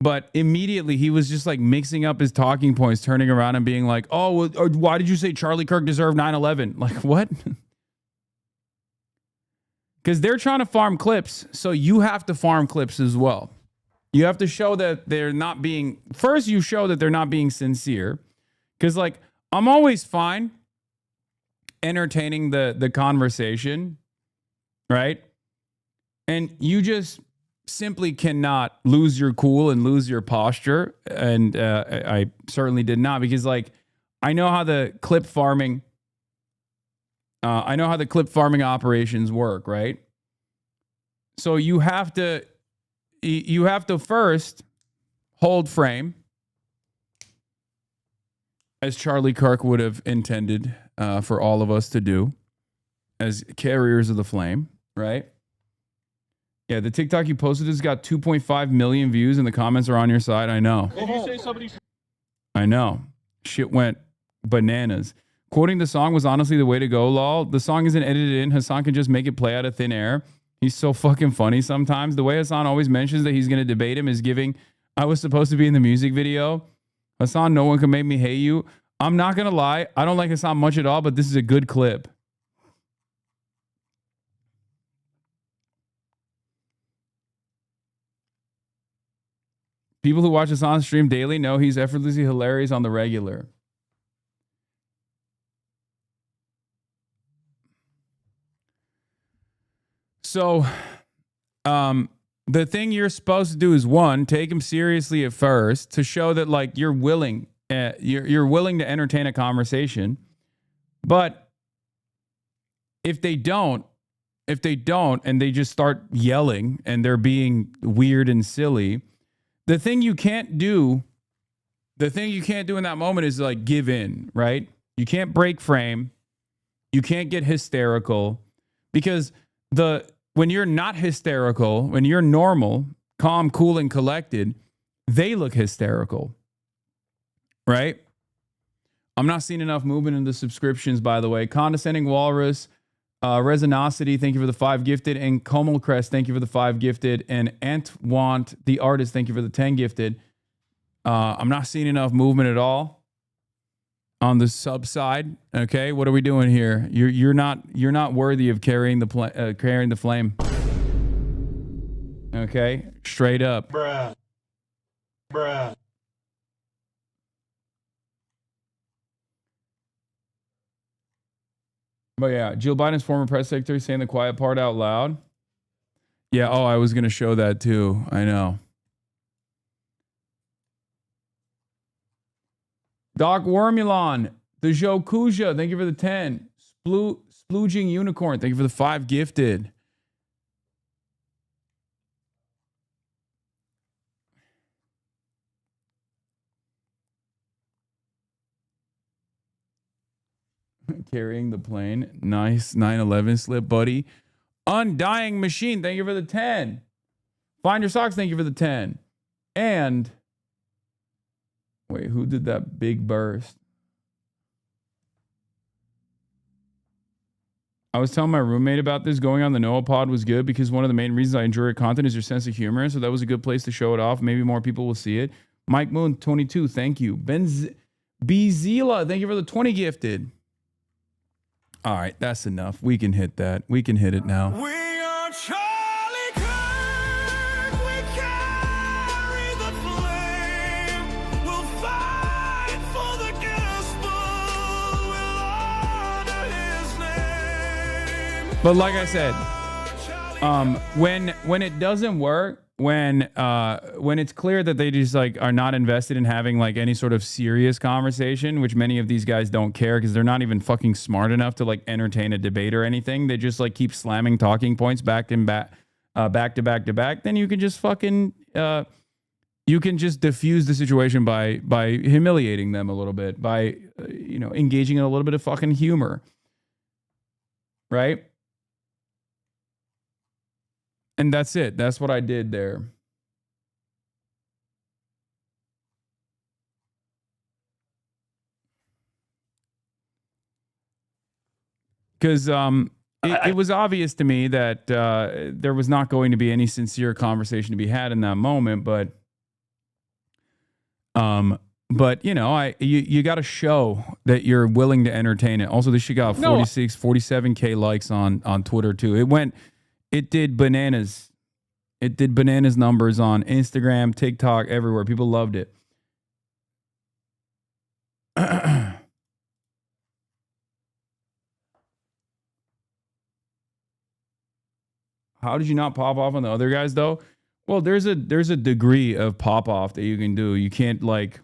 But immediately he was just like mixing up his talking points, turning around and being like, oh, well, why did you say Charlie Kirk deserved 9/11? Like, what? Because they're trying to farm clips. So you have to farm clips as well. You have to show that they're not being, first you show that they're not being sincere. Because like, I'm always fine entertaining the conversation, right? And you just simply cannot lose your cool and lose your posture. And I certainly did not, because like I know how the clip farming operations work, right? So you have to first hold frame, as Charlie Kirk would have intended for all of us to do as carriers of the flame, right? Yeah, the TikTok you posted has got 2.5 million views and the comments are on your side. I know. Did you say somebody's... I know. Shit went bananas. Quoting the song was honestly the way to go, lol. The song isn't edited in. Hasan can just make it play out of thin air. He's so fucking funny sometimes. The way Hasan always mentions that he's going to debate him is giving, I was supposed to be in the music video. Hasan, no one can make me hate you. I'm not going to lie. I don't like Hasan much at all, but this is a good clip. People who watch Hasan stream daily know he's effortlessly hilarious on the regular. So, the thing you're supposed to do is one, take him seriously at first to show that like you're willing, you're willing to entertain a conversation. But if they don't, and they just start yelling and they're being weird and silly, the thing you can't do in that moment is like give in, right? You can't break frame. You can't get hysterical, because when you're not hysterical, when you're normal, calm, cool, and collected, they look hysterical, right? I'm not seeing enough movement in the subscriptions, by the way. Condescending Walrus, Resinosity, thank you for the 5 gifted. And Komal Crest, thank you for the 5 gifted. And Antwant, the artist, thank you for the 10 gifted. I'm not seeing enough movement at all on the sub side. Okay, what are we doing here? You're not worthy of carrying the flame. Okay, straight up. Bruh. But yeah, Jill Biden's former press secretary saying the quiet part out loud. Yeah, oh, I was going to show that too. I know. Doc Wormulon, the Joe Kuja, thank you for the 10. Splooging Unicorn, thank you for the 5 gifted. Carrying the plane. Nice. 9/11 slip, buddy. Undying Machine, thank you for the 10. Find Your Socks, thank you for the 10. And wait, who did that big burst? I was telling my roommate about this. Going on the Noah pod was good because one of the main reasons I enjoy your content is your sense of humor. So that was a good place to show it off. Maybe more people will see it. Mike Moon, 22, thank you. Bezila, thank you for the 20 gifted. All right, that's enough. We can hit that. We can hit it now. We are Charlie Kirk. We carry the flame. We'll fight for the gospel. We'll honor his name. But like I said, when it doesn't work, when it's clear that they just like are not invested in having like any sort of serious conversation, which many of these guys don't care because they're not even fucking smart enough to like entertain a debate or anything. They just like keep slamming talking points back to back. Then you can just fucking you can just diffuse the situation by humiliating them a little bit, by engaging in a little bit of fucking humor, right? And that's it. That's what I did there. Because it was obvious to me that there was not going to be any sincere conversation to be had in that moment, but you got to show that you're willing to entertain it. Also, this shit got 47K likes on Twitter too. It did bananas. It did bananas numbers on Instagram, TikTok, everywhere. People loved it. How did you not pop off on the other guys though? Well, there's a degree of pop off that you can do. You can't like,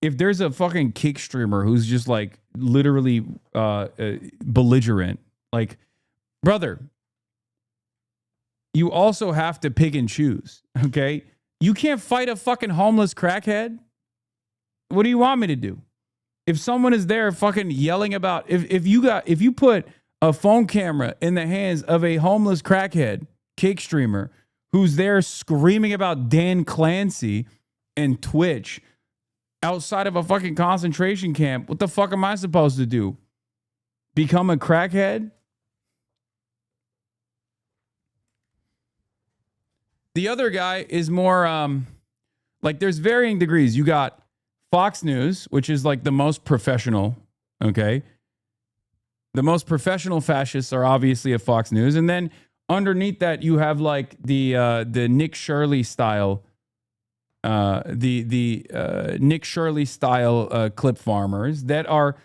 if there's a fucking kick streamer who's just like literally belligerent, like, brother, you also have to pick and choose, okay? You can't fight a fucking homeless crackhead. What do you want me to do? If someone is there fucking yelling about, if you put a phone camera in the hands of a homeless crackhead kick streamer who's there screaming about Dan Clancy and Twitch outside of a fucking concentration camp, what the fuck am I supposed to do? Become a crackhead? The other guy is more like there's varying degrees. You got Fox News, which is like the most professional, okay? The most professional fascists are obviously at Fox News. And then underneath that, you have like the Nick Shirley style, Nick Shirley style clip farmers that are,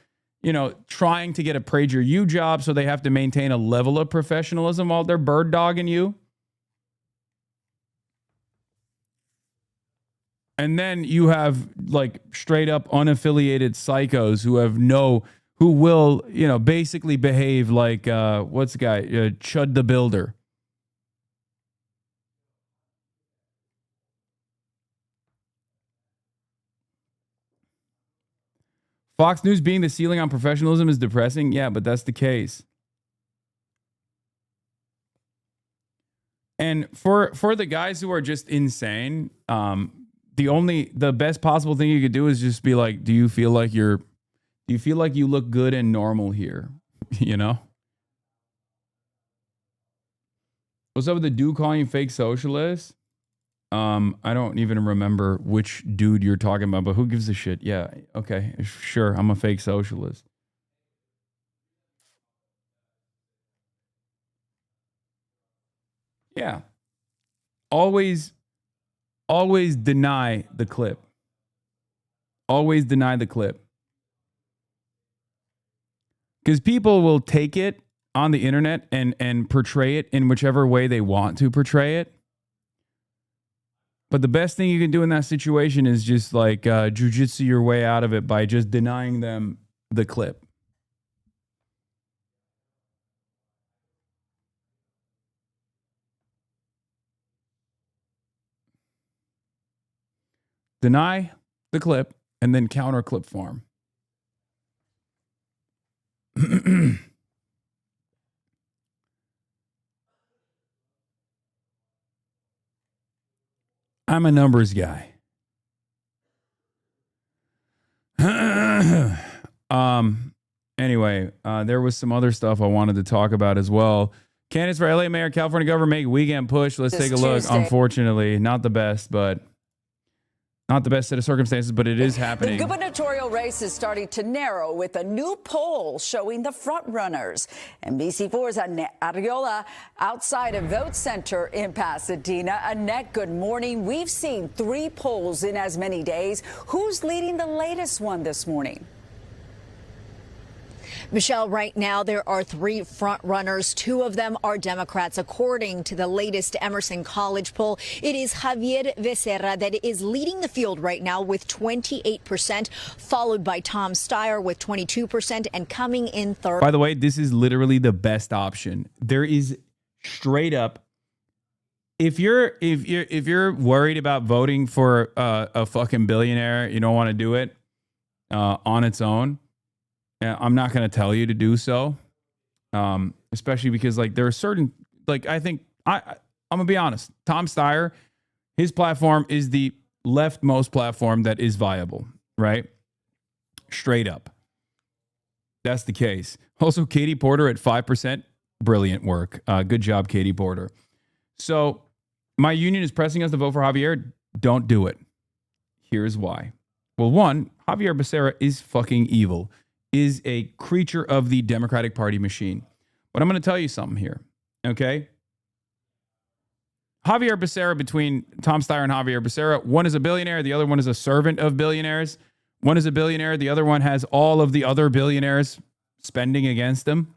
trying to get a PragerU job, so they have to maintain a level of professionalism while they're bird dogging you. And then you have like straight up unaffiliated psychos who will, basically behave like, what's the guy? Chud the Builder. Fox News being the ceiling on professionalism is depressing. Yeah, but that's the case. And for the guys who are just insane, the best possible thing you could do is just be like, do you feel like you look good and normal here? What's up with the dude calling you fake socialist? I don't even remember which dude you're talking about, but who gives a shit? Yeah, okay, sure, I'm a fake socialist. Yeah. Always deny the clip. Always deny the clip. Because people will take it on the internet and portray it in whichever way they want to portray it. But the best thing you can do in that situation is just like jujitsu your way out of it by just denying them the clip. Deny the clip and then counter clip farm. I'm a numbers guy. Anyway, there was some other stuff I wanted to talk about as well. Candidates for LA Mayor, California Governor make weekend push. Let's take a look. Tuesday. Unfortunately, not the best, but not the best set of circumstances, but it is happening. The gubernatorial race is starting to narrow with a new poll showing the front runners. NBC4's Annette Arriola outside a vote center in Pasadena. Annette, good morning. We've seen 3 polls in as many days. Who's leading the latest one this morning? Michelle, right now there are 3 front runners. 2 of them are Democrats. According to the latest Emerson College poll, it is Javier Becerra that is leading the field right now with 28%, followed by Tom Steyer with 22%, and coming in third. By the way, this is literally the best option. There is straight up, if you're worried about voting for a fucking billionaire, you don't want to do it on its own. I'm not going to tell you to do so, especially because like there are certain, like I think I'm gonna be honest. Tom Steyer, his platform is the leftmost platform that is viable, right? Straight up, that's the case. Also, Katie Porter at 5%, brilliant work. Good job, Katie Porter. So my union is pressing us to vote for Javier. Don't do it. Here's why. Well, one, Javier Becerra is fucking evil, is a creature of the Democratic Party machine. But I'm going to tell you something here, okay? Javier Becerra, between Tom Steyer and Javier Becerra, one is a billionaire, the other one is a servant of billionaires. One is a billionaire, the other one has all of the other billionaires spending against him.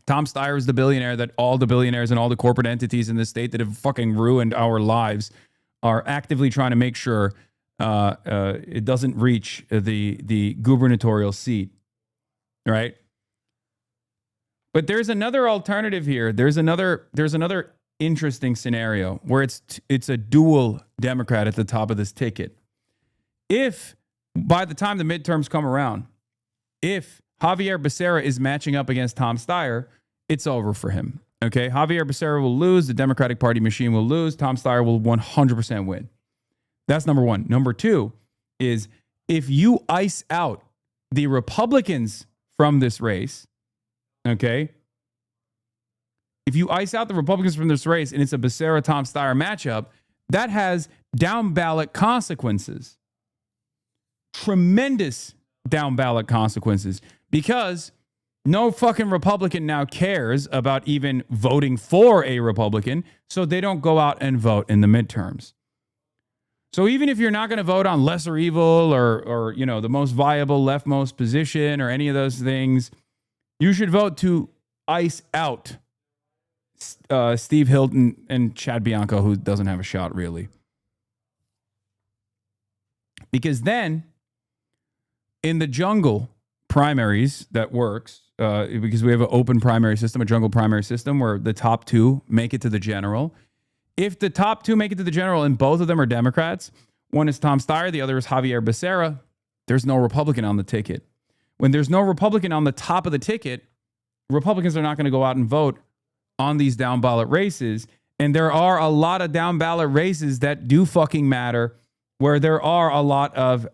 Tom Steyer is the billionaire that all the billionaires and all the corporate entities in this state that have fucking ruined our lives are actively trying to make sure it doesn't reach the gubernatorial seat, right? But there's another alternative here. There's another interesting scenario where it's a dual Democrat at the top of this ticket. If by the time the midterms come around, if Javier Becerra is matching up against Tom Steyer, it's over for him. Okay, Javier Becerra will lose. The Democratic Party machine will lose. Tom Steyer will 100% win. That's number one. Number two is if you ice out the Republicans from this race, okay, if you ice out the Republicans from this race and it's a Becerra-Tom Steyer matchup, that has down ballot consequences. Tremendous down ballot consequences, because no fucking Republican now cares about even voting for a Republican, so they don't go out and vote in the midterms. So even if you're not going to vote on lesser evil or you know, the most viable leftmost position or any of those things, you should vote to ice out Steve Hilton and Chad Bianco, who doesn't have a shot really. Because then in the jungle primaries that works, because we have an open primary system, a jungle primary system where the top 2 make it to the general. If the top 2 make it to the general and both of them are Democrats, one is Tom Steyer, the other is Javier Becerra, there's no Republican on the ticket. When there's no Republican on the top of the ticket, Republicans are not going to go out and vote on these down ballot races. And there are a lot of down ballot races that do fucking matter, where there are a lot of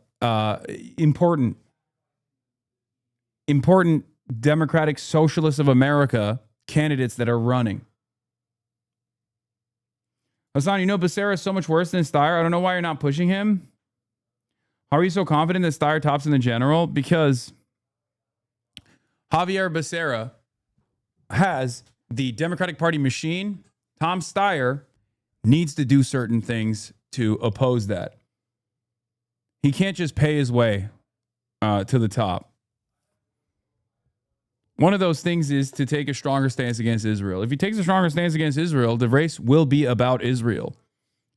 important Democratic Socialists of America candidates that are running. Hasan, you know Becerra is so much worse than Steyer. I don't know why you're not pushing him. How are you so confident that Steyer tops in the general? Because Javier Becerra has the Democratic Party machine. Tom Steyer needs to do certain things to oppose that. He can't just pay his way to the top. One of those things is to take a stronger stance against Israel. If he takes a stronger stance against Israel, the race will be about Israel.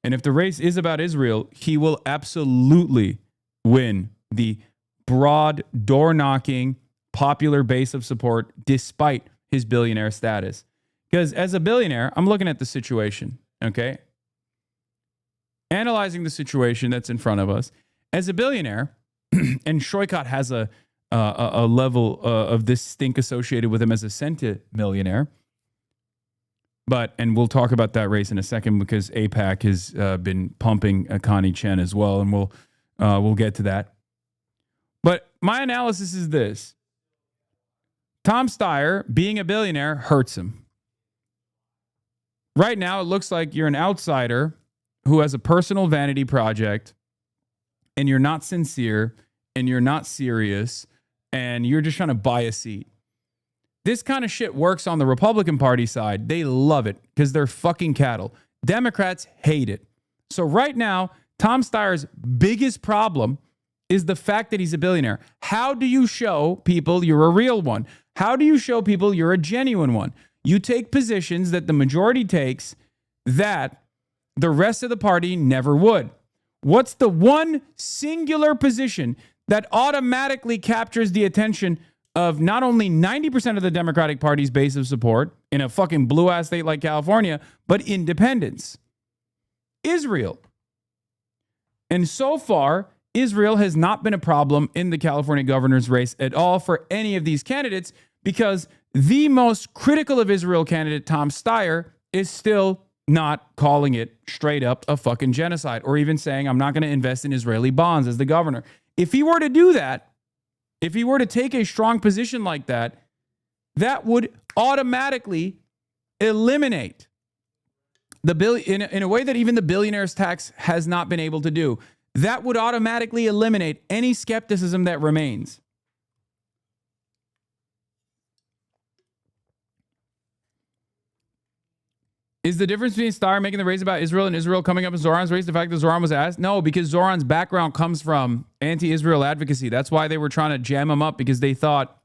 And if the race is about Israel, he will absolutely win the broad, door-knocking, popular base of support despite his billionaire status. Because as a billionaire, I'm looking at the situation, okay? Analyzing the situation that's in front of us. As a billionaire, and Shoykot has a level of this stink associated with him as a centimillionaire. And we'll talk about that race in a second, because AIPAC has been pumping Connie Chen as well, and we'll get to that. But my analysis is this. Tom Steyer, being a billionaire, hurts him. Right now, it looks like you're an outsider who has a personal vanity project, and you're not sincere, and you're not serious, and you're just trying to buy a seat. This kind of shit works on the Republican Party side. They love it because they're fucking cattle. Democrats hate it. So right now, Tom Steyer's biggest problem is the fact that he's a billionaire. How do you show people you're a real one? How do you show people you're a genuine one? You take positions that the majority takes that the rest of the party never would. What's the one singular position that automatically captures the attention of not only 90% of the Democratic Party's base of support in a fucking blue-ass state like California, but independents? Israel. And so far, Israel has not been a problem in the California governor's race at all for any of these candidates, because the most critical of Israel candidate, Tom Steyer, is still not calling it straight up a fucking genocide, or even saying, I'm not going to invest in Israeli bonds as the governor. If he were to do that, if he were to take a strong position like that, that would automatically eliminate the bill in a way that even the billionaire's tax has not been able to do. That would automatically eliminate any skepticism that remains. Is the difference between Steyer making the raise about Israel and Israel coming up in Zoran's race the fact that Zoran was asked? No, because Zoran's background comes from anti-Israel advocacy. That's why they were trying to jam him up, because they thought,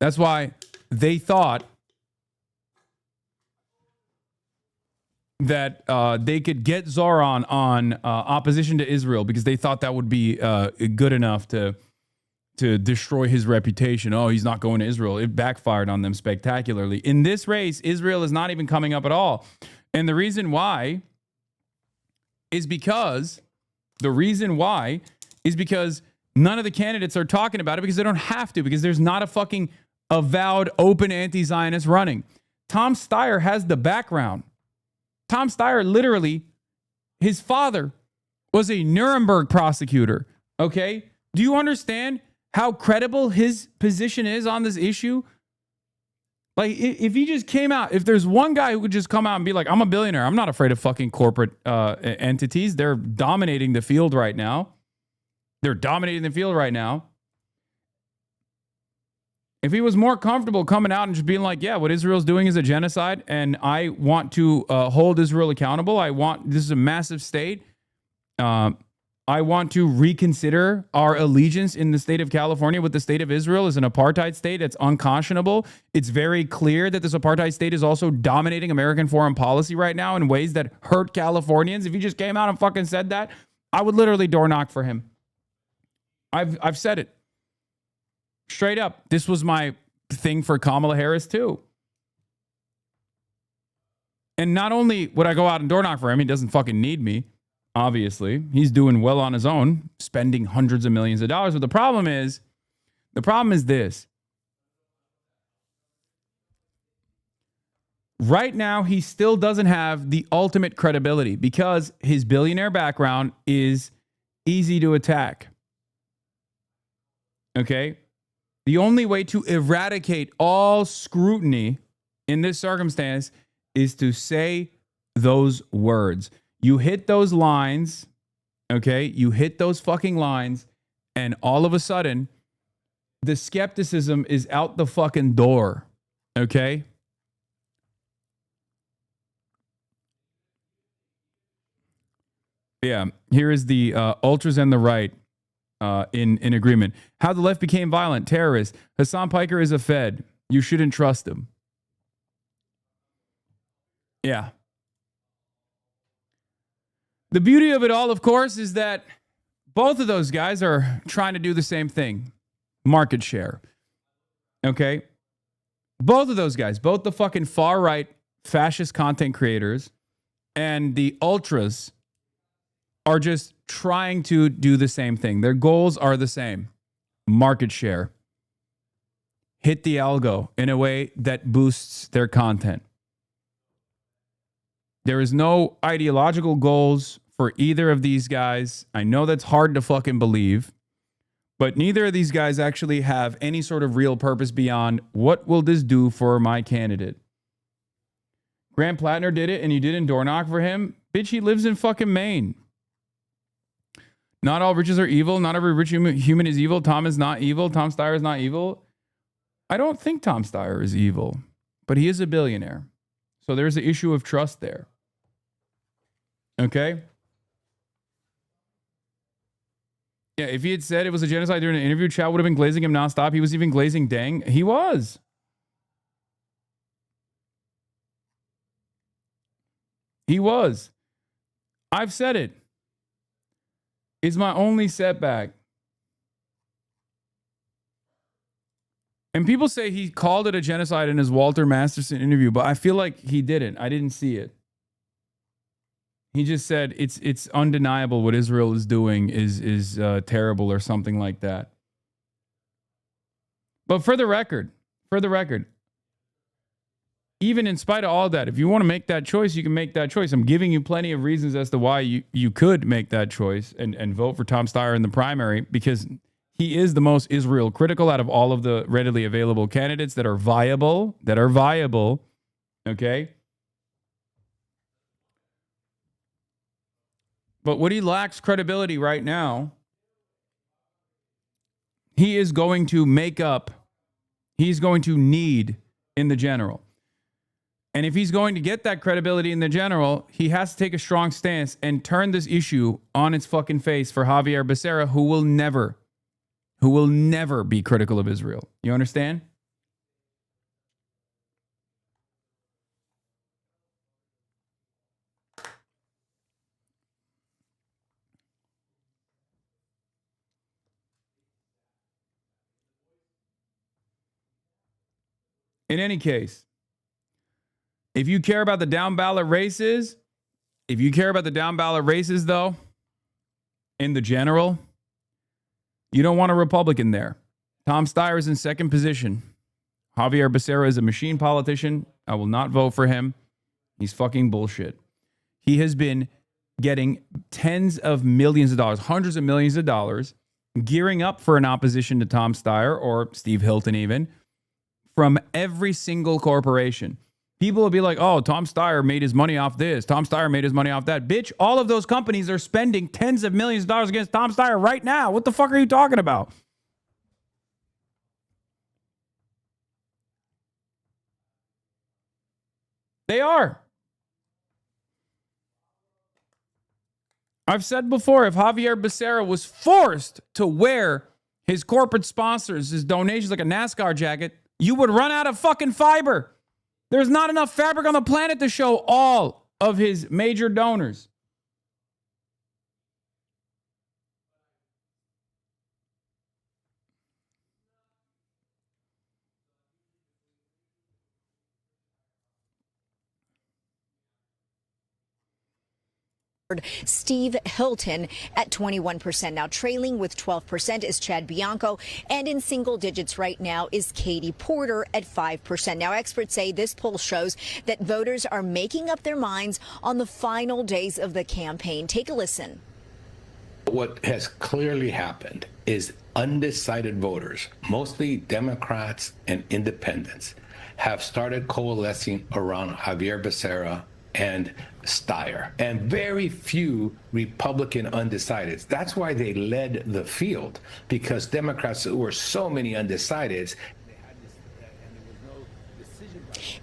that's why they thought that they could get Zoran on opposition to Israel, because they thought that would be good enough to destroy his reputation. Oh, he's not going to Israel. It backfired on them spectacularly. In this race, Israel is not even coming up at all. And the reason why is because none of the candidates are talking about it, because they don't have to, because there's not a fucking avowed open anti-Zionist running. Tom Steyer has the background. Tom Steyer, literally, his father was a Nuremberg prosecutor. Okay? Do you understand how credible his position is on this issue? Like, if he just came out, if there's one guy who could just come out and be like, I'm a billionaire, I'm not afraid of fucking corporate entities. They're dominating the field right now. If he was more comfortable coming out and just being like, yeah, what Israel's doing is a genocide, and I want to hold Israel accountable. This is a massive state. I want to reconsider our allegiance in the state of California with the state of Israel as an apartheid state. It's unconscionable. It's very clear that this apartheid state is also dominating American foreign policy right now in ways that hurt Californians. If he just came out and fucking said that, I would literally door knock for him. I've said it straight up. This was my thing for Kamala Harris too. And not only would I go out and door knock for him, he doesn't fucking need me. Obviously, he's doing well on his own, spending hundreds of millions of dollars. But the problem is this. Right now, he still doesn't have the ultimate credibility, because his billionaire background is easy to attack. Okay? The only way to eradicate all scrutiny in this circumstance is to say those words. You hit those lines, okay? You hit those fucking lines, and all of a sudden, the skepticism is out the fucking door, okay? Yeah, here is the ultras and the right in agreement. How the left became violent, terrorists. Hasan Piker is a Fed. You shouldn't trust him. Yeah. The beauty of it all, of course, is that both of those guys are trying to do the same thing. Market share. Okay? Both of those guys, both the fucking far-right fascist content creators and the ultras, are just trying to do the same thing. Their goals are the same. Market share. Hit the algo in a way that boosts their content. There is no ideological goals for either of these guys. I know that's hard to fucking believe, but neither of these guys actually have any sort of real purpose beyond, what will this do for my candidate? Grant Plattner did it, and you didn't door knock for him? Bitch, he lives in fucking Maine. Not all riches are evil. Not every rich human is evil. Tom is not evil. Tom Steyer is not evil. I don't think Tom Steyer is evil, but he is a billionaire. So there's an issue of trust there. Okay? Yeah, if he had said it was a genocide during an interview, Chow would have been glazing him nonstop. He was even glazing Deng. He was. He was. I've said it. It's my only setback. And people say he called it a genocide in his Walter Masterson interview, but I feel like he didn't. I didn't see it. He just said it's undeniable what Israel is doing is terrible or something like that. But for the record, even in spite of all that, if you want to make that choice, you can make that choice. I'm giving you plenty of reasons as to why you could make that choice and vote for Tom Steyer in the primary, because he is the most Israel critical out of all of the readily available candidates that are viable. Okay. But what he lacks credibility right now, he is going to make up, he's going to need in the general. And if he's going to get that credibility in the general, he has to take a strong stance and turn this issue on its fucking face for Javier Becerra, who will never be critical of Israel. You understand? In any case, if you care about the down ballot races, though, in the general, you don't want a Republican there. Tom Steyer is in second position. Javier Becerra is a machine politician. I will not vote for him. He's fucking bullshit. He has been getting tens of millions of dollars, hundreds of millions of dollars, gearing up for an opposition to Tom Steyer or Steve Hilton even, from every single corporation. People will be like, oh, Tom Steyer made his money off this. Tom Steyer made his money off that. Bitch, all of those companies are spending tens of millions of dollars against Tom Steyer right now. What the fuck are you talking about? They are. I've said before, if Javier Becerra was forced to wear his corporate sponsors, his donations like a NASCAR jacket, you would run out of fucking fiber. There's not enough fabric on the planet to show all of his major donors. Steve Hilton at 21%. Now trailing with 12% is Chad Bianco, and in single digits right now is Katie Porter at 5%. Now experts say this poll shows that voters are making up their minds on the final days of the campaign. Take a listen. What has clearly happened is undecided voters, mostly Democrats and independents, have started coalescing around Javier Becerra and Steyer, and very few Republican undecideds. That's why they led the field, because Democrats, there were so many undecideds.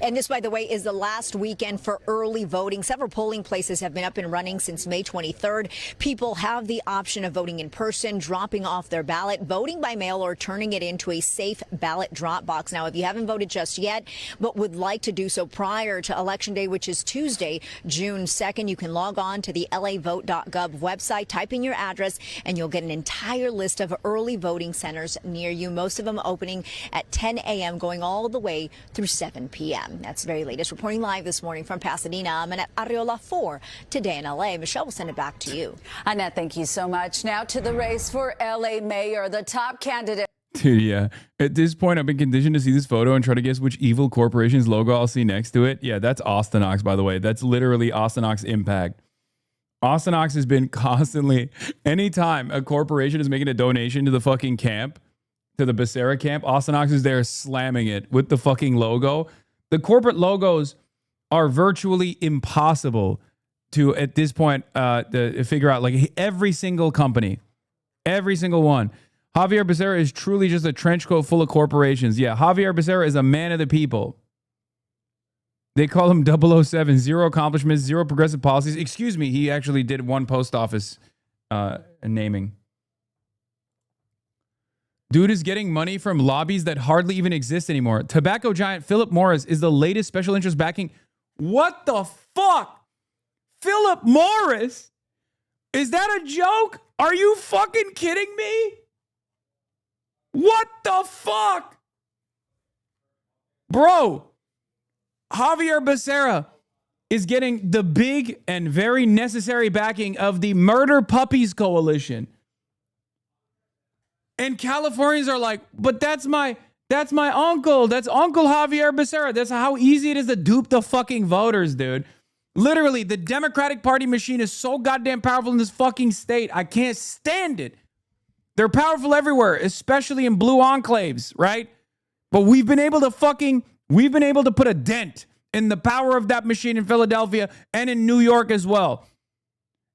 And this, by the way, is the last weekend for early voting. Several polling places have been up and running since May 23rd. People have the option of voting in person, dropping off their ballot, voting by mail, or turning it into a safe ballot drop box. Now, if you haven't voted just yet, but would like to do so prior to Election Day, which is Tuesday, June 2nd, you can log on to the lavote.gov website, type in your address, and you'll get an entire list of early voting centers near you, most of them opening at 10 a.m., going all the way through 7 p.m. That's the very latest. Reporting live this morning from Pasadena, I'm at Arriola 4 today in L.A. Michelle will send it back to you. Annette, thank you so much. Now to the race for L.A. mayor, the top candidate. Dude, yeah. At this point, I've been conditioned to see this photo and try to guess which evil corporation's logo I'll see next to it. Yeah, that's Austinox, by the way. That's literally Austinox Impact. Austinox has been constantly, anytime a corporation is making a donation to the fucking camp, to the Becerra camp, Austinox is there slamming it with the fucking logo. The corporate logos are virtually impossible to, at this point, to figure out. Like every single company, every single one. Javier Becerra is truly just a trench coat full of corporations. Yeah, Javier Becerra is a man of the people. They call him 007, zero accomplishments, zero progressive policies. Excuse me, he actually did one post office naming. Dude is getting money from lobbies that hardly even exist anymore. Tobacco giant Philip Morris is the latest special interest backing. What the fuck? Philip Morris? Is that a joke? Are you fucking kidding me? What the fuck? Bro, Javier Becerra is getting the big and very necessary backing of the Murder Puppies Coalition. And Californians are like, but that's my uncle. That's Uncle Javier Becerra. That's how easy it is to dupe the fucking voters, dude. Literally, the Democratic Party machine is so goddamn powerful in this fucking state. I can't stand it. They're powerful everywhere, especially in blue enclaves, right? But we've been able to put a dent in the power of that machine in Philadelphia and in New York as well.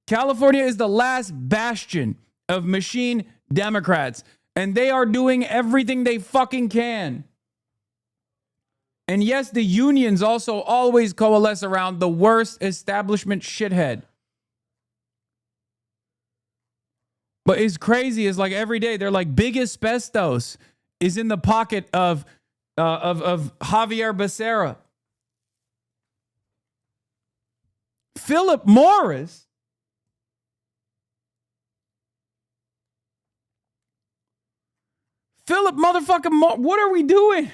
California is the last bastion of machine Democrats, and they are doing everything they fucking can. And yes, the unions also always coalesce around the worst establishment shithead. But it's crazy. It's like every day they're like, big asbestos is in the pocket of Javier Becerra. Philip Morris. Philip motherfucking Morris. What are we doing?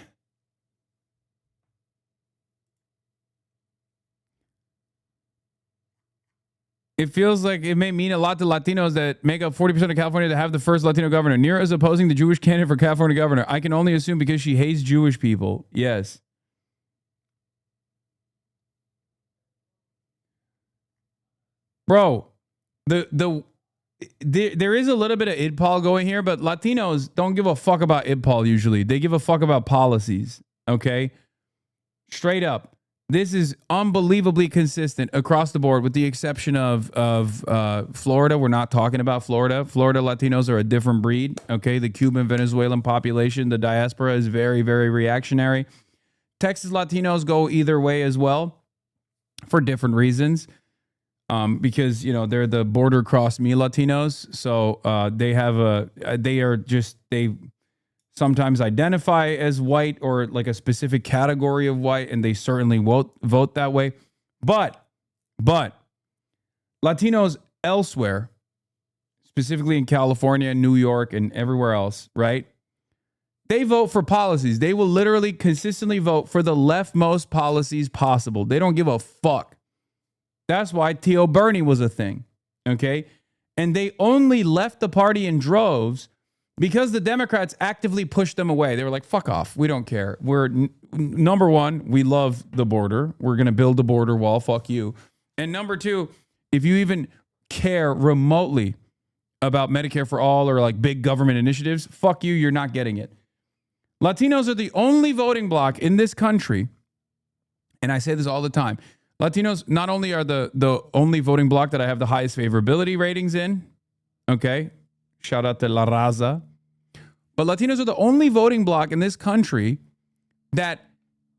It feels like it may mean a lot to Latinos that make up 40% of California to have the first Latino governor. Nira is opposing the Jewish candidate for California governor. I can only assume because she hates Jewish people. Yes. Bro, there is a little bit of idpol going here, but Latinos don't give a fuck about idpol usually. They give a fuck about policies, okay? Straight up. This is unbelievably consistent across the board with the exception of Florida. We're not talking about Florida. Florida Latinos are a different breed, okay? The Cuban, Venezuelan population, the diaspora is very, very reactionary. Texas Latinos go either way as well for different reasons. Because, you know, they're the border cross me Latinos. So they sometimes identify as white or like a specific category of white, and they certainly vote that way. But Latinos elsewhere, specifically in California, New York, and everywhere else, right? They vote for policies. They will literally consistently vote for the leftmost policies possible. They don't give a fuck. That's why Tio Bernie was a thing, okay? And they only left the party in droves because the Democrats actively pushed them away. They were like, fuck off. We don't care. Number one, we love the border. We're going to build a border wall. Fuck you. And number two, if you even care remotely about Medicare for all or like big government initiatives, fuck you. You're not getting it. Latinos are the only voting bloc in this country. And I say this all the time. Latinos not only are the only voting bloc that I have the highest favorability ratings in, okay? Shout out to La Raza. But Latinos are the only voting bloc in this country that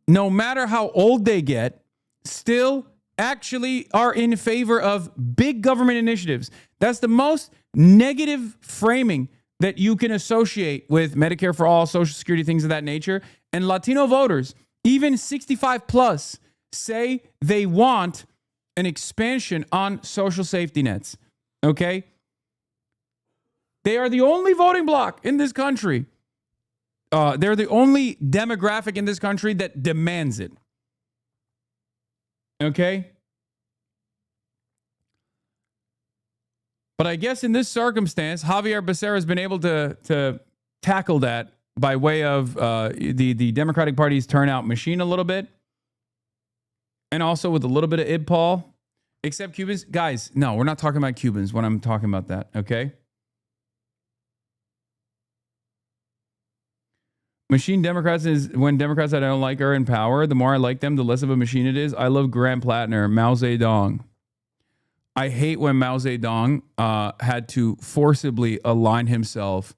no matter how old they get, still actually are in favor of big government initiatives. That's the most negative framing that you can associate with Medicare for all, Social Security, things of that nature. And Latino voters, even 65 plus, say they want an expansion on social safety nets, okay? They are the only voting bloc in this country. They're the only demographic in this country that demands it, okay? But I guess in this circumstance, Javier Becerra has been able to tackle that by way of the Democratic Party's turnout machine a little bit. And also with a little bit of idpol, except Cubans. Guys, no, we're not talking about Cubans when I'm talking about that, okay? Machine Democrats is when Democrats that I don't like are in power. The more I like them, the less of a machine it is. I love Grant Plattner, Mao Zedong. I hate when Mao Zedong had to forcibly align himself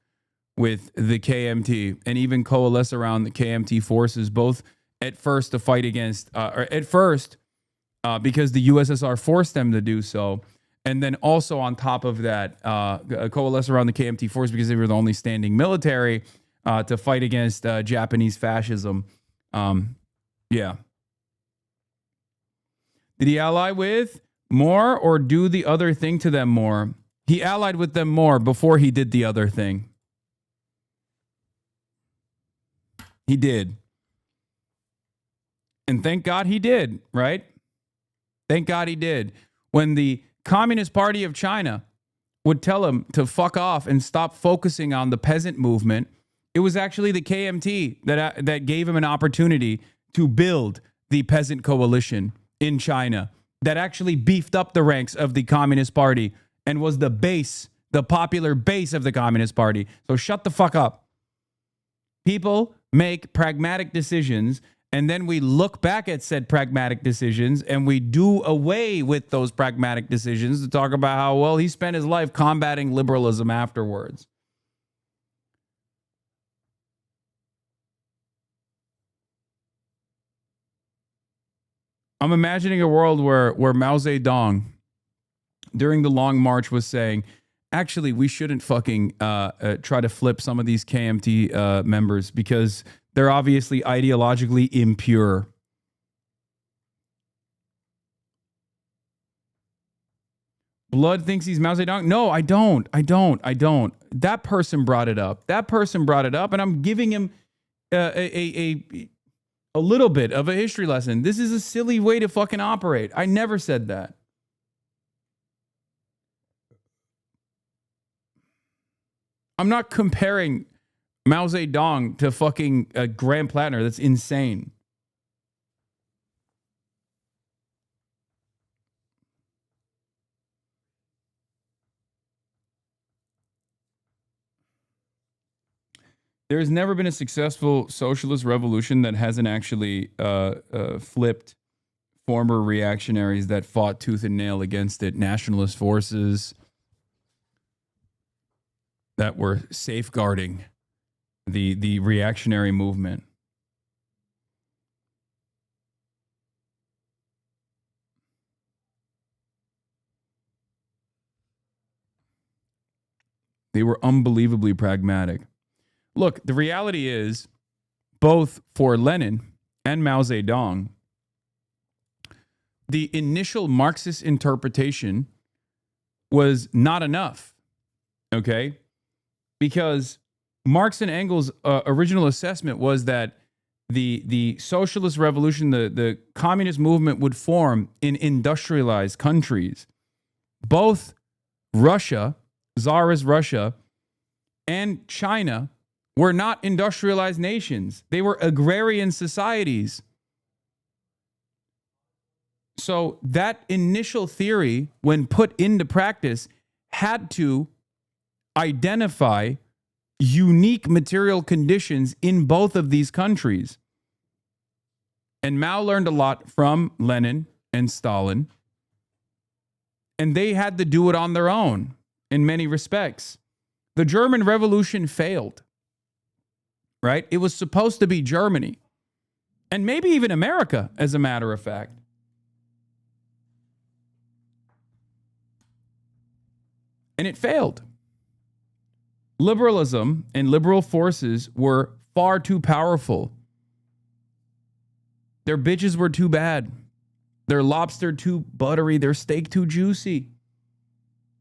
with the KMT and even coalesce around the KMT forces, both at first to fight against, because the USSR forced them to do so, And then also on top of that, coalesce around the KMT force because they were the only standing military to fight against Japanese fascism. Yeah. Did he ally with more or do the other thing to them more? He allied with them more before he did the other thing. He did. And thank God he did, right? Thank God he did. When the Communist Party of China would tell him to fuck off and stop focusing on the peasant movement, it was actually the KMT that gave him an opportunity to build the peasant coalition in China that actually beefed up the ranks of the Communist Party and was the base, the popular base of the Communist Party. So shut the fuck up. People make pragmatic decisions, and then we look back at said pragmatic decisions and we do away with those pragmatic decisions to talk about how, well, he spent his life combating liberalism afterwards. I'm imagining a world where Mao Zedong, during the Long March, was saying, actually, we shouldn't fucking try to flip some of these KMT members because they're obviously ideologically impure. Blood thinks he's Mao Zedong. No, I don't. That person brought it up. And I'm giving him a little bit of a history lesson. This is a silly way to fucking operate. I never said that. I'm not comparing Mao Zedong to fucking Graham Plattner. That's insane. There's never been a successful socialist revolution that hasn't actually flipped former reactionaries that fought tooth and nail against it. Nationalist forces that were safeguarding the reactionary movement. They were unbelievably pragmatic. Look, the reality is, both for Lenin and Mao Zedong, the initial Marxist interpretation was not enough, okay? Because Marx and Engels' original assessment was that the socialist revolution, the communist movement would form in industrialized countries. Both Russia, Tsarist Russia, and China were not industrialized nations. They were agrarian societies. So that initial theory, when put into practice, had to identify unique material conditions in both of these countries. And Mao learned a lot from Lenin and Stalin, and they had to do it on their own in many respects. The German Revolution failed, right? It was supposed to be Germany, and maybe even America, as a matter of fact. And it failed. Liberalism and liberal forces were far too powerful. Their bitches were too bad. Their lobster too buttery. Their steak too juicy.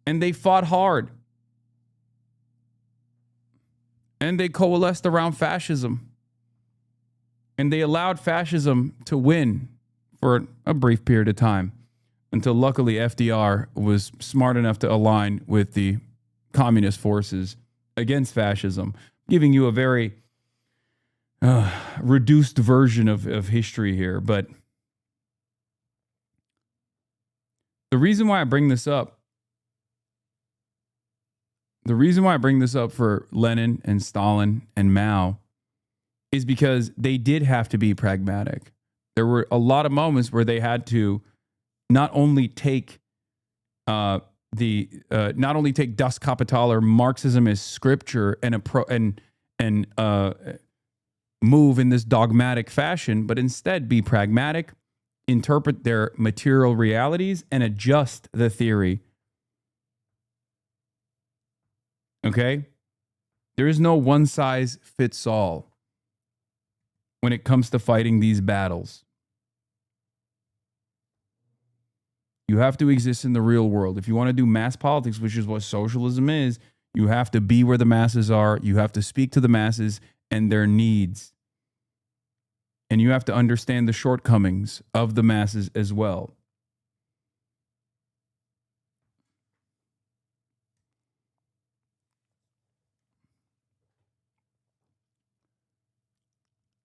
And they fought hard. And they coalesced around fascism. And they allowed fascism to win for a brief period of time, until luckily FDR was smart enough to align with the communist forces against fascism, giving you a very reduced version of history here. But the reason why I bring this up, for Lenin and Stalin and Mao is because they did have to be pragmatic. There were a lot of moments where they had to not only take Das Kapital or Marxism as scripture and move in this dogmatic fashion, but instead be pragmatic, interpret their material realities, and adjust the theory Okay? There is no one size fits all when it comes to fighting these battles. You have to exist in the real world. If you want to do mass politics, which is what socialism is, you have to be where the masses are. You have to speak to the masses and their needs. And you have to understand the shortcomings of the masses as well.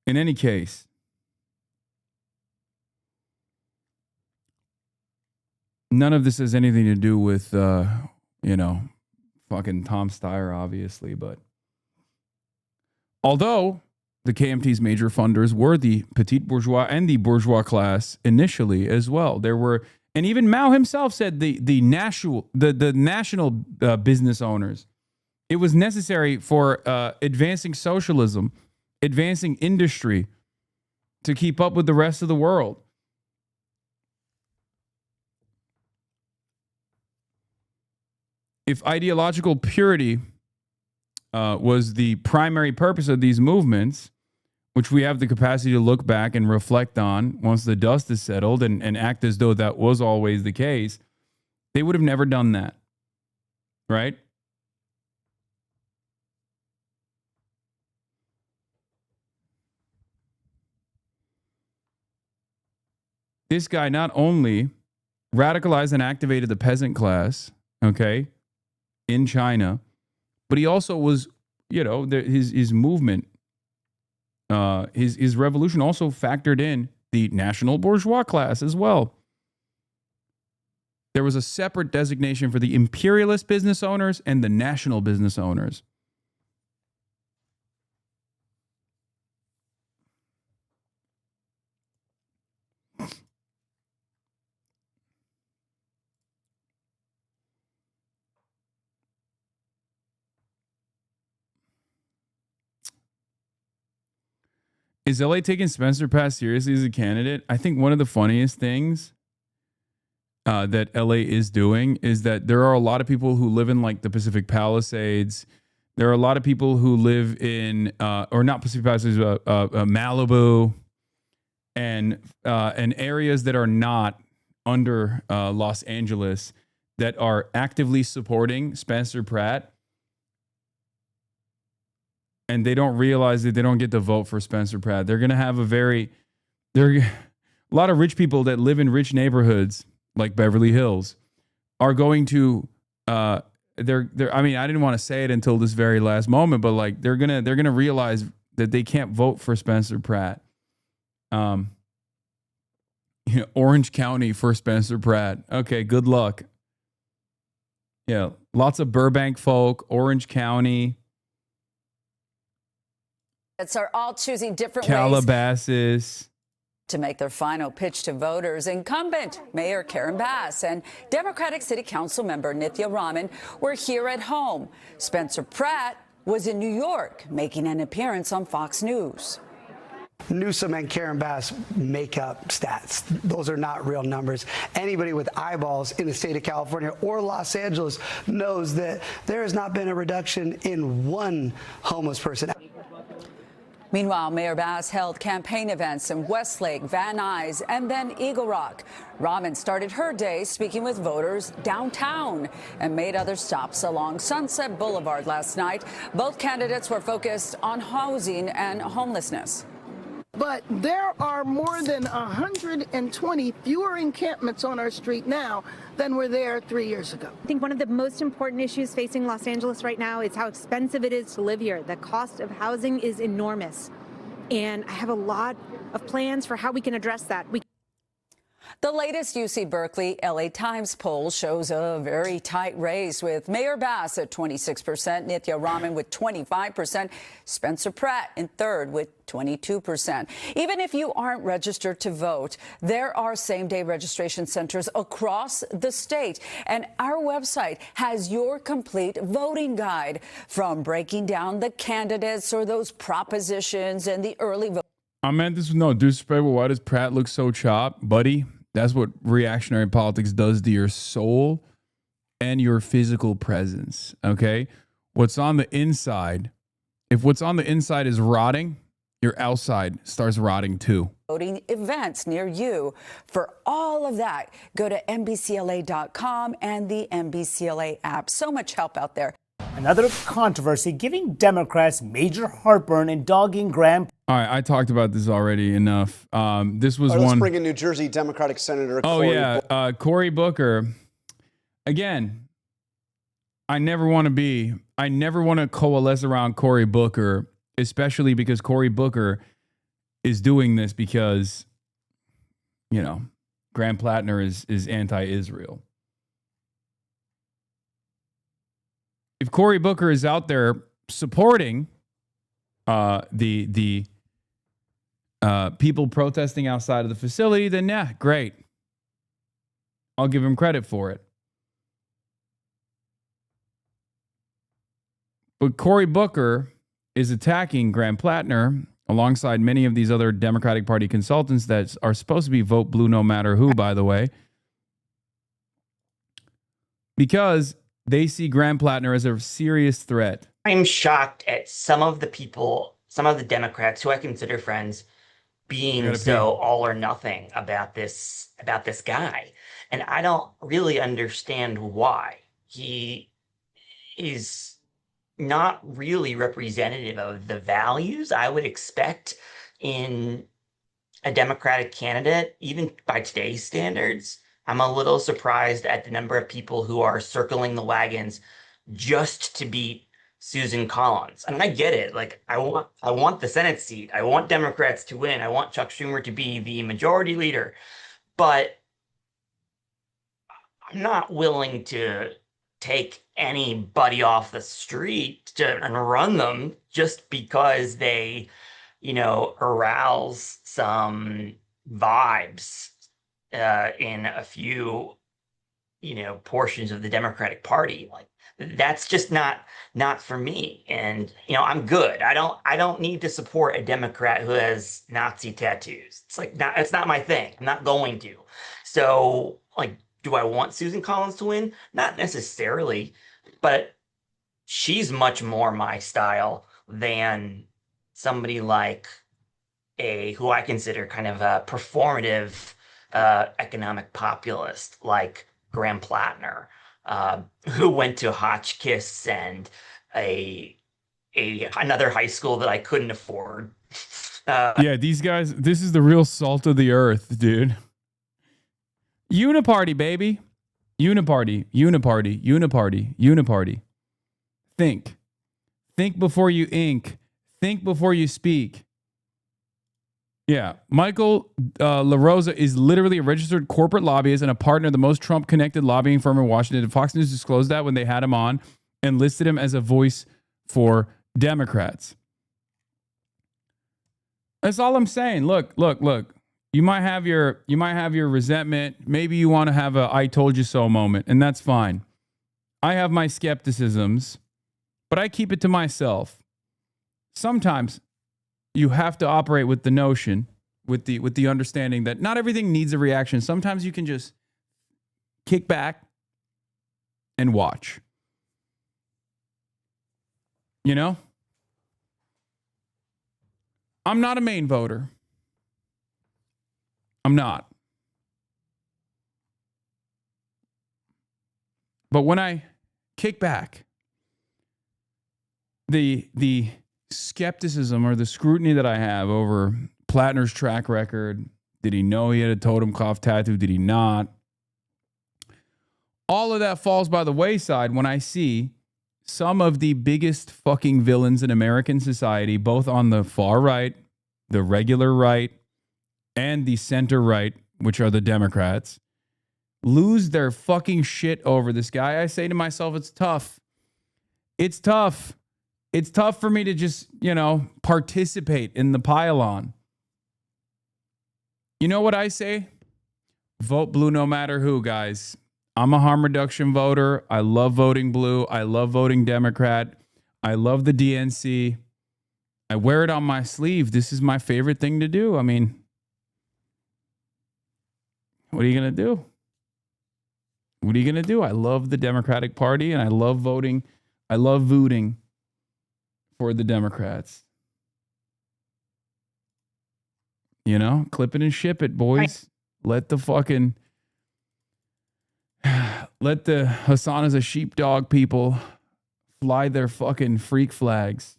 In any case, none of this has anything to do with, fucking Tom Steyer, obviously. But although the KMT's major funders were the petite bourgeois and the bourgeois class initially as well, there were, and even Mao himself said the national business owners. It was necessary for advancing socialism, advancing industry to keep up with the rest of the world. If ideological purity was the primary purpose of these movements, which we have the capacity to look back and reflect on once the dust is settled and act as though that was always the case, they would have never done that, right? This guy not only radicalized and activated the peasant class, okay, in China, but he also was, his movement, his revolution also factored in the national bourgeois class as well. There was a separate designation for the imperialist business owners and the national business owners. Is LA taking Spencer Pratt seriously as a candidate? I think one of the funniest things that LA is doing is that there are a lot of people who live in like the Pacific Palisades. There are a lot of people who live in, or not Pacific Palisades, Malibu, and areas that are not under Los Angeles that are actively supporting Spencer Pratt. And they don't realize that they don't get to vote for Spencer Pratt. They're going to have a lot of rich people that live in rich neighborhoods like Beverly Hills are going to, I mean, I didn't want to say it until this very last moment, but like they're going to realize that they can't vote for Spencer Pratt. Orange County for Spencer Pratt. Okay, good luck. Yeah, lots of Burbank folk, Orange County. Are all choosing different Calabasas. ways to make their final pitch to voters. Incumbent Mayor Karen Bass and Democratic City Council member Nithya Raman were here at home. Spencer Pratt was in New York, making an appearance on Fox News. Newsom and Karen Bass make up stats. Those are not real numbers. Anybody with eyeballs in the state of California or Los Angeles knows that there has not been a reduction in one homeless person. Meanwhile, Mayor Bass held campaign events in Westlake, Van Nuys, and then Eagle Rock. Raman started her day speaking with voters downtown and made other stops along Sunset Boulevard last night. Both candidates were focused on housing and homelessness. But there are more than 120 fewer encampments on our street now than were there 3 years ago. I think one of the most important issues facing Los Angeles right now is how expensive it is to live here. The cost of housing is enormous. And I have a lot of plans for how we can address that. The latest UC Berkeley LA Times poll shows a very tight race with Mayor Bass at 26%, Nithya Raman with 25%, Spencer Pratt in third with 22%. Even if you aren't registered to vote, there are same-day registration centers across the state. And our website has your complete voting guide, from breaking down the candidates or those propositions and the early vote. I meant this with no disrespect, but why does Pratt look so chopped, buddy? That's what reactionary politics does to your soul and your physical presence, okay? what's on the inside, if what's on the inside is rotting, your outside starts rotting too. Voting events near you. For all of that, go to NBCLA.com and the NBCLA app. So much help out there. Another controversy giving Democrats major heartburn in dogging Graham. All right, I talked about this already enough. This was All right, one. let's bring in New Jersey Democratic Senator Oh, Cory Cory Booker. Again, I never want to coalesce around Cory Booker, especially because Cory Booker is doing this because, Graham Plattner is anti-Israel. If Cory Booker is out there supporting the people protesting outside of the facility, then yeah, great. I'll give him credit for it. But Cory Booker is attacking Graham Plattner alongside many of these other Democratic Party consultants that are supposed to be vote blue no matter who, by the way, because they see Graham Plattner as a serious threat. I'm shocked at some of the people, some of the Democrats who I consider friends, being so all or nothing about this guy. And I don't really understand why. He is not really representative of the values I would expect in a Democratic candidate, even by today's standards. I'm a little surprised at the number of people who are circling the wagons just to beat Susan Collins. I mean, I get it. Like, I want the Senate seat. I want Democrats to win. I want Chuck Schumer to be the majority leader. But I'm not willing to take anybody off the street and run them just because they, arouse some vibes in a few, portions of the Democratic Party. Like, that's just not for me. And, I'm good. I don't need to support a Democrat who has Nazi tattoos. It's not my thing. I'm not going to. So, do I want Susan Collins to win? Not necessarily, but she's much more my style than somebody like who I consider kind of a performative economic populist like Graham Plattner, who went to Hotchkiss and another high school that I couldn't afford. These guys, this is the real salt of the earth, dude. Uniparty, baby. Uniparty, uniparty, uniparty, uniparty. Think before you ink. Think before you speak. Yeah, Michael LaRosa is literally a registered corporate lobbyist and a partner of the most Trump-connected lobbying firm in Washington. Fox News disclosed that when they had him on and listed him as a voice for Democrats. That's all I'm saying. Look. You might have your resentment. Maybe you want to have a "I told you so" moment, and that's fine. I have my skepticisms, but I keep it to myself. Sometimes you have to operate with the notion, with the understanding that not everything needs a reaction. Sometimes you can just kick back and watch. I'm not a Maine voter. I'm not. But when I kick back, the skepticism or the scrutiny that I have over Plattner's track record, did he know he had a totem cloth tattoo? Did he not? All of that falls by the wayside when I see some of the biggest fucking villains in American society, both on the far right, the regular right, and the center right, which are the Democrats, lose their fucking shit over this guy. I say to myself, it's tough. It's tough. It's tough for me to just, participate in the pile-on. You know what I say? Vote blue no matter who, guys. I'm a harm reduction voter. I love voting blue. I love voting Democrat. I love the DNC. I wear it on my sleeve. This is my favorite thing to do. I mean, what are you going to do? What are you going to do? I love the Democratic Party and I love voting I love voting for the Democrats. You know, clip it and ship it, boys. Let the fucking, let the Hasan as a sheepdog people fly their fucking freak flags.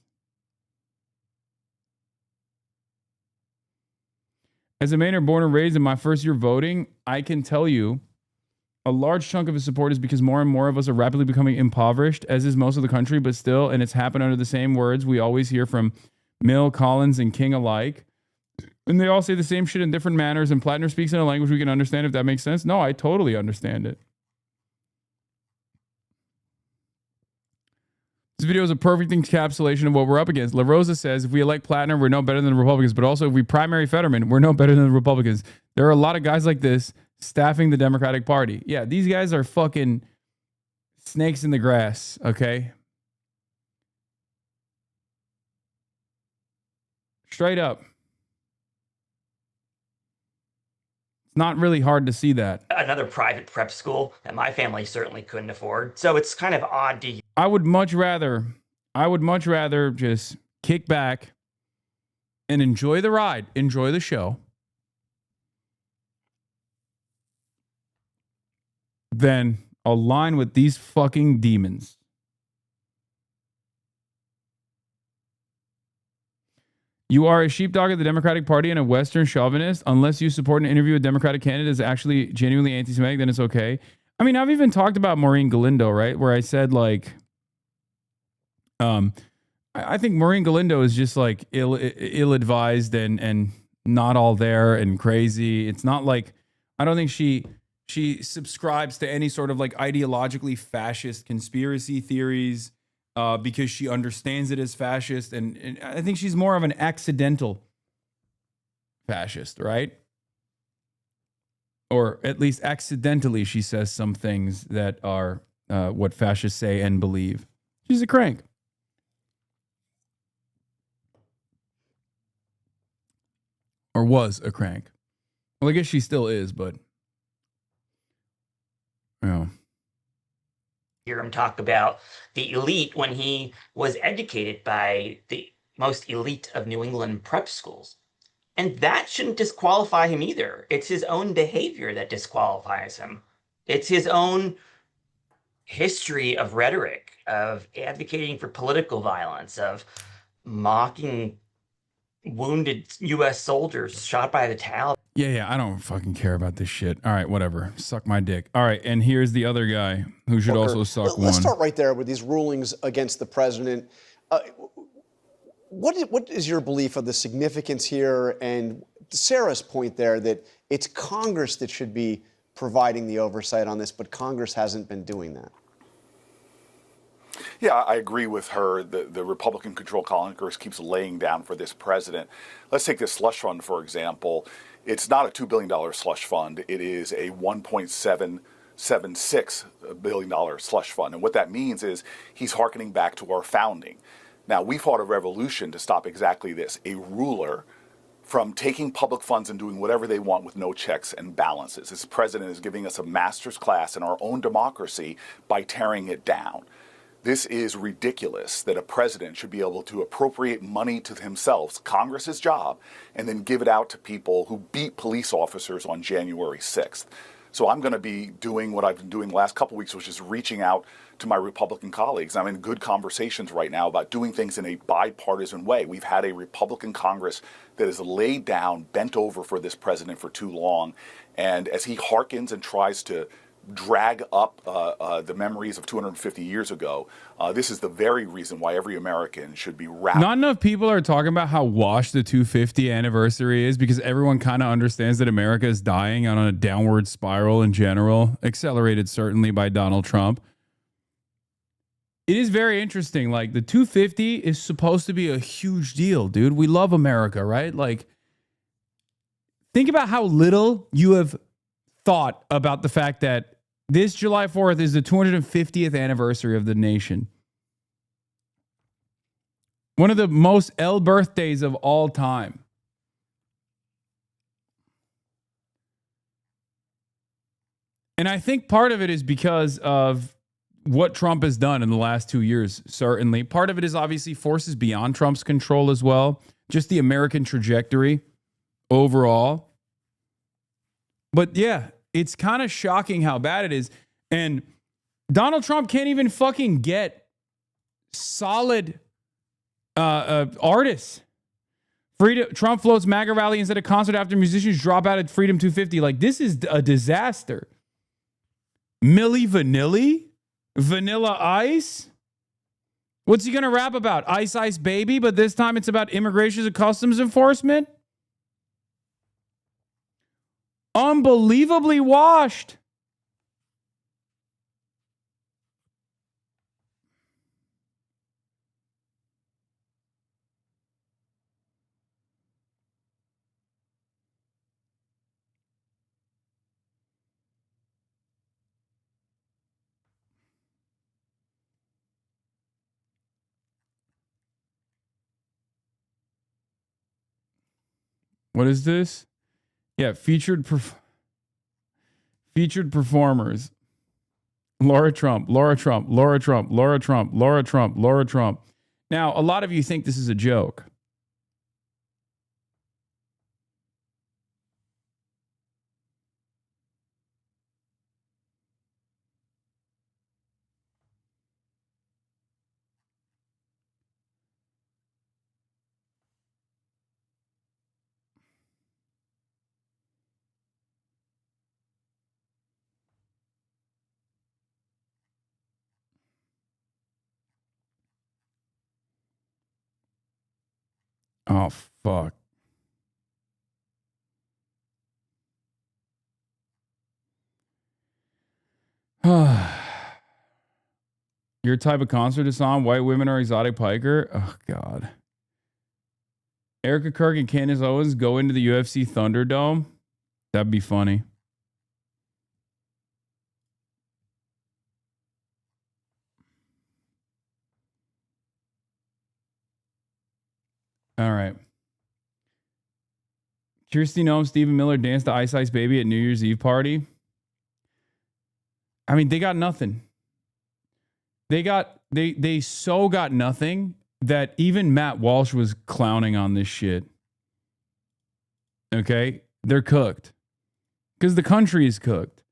As a Mainer born and raised in my first year voting, I can tell you a large chunk of his support is because more and more of us are rapidly becoming impoverished, as is most of the country, but still, and it's happened under the same words we always hear from Mill, Collins, and King alike. And they all say the same shit in different manners, and Plattner speaks in a language we can understand, if that makes sense. No, I totally understand it. This video is a perfect encapsulation of what we're up against. La Rosa says, if we elect Plattner, we're no better than the Republicans, but also if we primary Fetterman, we're no better than the Republicans. There are a lot of guys like this staffing the Democratic Party. Yeah, these guys are fucking snakes in the grass, okay? Straight up. It's not really hard to see that. Another private prep school that my family certainly couldn't afford. So it's kind of odd to I would much rather just kick back and enjoy the ride, enjoy the show, than align with these fucking demons. You are a sheepdog of the Democratic Party and a Western chauvinist. Unless you support an interview with Democratic candidates actually genuinely anti-Semitic, then it's okay. I mean, I've even talked about Maureen Galindo, right? Where I said, like, I think Maureen Galindo is just like ill-advised and not all there and crazy. It's not like, I don't think she subscribes to any sort of like ideologically fascist conspiracy theories because she understands it as fascist. And I think she's more of an accidental fascist, right? Or at least accidentally she says some things that are what fascists say and believe. She's a crank. Or was a crank. Well, I guess she still is, but yeah. hear him talk about the elite when he was educated by the most elite of New England prep schools. And that shouldn't disqualify him either. It's his own behavior that disqualifies him. It's his own history of rhetoric, of advocating for political violence, of mocking wounded U.S. soldiers shot by the Taliban. Yeah, I don't fucking care about this shit. All right, whatever. Suck my dick. All right, and here's the other guy who should also suck one. Let's start right there with these rulings against the president. What is your belief of the significance here? And Sarah's point there that it's Congress that should be providing the oversight on this, but Congress hasn't been doing that. Yeah, I agree with her. The Republican-controlled Congress keeps laying down for this president. Let's take this slush fund, for example. It's not a $2 billion slush fund. It is a $1.776 billion slush fund. And what that means is he's hearkening back to our founding. Now, we fought a revolution to stop exactly this, a ruler from taking public funds and doing whatever they want with no checks and balances. This president is giving us a master's class in our own democracy by tearing it down. This is ridiculous that a president should be able to appropriate money to himself, Congress's job, and then give it out to people who beat police officers on January 6th. So I'm going to be doing what I've been doing the last couple of weeks, which is reaching out to my Republican colleagues. I'm in good conversations right now about doing things in a bipartisan way. We've had a Republican Congress that has laid down, bent over for this president for too long. And as he hearkens and tries to drag up the memories of 250 years ago, this is the very reason why every American should be wrapped. Not enough people are talking about how washed the 250 anniversary is because everyone kind of understands that America is dying on a downward spiral in general, accelerated certainly by Donald Trump. It is very interesting. Like, the 250 is supposed to be a huge deal, dude. We love America, right? Like, think about how little you have thought about the fact that this July 4th is the 250th anniversary of the nation. One of the most L birthdays of all time. And I think part of it is because of what Trump has done in the last 2 years, certainly. Part of it is obviously forces beyond Trump's control as well. Just the American trajectory overall. But yeah, it's kind of shocking how bad it is. And Donald Trump can't even fucking get solid artists. Trump floats MAGA rally instead of concert after musicians drop out at Freedom 250. Like, this is a disaster. Milli Vanilli? Vanilla Ice? What's he going to rap about? Ice Ice Baby, but this time it's about immigration and customs enforcement? Unbelievably washed. What is this? Yeah, featured performers. Laura Trump, Laura Trump, Laura Trump, Laura Trump, Laura Trump, Laura Trump. Now, a lot of you think this is a joke. Oh, fuck. Your type of concert is on white women or exotic piker? Oh, God. Erica Kirk and Candace Owens go into the UFC Thunderdome? That'd be funny. All right. Kirsty Noem, Stephen Miller danced to Ice Ice Baby at New Year's Eve party. I mean, they got nothing. They so got nothing that even Matt Walsh was clowning on this shit. Okay? They're cooked. Because the country is cooked.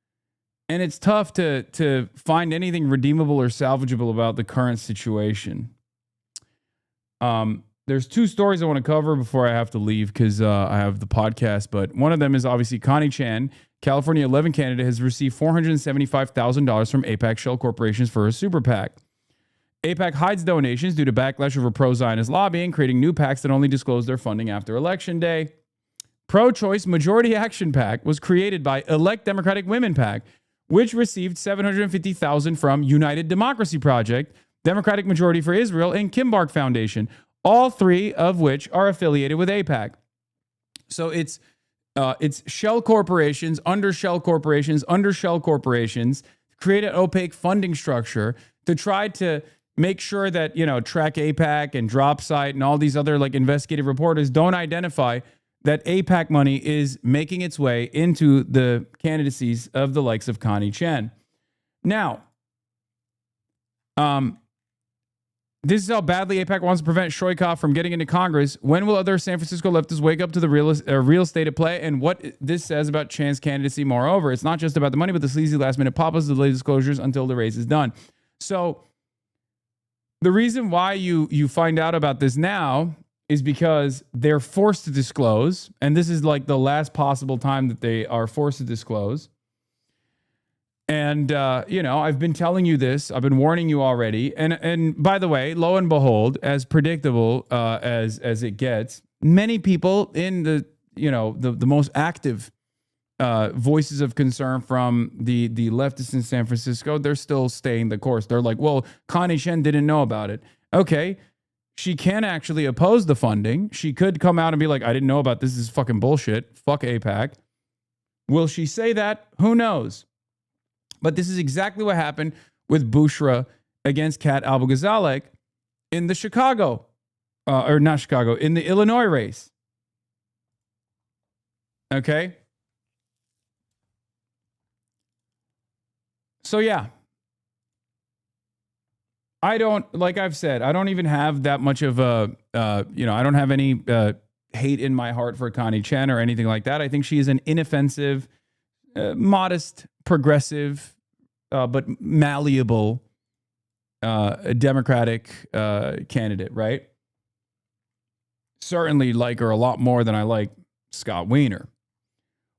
And it's tough to find anything redeemable or salvageable about the current situation. There's two stories I want to cover before I have to leave because I have the podcast. But one of them is obviously Connie Chan, California 11 candidate, has received $475,000 from AIPAC shell corporations for her super PAC. AIPAC hides donations due to backlash over pro-Zionist lobbying, creating new PACs that only disclose their funding after Election Day. Pro-choice Majority Action PAC was created by Elect Democratic Women PAC, which received $750,000 from United Democracy Project, Democratic Majority for Israel, and Kimbark Foundation, all three of which are affiliated with AIPAC. So it's shell corporations, under shell corporations, under shell corporations, create an opaque funding structure to try to make sure that, Track AIPAC and DropSite and all these other like investigative reporters don't identify that AIPAC money is making its way into the candidacies of the likes of Connie Chen. Now, this is how badly AIPAC wants to prevent Shoykov from getting into Congress. When will other San Francisco leftists wake up to the real estate at play and what this says about Chan's candidacy? Moreover, it's not just about the money, but the sleazy last-minute pop-ups, delay disclosures until the race is done. So the reason why you find out about this now is because they're forced to disclose, and this is like the last possible time that they are forced to disclose. And, I've been telling you this. I've been warning you already. And by the way, lo and behold, as predictable as it gets, many people in the most active voices of concern from the leftists in San Francisco, they're still staying the course. They're like, well, Connie Chen didn't know about it. Okay, she can actually oppose the funding. She could come out and be like, I didn't know about this. This is fucking bullshit. Fuck AIPAC. Will she say that? Who knows? But this is exactly what happened with Bushra against Kat Albu-Ghazalek in the in the Illinois race. Okay? So, yeah. I don't, like I've said, I don't even have that much of a, I don't have any hate in my heart for Connie Chen or anything like that. I think she is an inoffensive, modest, progressive, but malleable Democratic candidate, right? Certainly like her a lot more than I like Scott Wiener.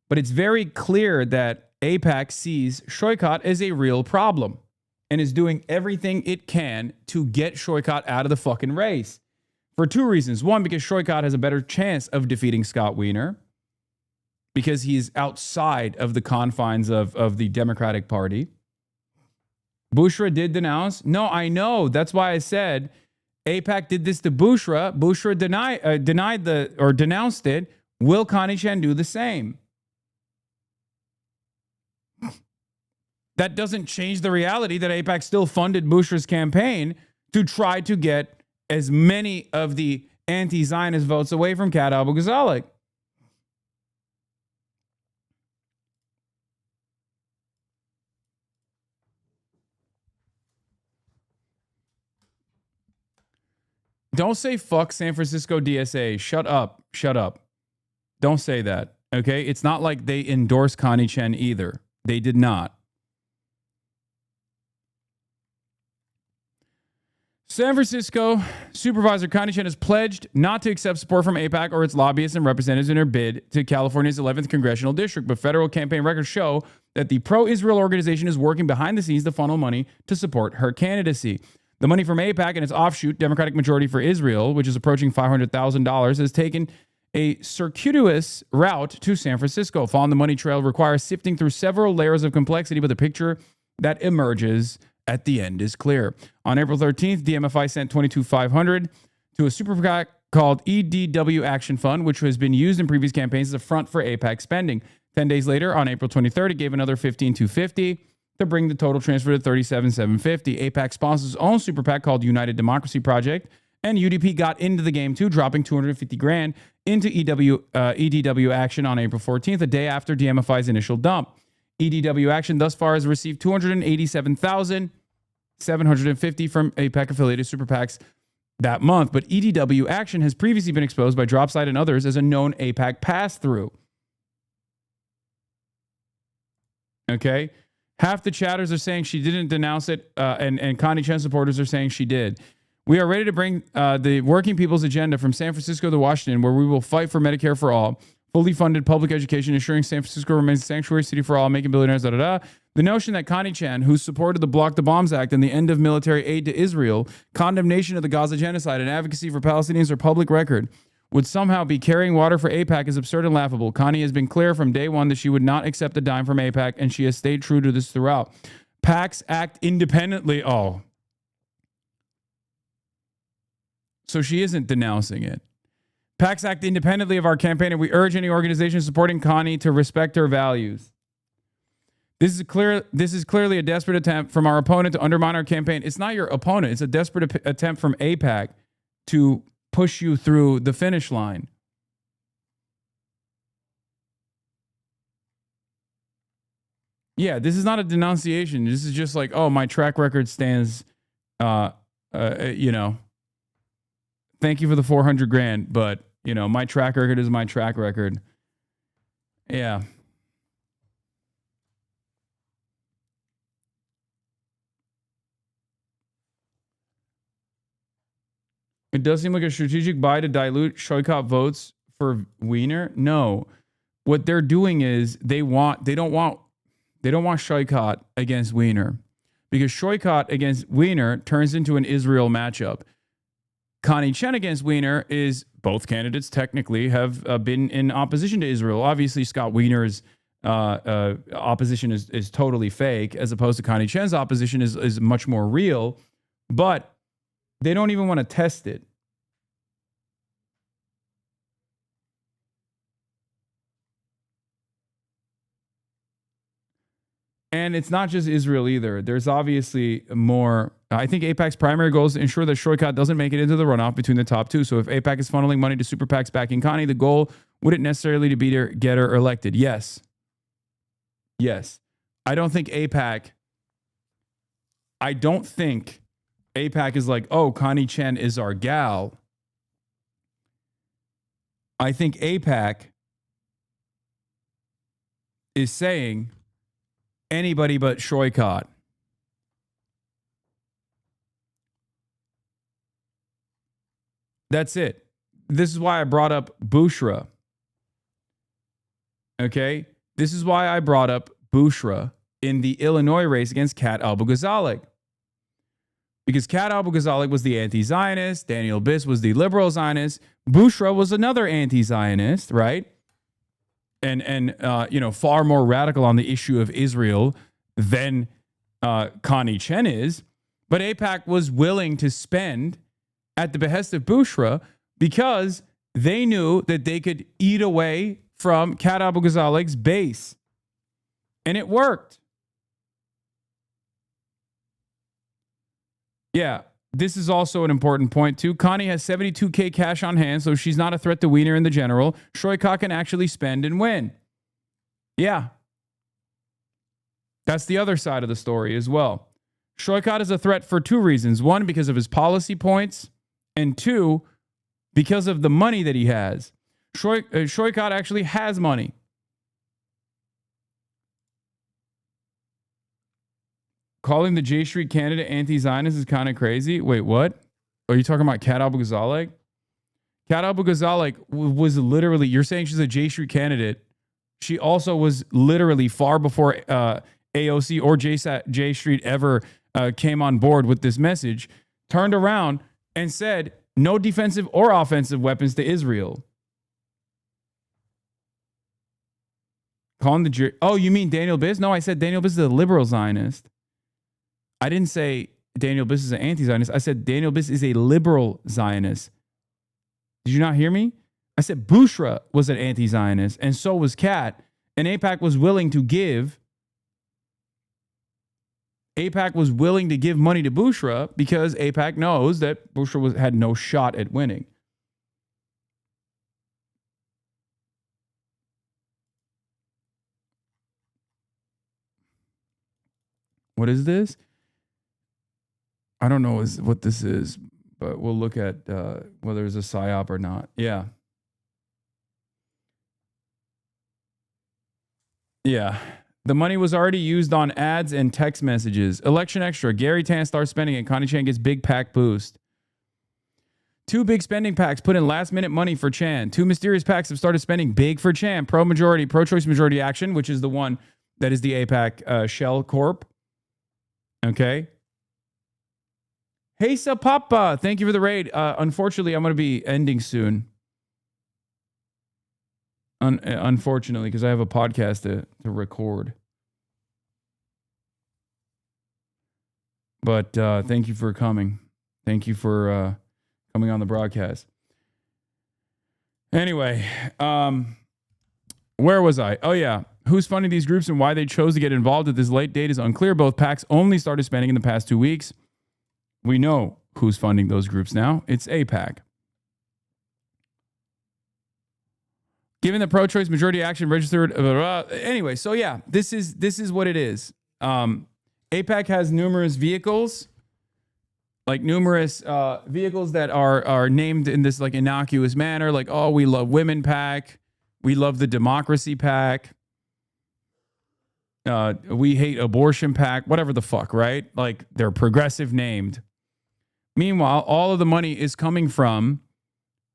But it's very clear that AIPAC sees Shoykot as a real problem and is doing everything it can to get Shoykot out of the fucking race. For two reasons. One, because Shoykot has a better chance of defeating Scott Wiener because he's outside of the confines of the Democratic Party. Bushra did denounce. No, I know. That's why I said AIPAC did this to Bushra. Bushra denounced it. Will Connie Chen do the same? That doesn't change the reality that AIPAC still funded Bushra's campaign to try to get as many of the anti-Zionist votes away from Kat Abu-Ghazaleh. Don't say fuck San Francisco DSA. Shut up. Shut up. Don't say that. Okay? It's not like they endorsed Connie Chen either. They did not. San Francisco Supervisor Connie Chen has pledged not to accept support from AIPAC or its lobbyists and representatives in her bid to California's 11th congressional district, but federal campaign records show that the pro-Israel organization is working behind the scenes to funnel money to support her candidacy. The money from AIPAC and its offshoot, Democratic Majority for Israel, which is approaching $500,000, has taken a circuitous route to San Francisco. Following the money trail requires sifting through several layers of complexity, but the picture that emerges at the end is clear. On April 13th, DMFI sent $22,500 to a super PAC called EDW Action Fund, which has been used in previous campaigns as a front for AIPAC spending. 10 days later, on April 23rd, it gave another $15,250 to bring the total transfer to $37,750. AIPAC sponsors its own super PAC called United Democracy Project, and UDP got into the game too, dropping $250,000 into EDW Action on April 14th, a day after DMFI's initial dump. EDW Action thus far has received $287,750 from AIPAC-affiliated super PACs that month, but EDW Action has previously been exposed by Dropside and others as a known AIPAC pass-through. Okay? Half the chatters are saying she didn't denounce it, and Connie Chen supporters are saying she did. We are ready to bring the working people's agenda from San Francisco to Washington, where we will fight for Medicare for all, fully funded public education, ensuring San Francisco remains a sanctuary city for all, making billionaires, The notion that Connie Chen, who supported the Block the Bombs Act and the end of military aid to Israel, condemnation of the Gaza genocide, and advocacy for Palestinians are public record, would somehow be carrying water for AIPAC is absurd and laughable. Connie has been clear from day one that she would not accept a dime from AIPAC, and she has stayed true to this throughout. PACs act independently. Oh. So she isn't denouncing it. PACs act independently of our campaign, and we urge any organization supporting Connie to respect her values. This is clearly a desperate attempt from our opponent to undermine our campaign. It's not your opponent. It's a desperate attempt from AIPAC to push you through the finish line. Yeah, this is not a denunciation. This is just like, oh, my track record stands, thank you for the $400,000, but, my track record is my track record. Yeah. It does seem like a strategic buy to dilute Shoykot votes for Wiener. No, what they're doing is they don't want Shoykot against Wiener, because Shoykot against Wiener turns into an Israel matchup. Connie Chen against Wiener is both candidates technically have been in opposition to Israel. Obviously, Scott Wiener's opposition is totally fake, as opposed to Connie Chen's opposition is much more real, but they don't even want to test it. And it's not just Israel either. There's obviously more. I think AIPAC's primary goal is to ensure that Shoykot doesn't make it into the runoff between the top two. So if AIPAC is funneling money to super PACs backing Connie, the goal wouldn't necessarily to be to get her elected. Yes. I don't think AIPAC is like, oh, Connie Chen is our gal. I think AIPAC is saying anybody but Shoykot. That's it. This is why I brought up Bushra. Okay? This is why I brought up Bushra in the Illinois race against Kat Abu-Ghazaleh. Because Kat Abu-Ghazaleh was the anti-Zionist, Daniel Biss was the liberal Zionist, Bushra was another anti-Zionist, right? And far more radical on the issue of Israel than Connie Chen is. But AIPAC was willing to spend at the behest of Bushra because they knew that they could eat away from Kat Abu-Ghazaleh's base. And it worked. Yeah, this is also an important point, too. Connie has $72K cash on hand, so she's not a threat to Wiener in the general. Shoykot can actually spend and win. Yeah. That's the other side of the story as well. Shoykot is a threat for two reasons. One, because of his policy points, and two, because of the money that he has. Shoykot actually has money. Calling the J Street candidate anti-Zionist is kind of crazy. Wait, what? Are you talking about Kat Abu-Ghazaleh? Kat Abu-Ghazaleh was literally, you're saying she's a J Street candidate. She also was literally far before AOC or J Street ever came on board with this message, turned around and said no defensive or offensive weapons to Israel. Calling the oh, you mean Daniel Biss? No, I said Daniel Biss is a liberal Zionist. I didn't say Daniel Biss is an anti-Zionist. I said Daniel Biss is a liberal Zionist. Did you not hear me? I said Bushra was an anti-Zionist, and so was Kat. And AIPAC was willing to give. AIPAC was willing to give money to Bushra because AIPAC knows that Bushra had no shot at winning. What is this? I don't know what this is, but we'll look at whether it's a PSYOP or not. Yeah. Yeah. The money was already used on ads and text messages. Election extra. Gary Tan starts spending and Connie Chan gets big pack boost. 2 big spending packs put in last minute money for Chan. 2 mysterious packs have started spending big for Chan. Pro-choice majority action, which is the one that is the AIPAC Shell Corp. Okay. Hey, Papa, thank you for the raid. Unfortunately, I'm going to be ending soon. Unfortunately, because I have a podcast to record. But thank you for coming. Thank you for coming on the broadcast. Anyway, where was I? Oh, yeah. Who's funding these groups and why they chose to get involved at this late date is unclear. Both PACs only started spending in the past 2 weeks. We know who's funding those groups now. It's AIPAC. Given the pro-choice majority action registered. Anyway, so yeah, this is what it is. AIPAC has numerous vehicles, like numerous vehicles that are named in this like innocuous manner, like, oh, we love women PAC, we love the democracy PAC, we hate abortion PAC, whatever the fuck, right? Like they're progressive named. Meanwhile, all of the money is coming from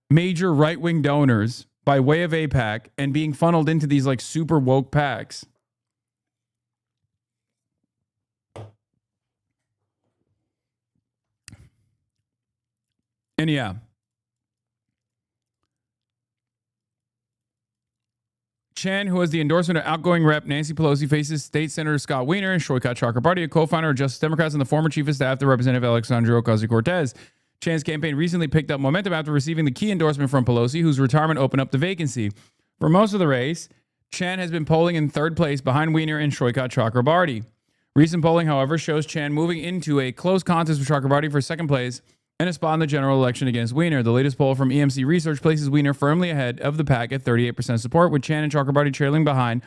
major right-wing donors by way of AIPAC and being funneled into these like super woke PACs. And yeah. Chan, who has the endorsement of outgoing rep Nancy Pelosi, faces State Senator Scott Wiener and Shoykot Chakrabarty, a co-founder of Justice Democrats and the former chief of staff to Representative Alexandria Ocasio-Cortez. Chan's campaign recently picked up momentum after receiving the key endorsement from Pelosi, whose retirement opened up the vacancy. For most of the race, Chan has been polling in third place behind Wiener and Shoykot Chakrabarty. Recent polling, however, shows Chan moving into a close contest with Chakrabarty for second place and a spot in the general election against Wiener. The latest poll from EMC Research places Wiener firmly ahead of the pack at 38% support, with Chan and Chakrabarty trailing behind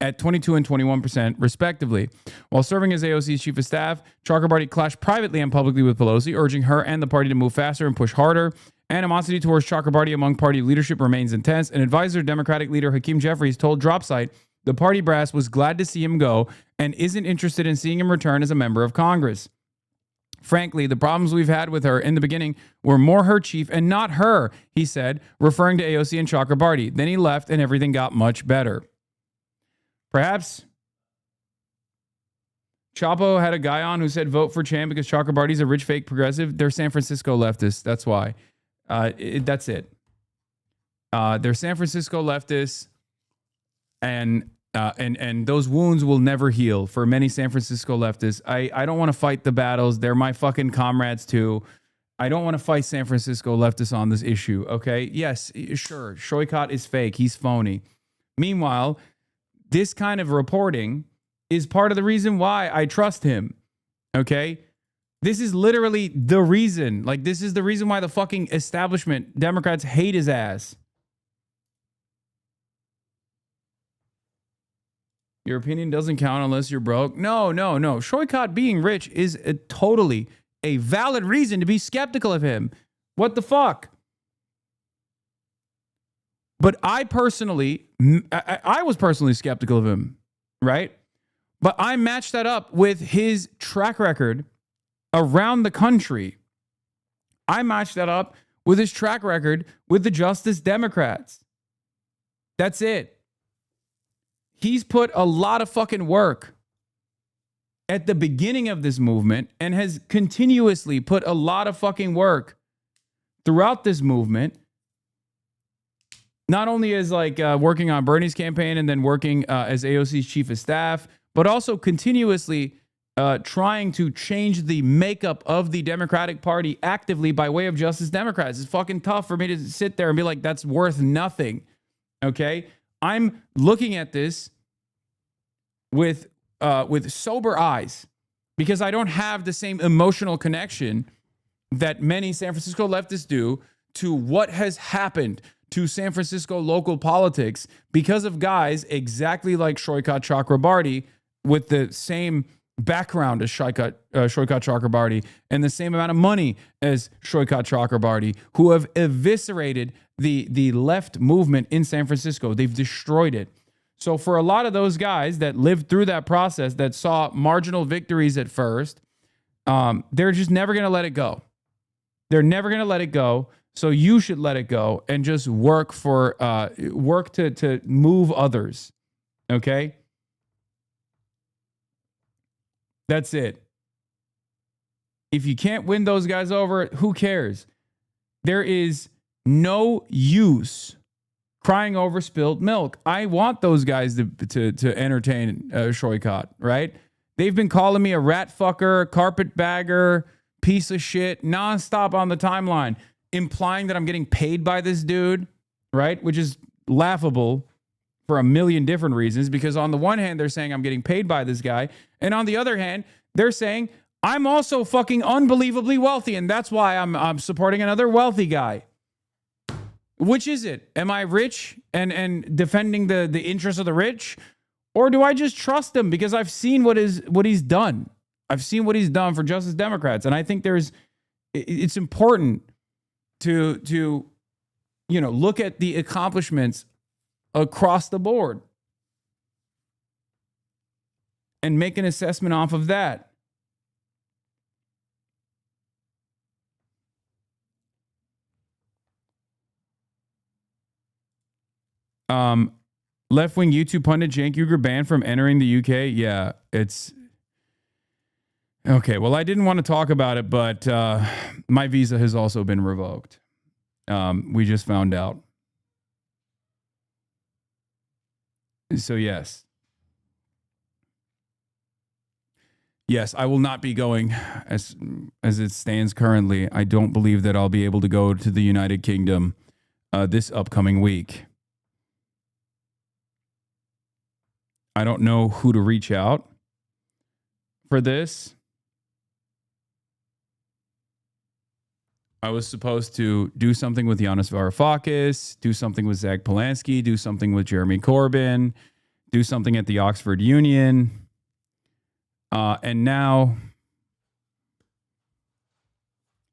at 22% and 21%, respectively. While serving as AOC's chief of staff, Chakrabarty clashed privately and publicly with Pelosi, urging her and the party to move faster and push harder. Animosity towards Chakrabarty among party leadership remains intense. An advisor, Democratic leader Hakeem Jeffries, told Dropsite the party brass was glad to see him go and isn't interested in seeing him return as a member of Congress. Frankly, the problems we've had with her in the beginning were more her chief and not her, he said, referring to AOC and Chakrabarty. Then he left and everything got much better. Perhaps Chapo had a guy on who said vote for Chan because Chakrabarty's a rich fake progressive. They're San Francisco leftists. That's why. That's it. They're San Francisco leftists, and those wounds will never heal for many San Francisco leftists. I don't want to fight the battles. They're my fucking comrades too. I don't want to fight San Francisco leftists on this issue. Okay. Yes, sure. Shoykot is fake. He's phony. Meanwhile, this kind of reporting is part of the reason why I trust him. Okay. This is literally the reason. Like, this is the reason why the fucking establishment Democrats hate his ass. Your opinion doesn't count unless you're broke. No. Shoykot being rich is totally a valid reason to be skeptical of him. What the fuck? But I was personally skeptical of him, right? But I matched that up with his track record around the country. I matched that up with his track record with the Justice Democrats. That's it. He's put a lot of fucking work at the beginning of this movement and has continuously put a lot of fucking work throughout this movement. Not only as working on Bernie's campaign and then working as AOC's chief of staff, but also continuously trying to change the makeup of the Democratic Party actively by way of Justice Democrats. It's fucking tough for me to sit there and be like, that's worth nothing. Okay? I'm looking at this with sober eyes because I don't have the same emotional connection that many San Francisco leftists do to what has happened to San Francisco local politics because of guys exactly like Shoykot Chakrabarty with the same background as Shoykot Chakrabarty and the same amount of money as Shoykot Chakrabarty, who have eviscerated the left movement in San Francisco. They've destroyed it. So for a lot of those guys that lived through that process, that saw marginal victories at first, they're just never going to let it go. They're never going to let it go. So you should let it go and just work to move others. Okay? That's it. If you can't win those guys over, who cares? There is no use crying over spilled milk. I want those guys to entertain Shoykot, right? They've been calling me a rat fucker, carpetbagger, piece of shit, nonstop on the timeline, implying that I'm getting paid by this dude, right? Which is laughable for a million different reasons, because on the one hand, they're saying I'm getting paid by this guy. And on the other hand, they're saying I'm also fucking unbelievably wealthy. And that's why I'm supporting another wealthy guy. Which is it? Am I rich and defending the interests of the rich? Or do I just trust him because I've seen what he's done? I've seen what he's done for Justice Democrats. And I think it's important to look at the accomplishments across the board and make an assessment off of that. Left-wing YouTube pundit Cenk Uygur banned from entering the UK. Yeah, it's okay. Well, I didn't want to talk about it, but my visa has also been revoked. We just found out. So yes, I will not be going as it stands currently. I don't believe that I'll be able to go to the United Kingdom this upcoming week. I don't know who to reach out for this. I was supposed to do something with Yanis Varoufakis, do something with Zach Polanski, do something with Jeremy Corbyn, do something at the Oxford Union. And now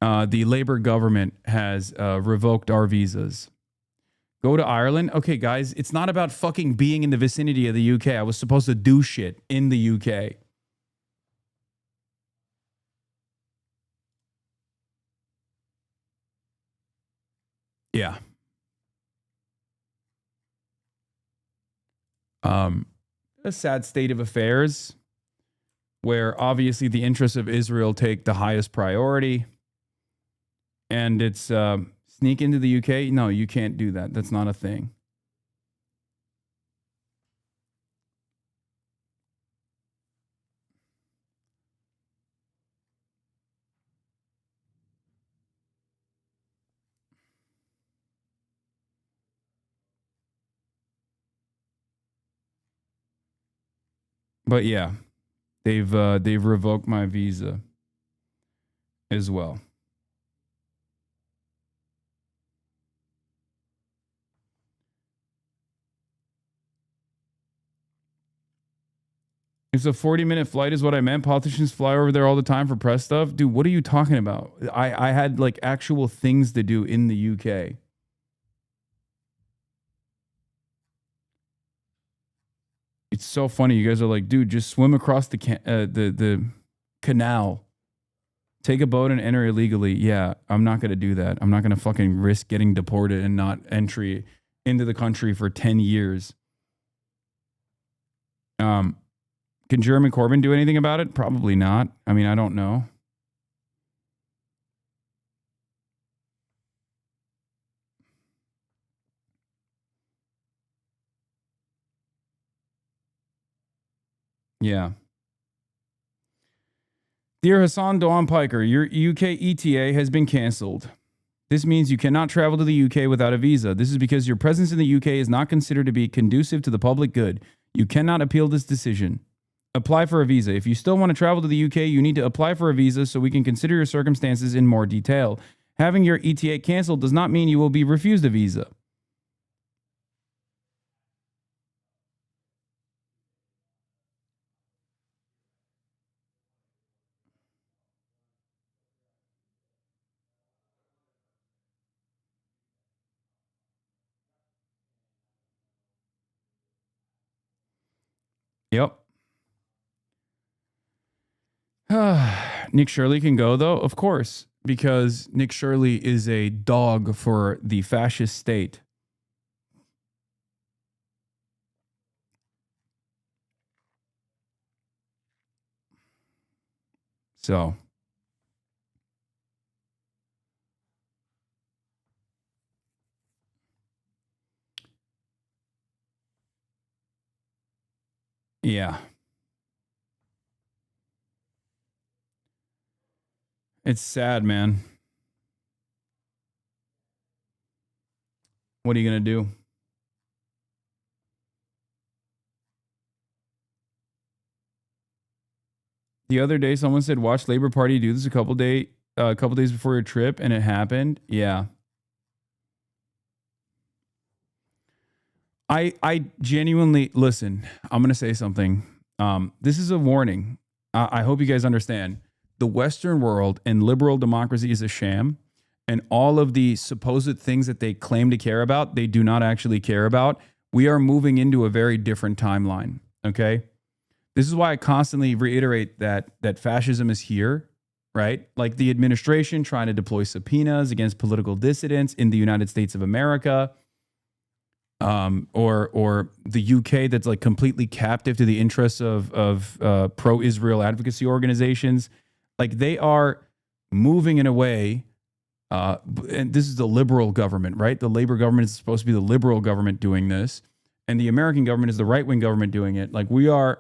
the Labour government has revoked our visas. Go to Ireland. Okay, guys, it's not about fucking being in the vicinity of the UK. I was supposed to do shit in the UK. Yeah. A sad state of affairs where obviously the interests of Israel take the highest priority. And it's sneak into the UK. No, you can't do that. That's not a thing. But yeah, they've revoked my visa as well. It's a 40-minute flight is what I meant. Politicians fly over there all the time for press stuff. Dude, what are you talking about? I had like actual things to do in the UK. It's so funny. You guys are like, dude, just swim across the canal. Take a boat and enter illegally. Yeah, I'm not going to do that. I'm not going to fucking risk getting deported and not entry into the country for 10 years. Can Jeremy Corbyn do anything about it? Probably not. I mean, I don't know. Yeah. Dear Hasan Dawn Piker, your UK ETA has been cancelled. This means you cannot travel to the UK without a visa. This is because your presence in the UK is not considered to be conducive to the public good. You cannot appeal this decision. Apply for a visa. If you still want to travel to the UK, you need to apply for a visa so we can consider your circumstances in more detail. Having your ETA canceled does not mean you will be refused a visa. Yep. Nick Shirley can go, though, of course, because Nick Shirley is a dog for the fascist state. So, yeah. It's sad, man. What are you going to do? The other day, someone said, watch Labor Party do this a couple days before your trip, and it happened. Yeah. I genuinely, listen, I'm going to say something. This is a warning. I hope you guys understand. The Western world and liberal democracy is a sham. And all of the supposed things that they claim to care about, they do not actually care about. We are moving into a very different timeline. Okay. This is why I constantly reiterate that fascism is here, right? Like the administration trying to deploy subpoenas against political dissidents in the United States of America, or the UK that's like completely captive to the interests of pro-Israel advocacy organizations. Like they are moving in a way, and this is the liberal government, right? The Labor government is supposed to be the liberal government doing this, and the American government is the right-wing government doing it. Like we are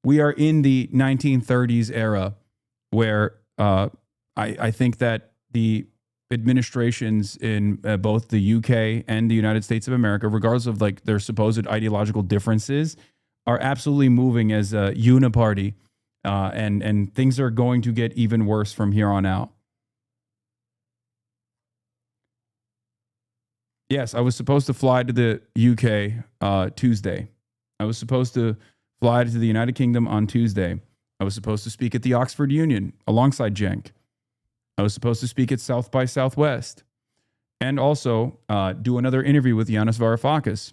in the 1930s era where I think that the administrations in both the UK and the United States of America, regardless of like their supposed ideological differences, are absolutely moving as a uniparty, and things are going to get even worse from here on out. Yes, I was supposed to fly to the UK Tuesday. I was supposed to fly to the United Kingdom on Tuesday. I was supposed to speak at the Oxford Union alongside Cenk. I was supposed to speak at South by Southwest and also do another interview with Yanis Varoufakis.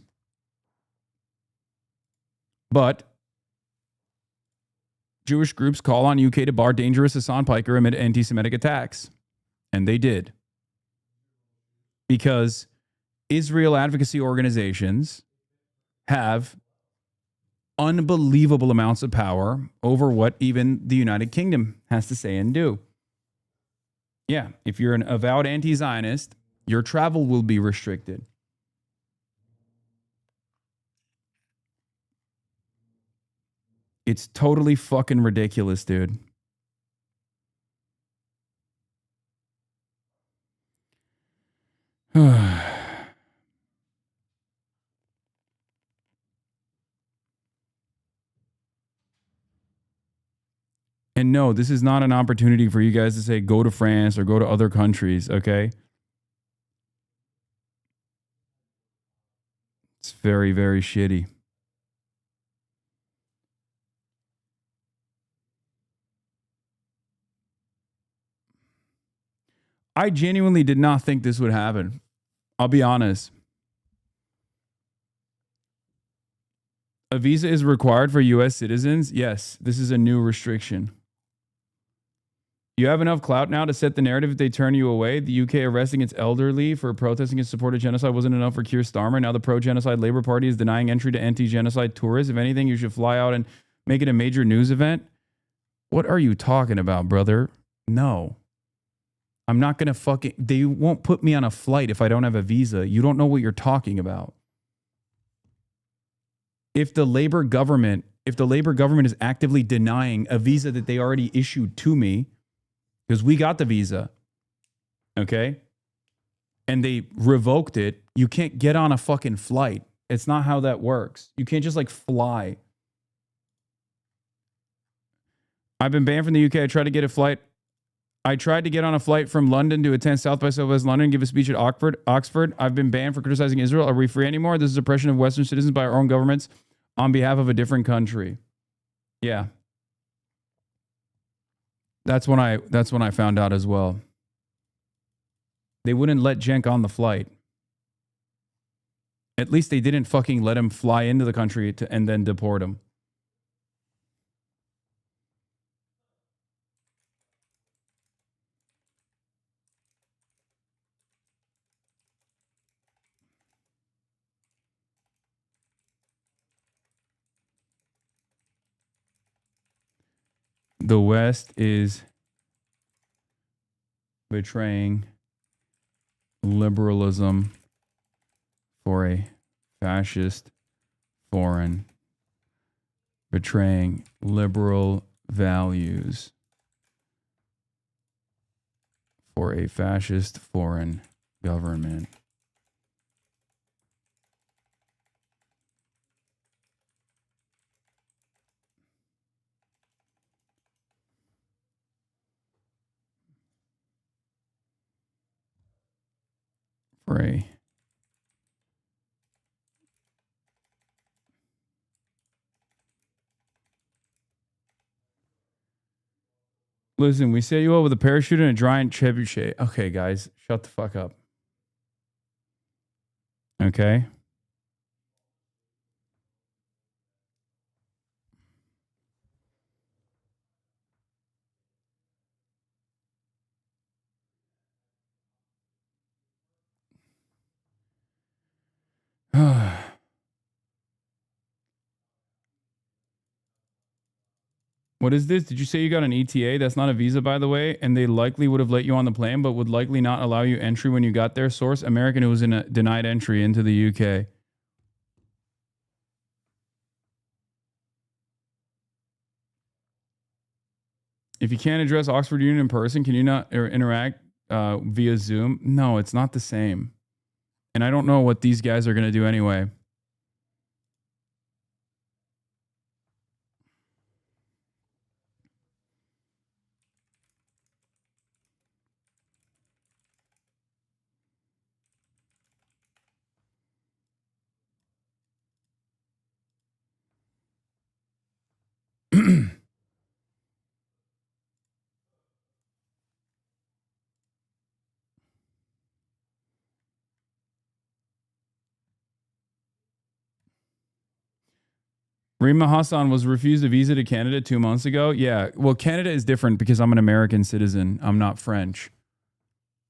But Jewish groups call on UK to bar dangerous Hasan Piker amid anti-Semitic attacks. And they did. Because Israel advocacy organizations have unbelievable amounts of power over what even the United Kingdom has to say and do. Yeah, if you're an avowed anti-Zionist, your travel will be restricted. It's totally fucking ridiculous, dude. And no, this is not an opportunity for you guys to say go to France or go to other countries, okay? It's very, very shitty. I genuinely did not think this would happen. I'll be honest. A visa is required for U.S. citizens? Yes, this is a new restriction. You have enough clout now to set the narrative if they turn you away. The UK arresting its elderly for protesting in support of genocide wasn't enough for Keir Starmer. Now the pro-genocide Labour Party is denying entry to anti-genocide tourists. If anything, you should fly out and make it a major news event. What are you talking about, brother? No. I'm not going to fucking... They won't put me on a flight if I don't have a visa. You don't know what you're talking about. If the Labour government is actively denying a visa that they already issued to me, because we got the visa, okay? And they revoked it. You can't get on a fucking flight. It's not how that works. You can't just like fly. I've been banned from the UK. I tried to get on a flight from London to attend South by Southwest London and give a speech at Oxford. I've been banned for criticizing Israel. Are we free anymore? This is oppression of Western citizens by our own governments on behalf of a different country. Yeah. That's when I found out as well. They wouldn't let Cenk on the flight. At least they didn't fucking let him fly into the country and then deport him. The West is betraying liberalism for a fascist foreign, betraying liberal values for a fascist foreign government. For Listen, we set you up with a parachute and a giant trebuchet. Okay, guys, shut the fuck up. Okay? What is this? Did you say you got an ETA? That's not a visa, by the way. And they likely would have let you on the plane, but would likely not allow you entry when you got there. Source, American who was in a denied entry into the UK. If you can't address Oxford Union in person, can you not interact via Zoom? No, it's not the same. And I don't know what these guys are going to do anyway. Rima Hassan was refused a visa to Canada 2 months ago. Yeah, well, Canada is different because I'm an American citizen. I'm not French.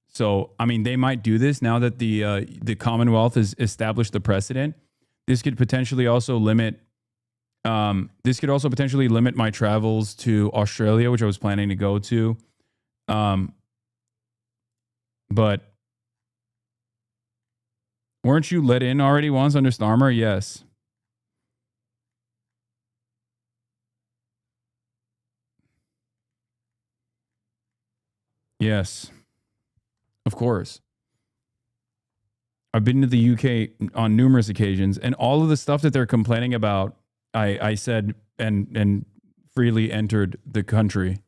So, I mean, they might do this now that the Commonwealth has established the precedent. This could potentially also limit. This could also potentially limit my travels to Australia, which I was planning to go to. But weren't you let in already once under Starmer? Yes. Yes, of course. I've been to the UK on numerous occasions, and all of the stuff that they're complaining about, I said and freely entered the country.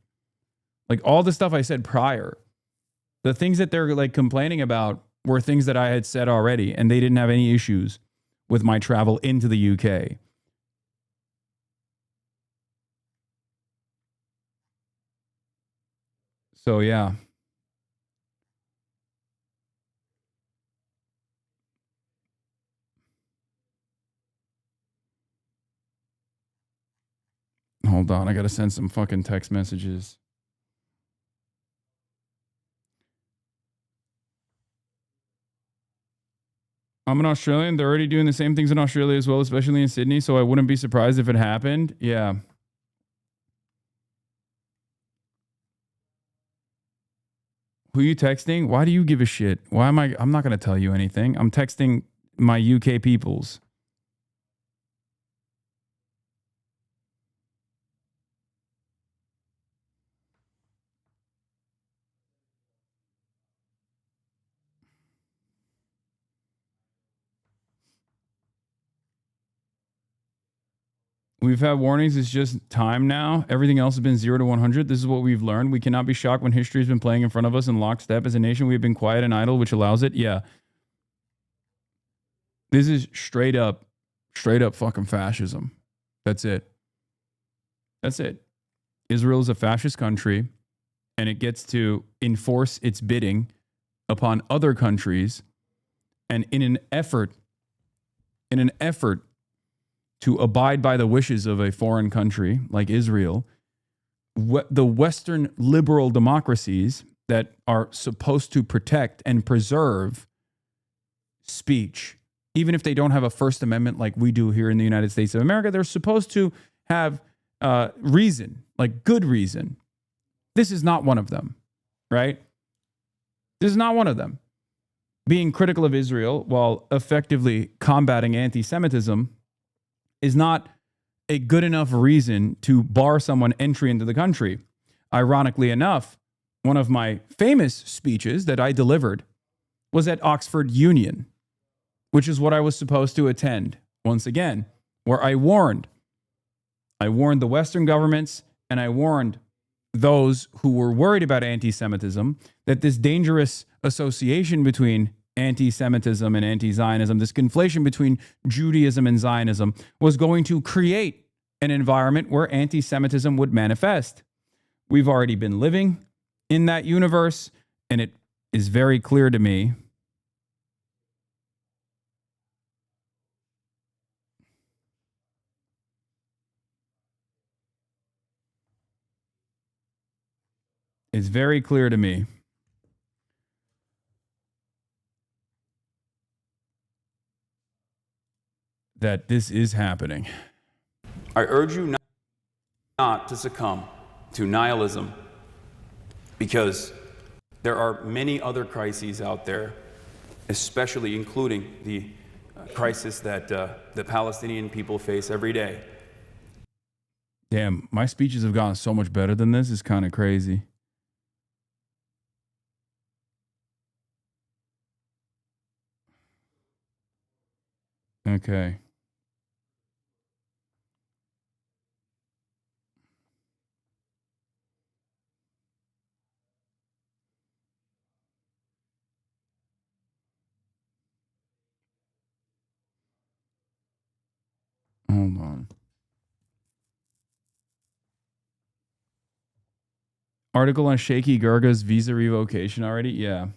Like all the stuff I said prior, the things that they're like complaining about were things that I had said already, and they didn't have any issues with my travel into the UK. So yeah. Hold on, I gotta send some fucking text messages. I'm an Australian. They're already doing the same things in Australia as well, especially in Sydney. So I wouldn't be surprised if it happened. Yeah. Who are you texting? Why do you give a shit? Why am I? I'm not going to tell you anything. I'm texting my UK peoples. We've had warnings. It's just time now. Everything else has been 0 to 100. This is what we've learned. We cannot be shocked when history has been playing in front of us in lockstep. As a nation, we have been quiet and idle, which allows it. Yeah. This is straight up fucking fascism. That's it. That's it. Israel is a fascist country, and it gets to enforce its bidding upon other countries. And in an effort to abide by the wishes of a foreign country like Israel, the Western liberal democracies that are supposed to protect and preserve speech, even if they don't have a First Amendment like we do here in the United States of America, they're supposed to have reason, like good reason. This is not one of them, right? This is not one of them. Being critical of Israel while effectively combating anti-Semitism is not a good enough reason to bar someone entry into the country. Ironically enough, one of my famous speeches that I delivered was at Oxford Union, which is what I was supposed to attend once again, where I warned the Western governments and I warned those who were worried about anti-Semitism that this dangerous association between anti-Semitism and anti-Zionism, this conflation between Judaism and Zionism, was going to create an environment where anti-Semitism would manifest. We've already been living in that universe, and it is very clear to me that this is happening. I urge you not to succumb to nihilism, because there are many other crises out there, especially including the crisis that the Palestinian people face every day. Damn, my speeches have gotten so much better than this. It's kind of crazy. Okay. Hold on. Article on Shaky Gurga's visa revocation already? Yeah.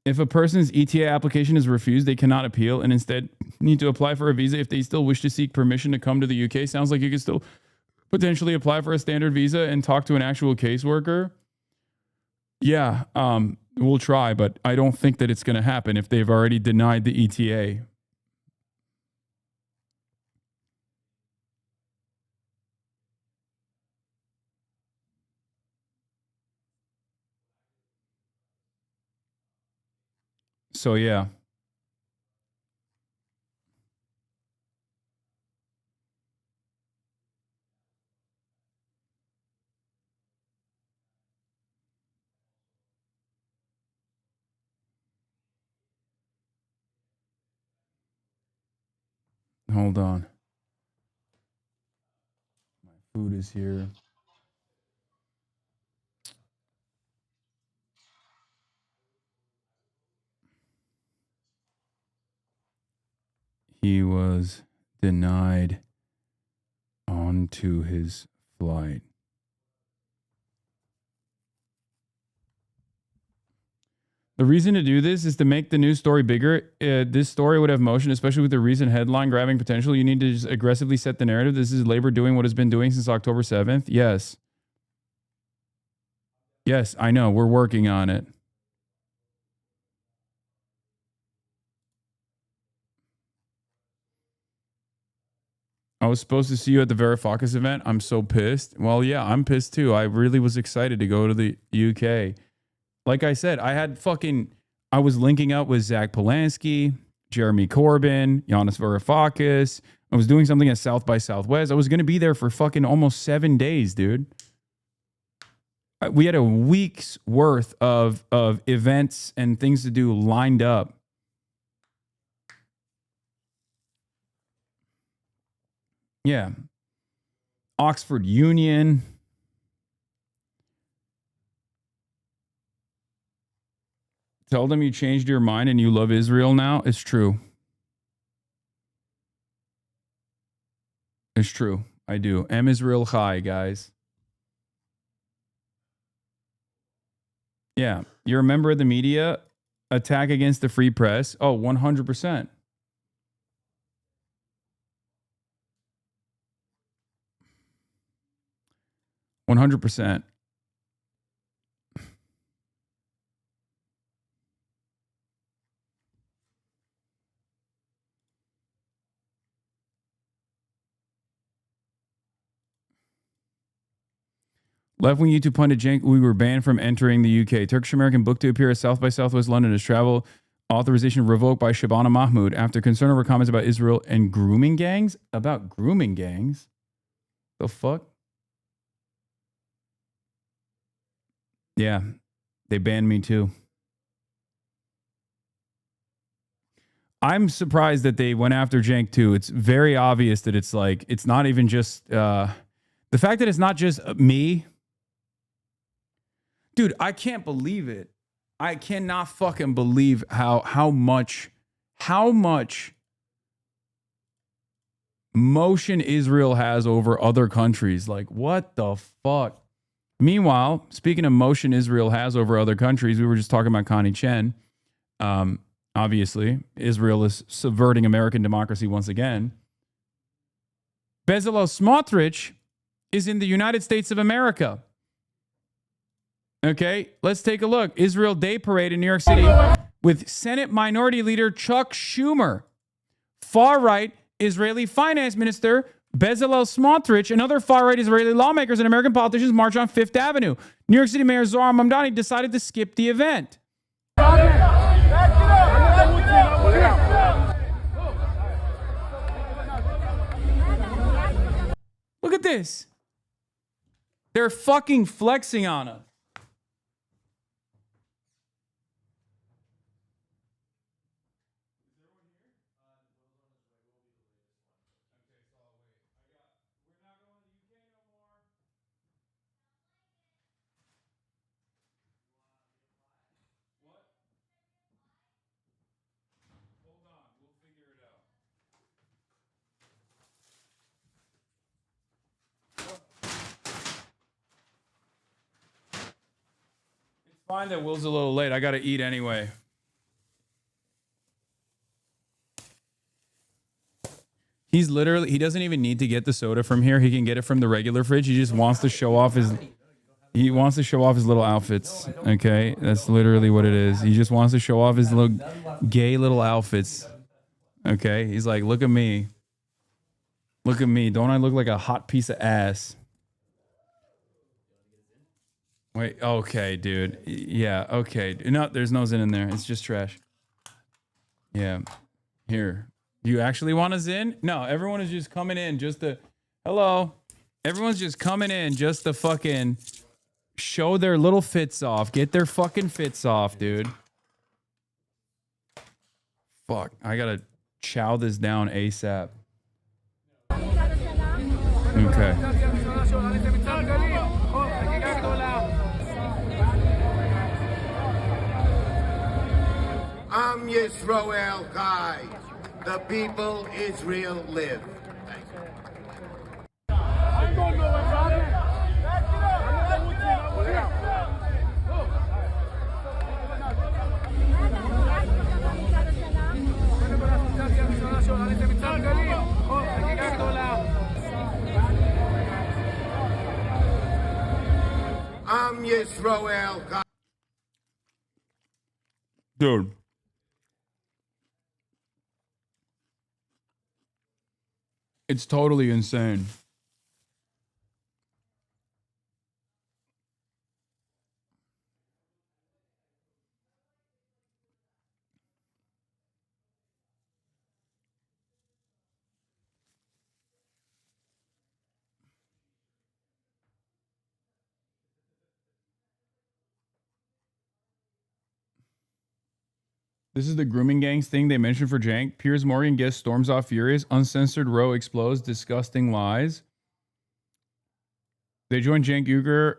If a person's ETA application is refused, they cannot appeal and instead need to apply for a visa if they still wish to seek permission to come to the UK. Sounds like you can still potentially apply for a standard visa and talk to an actual caseworker. Yeah, we'll try, but I don't think that it's going to happen if they've already denied the ETA. So, yeah. Hold on. My food is here. He was denied onto his flight. The reason to do this is to make the news story bigger. This story would have motion, especially with the recent headline grabbing potential. You need to just aggressively set the narrative. This is Labor doing what it's been doing since October 7th. Yes. Yes, I know. We're working on it. I was supposed to see you at the Varoufakis event. I'm so pissed. Well, yeah, I'm pissed too. I really was excited to go to the UK. Like I said, I was linking up with Zach Polanski, Jeremy Corbyn, Giannis Varoufakis. I was doing something at South by Southwest. I was going to be there for fucking almost 7 days, dude. We had a week's worth of events and things to do lined up. Yeah. Oxford Union. Tell them you changed your mind and you love Israel now. It's true. It's true. I do. Am Israel Chai, guys. Yeah. You're a member of the media. Attack against the free press. Oh, 100%. %. Left-wing YouTube pundit Cenk, we were banned from entering the UK. Turkish-American book to appear at South by Southwest London is travel authorization revoked by Shabana Mahmood after concern over comments about Israel and grooming gangs? About grooming gangs? The fuck? Yeah, they banned me too. I'm surprised that they went after Cenk too. It's very obvious that it's like, it's not even just, the fact that it's not just me. Dude, I can't believe it. I cannot fucking believe how much motion Israel has over other countries. Like, what the fuck? Meanwhile, speaking of motion Israel has over other countries, we were just talking about Connie Chen. Obviously, Israel is subverting American democracy once again. Bezalel Smotrich is in the United States of America. Okay, let's take a look. Israel Day Parade in New York City with Senate Minority Leader Chuck Schumer. Far-right Israeli Finance Minister Bezalel Smotrich and other far-right Israeli lawmakers and American politicians march on Fifth Avenue. New York City Mayor Zohar Mamdani decided to skip the event. Look at this. They're fucking flexing on us. Fine that Will's a little late. I gotta eat anyway. He's literally, he doesn't even need to get the soda from here. He can get it from the regular fridge. He just wants to show off his, he wants to show off his little outfits. Okay, that's literally what it is. He just wants to show off his little gay little outfits. Okay, he's like, look at me. Look at me. Don't I look like a hot piece of ass? Wait, okay, dude. Yeah, okay. No, there's no Zin in there. It's just trash. Yeah. Here. You actually want a Zin? No, everyone is just coming in just to... Hello. Everyone's just coming in just to fucking show their little fits off. Get their fucking fits off, dude. Fuck. I gotta chow this down ASAP. Okay. Am Yisroel Chai. The people Israel live. Am Yisroel Chai. Dude. It's totally insane. This is the grooming gangs thing they mentioned for Jank. Piers Morgan guest storms off furious. Uncensored row explodes. Disgusting lies. They joined Cenk Uygur.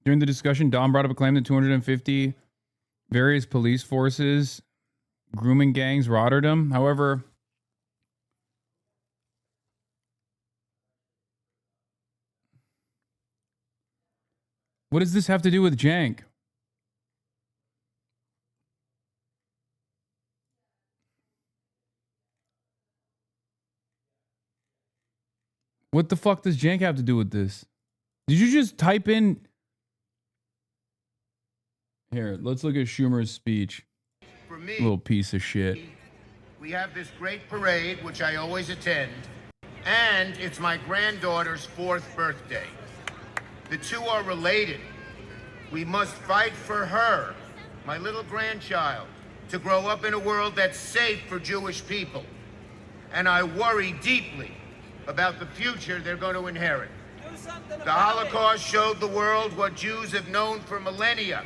During the discussion, Dom brought up a claim that 250 various police forces, grooming gangs, Rotterdam. However, what does this have to do with Cenk? What the fuck does Cenk have to do with this? Did you just type in... Here, let's look at Schumer's speech. For me, little piece of shit. we have this great parade, which I always attend, and it's my granddaughter's 4th birthday. The two are related. We must fight for her, my little grandchild, to grow up in a world that's safe for Jewish people. And I worry deeply about the future they're going to inherit. The Holocaust showed the world what Jews have known for millennia,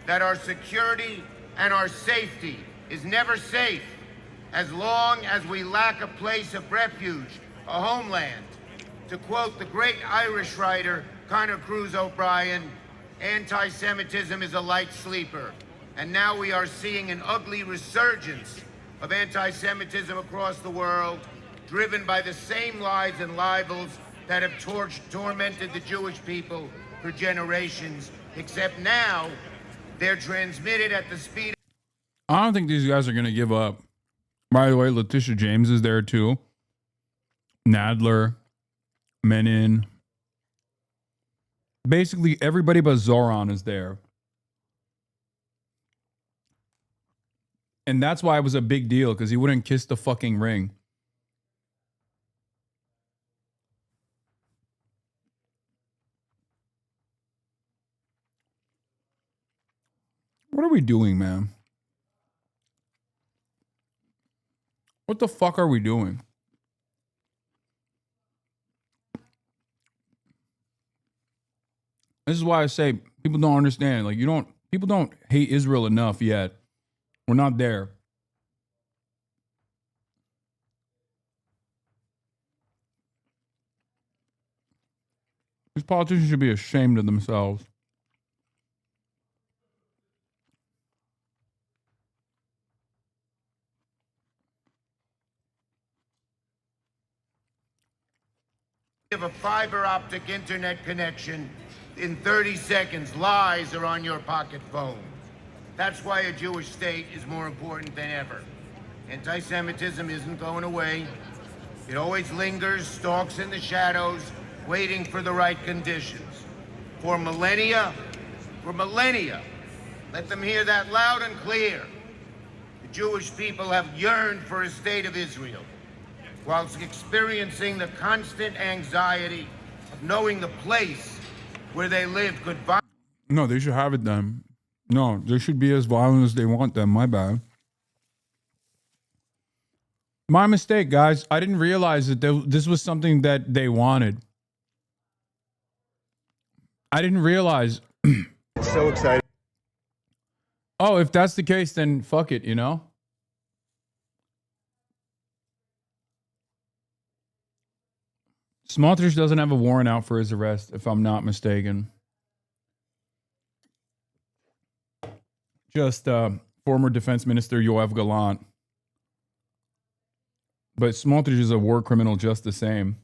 that our security and our safety is never safe as long as we lack a place of refuge, a homeland. To quote the great Irish writer Conor Cruz O'Brien, anti-Semitism is a light sleeper. And now we are seeing an ugly resurgence of anti-Semitism across the world, driven by the same lies and libels that have tormented the Jewish people for generations, except now they're transmitted at the speed. I don't think these guys are going to give up. By the way, Letitia James is there too. Nadler, Menon. Basically, everybody but Zoran is there. And that's why it was a big deal, because he wouldn't kiss the fucking ring. What are we doing, man? What the fuck are we doing? This is why I say people don't understand. Like, people don't hate Israel enough yet. We're not there. These politicians should be ashamed of themselves. Of a fiber optic internet connection in 30 seconds. Lies are on your pocket phone. That's why a Jewish state is more important than ever. Anti-Semitism isn't going away. It always lingers, stalks in the shadows, waiting for the right conditions. For millennia, let them hear that loud and clear. The Jewish people have yearned for a state of Israel, whilst experiencing the constant anxiety of knowing the place where they live could violate. No, they should have it then. No, they should be as violent as they want them. My bad. My mistake, guys. I didn't realize that this was something that they wanted. I didn't realize. It's so exciting. Oh, if that's the case, then fuck it, you know? Smotrich doesn't have a warrant out for his arrest, if I'm not mistaken. Just former Defense Minister Yoav Gallant. But Smotrich is a war criminal just the same.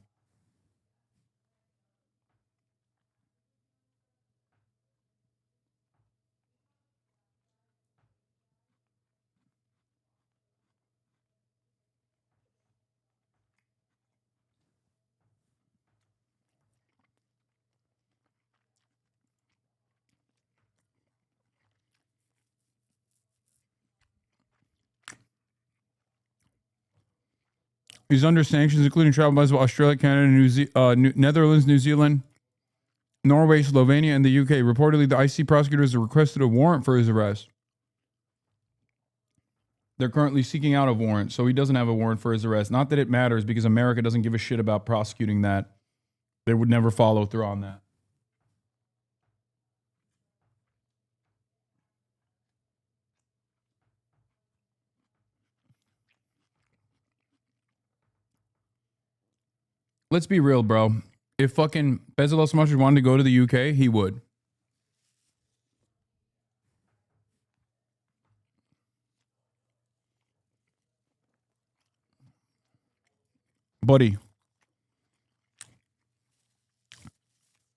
He's under sanctions, including travel bans with Australia, Canada, Netherlands, New Zealand, Norway, Slovenia, and the UK. Reportedly, the IC prosecutors have requested a warrant for his arrest. They're currently seeking out a warrant, so he doesn't have a warrant for his arrest. Not that it matters, because America doesn't give a shit about prosecuting that. They would never follow through on that. Let's be real, bro. If fucking Bezalel Smotrich wanted to go to the UK, he would. Buddy,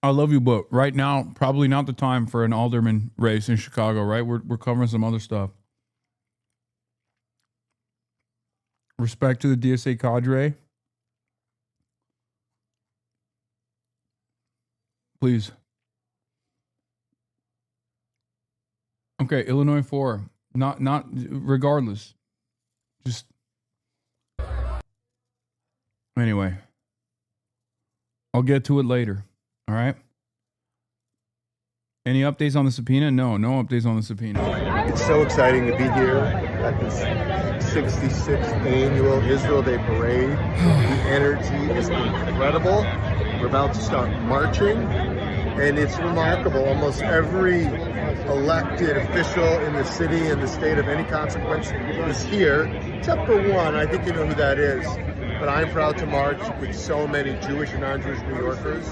I love you, but right now, probably not the time for an alderman race in Chicago, right? We're covering some other stuff. Respect to the DSA cadre. Please. Okay, Illinois 4. Not regardless. Just anyway. I'll get to it later. All right? Any updates on the subpoena? No updates on the subpoena. It's so exciting to be here at this 66th annual Israel Day Parade. The energy is incredible. We're about to start marching, and it's remarkable. Almost every elected official in the city and the state of any consequence is here, except for one. I think you know who that is. But I'm proud to march with so many Jewish and non-Jewish New Yorkers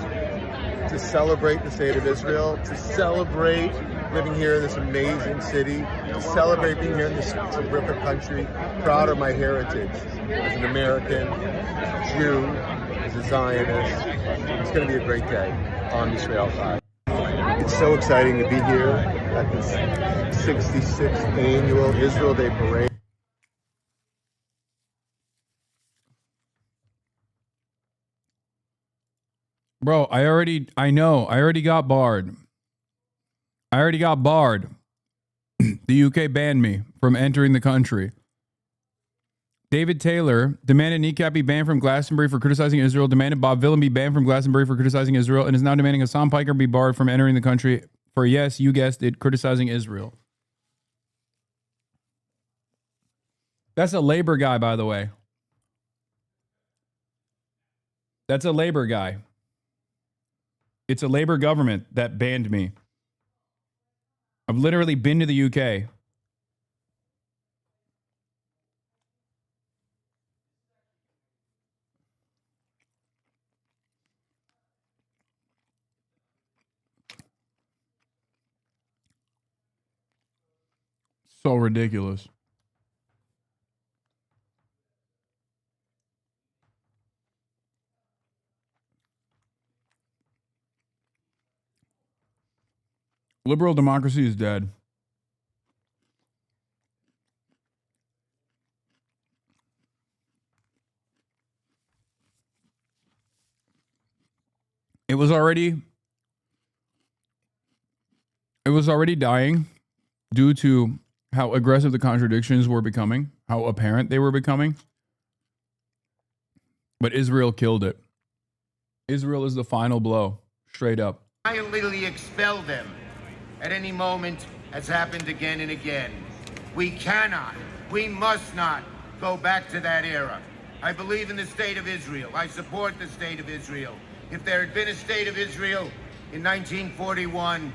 to celebrate the state of Israel, to celebrate living here in this amazing city, to celebrate being here in this terrific country, proud of my heritage as an American, as a Jew, as a Zionist. It's going to be a great day on Israel side. It's so exciting to be here at this 66th annual Israel Day Parade. Bro, I already got barred. The UK banned me from entering the country. David Taylor demanded Kneecap be banned from Glastonbury for criticizing Israel, demanded Bob Villan be banned from Glastonbury for criticizing Israel, and is now demanding Hasan Piker be barred from entering the country for, yes, you guessed it, criticizing Israel. That's a Labor guy, by the way. That's a Labor guy. It's a Labor government that banned me. I've literally been to the UK. So ridiculous. Liberal democracy is dead. It was already dying due to how aggressive the contradictions were becoming, how apparent they were becoming. But Israel killed it. Israel is the final blow, straight up. Violently expel them at any moment, as happened again and again. We cannot, we must not go back to that era. I believe in the state of Israel. I support the state of Israel. If there had been a state of Israel in 1941,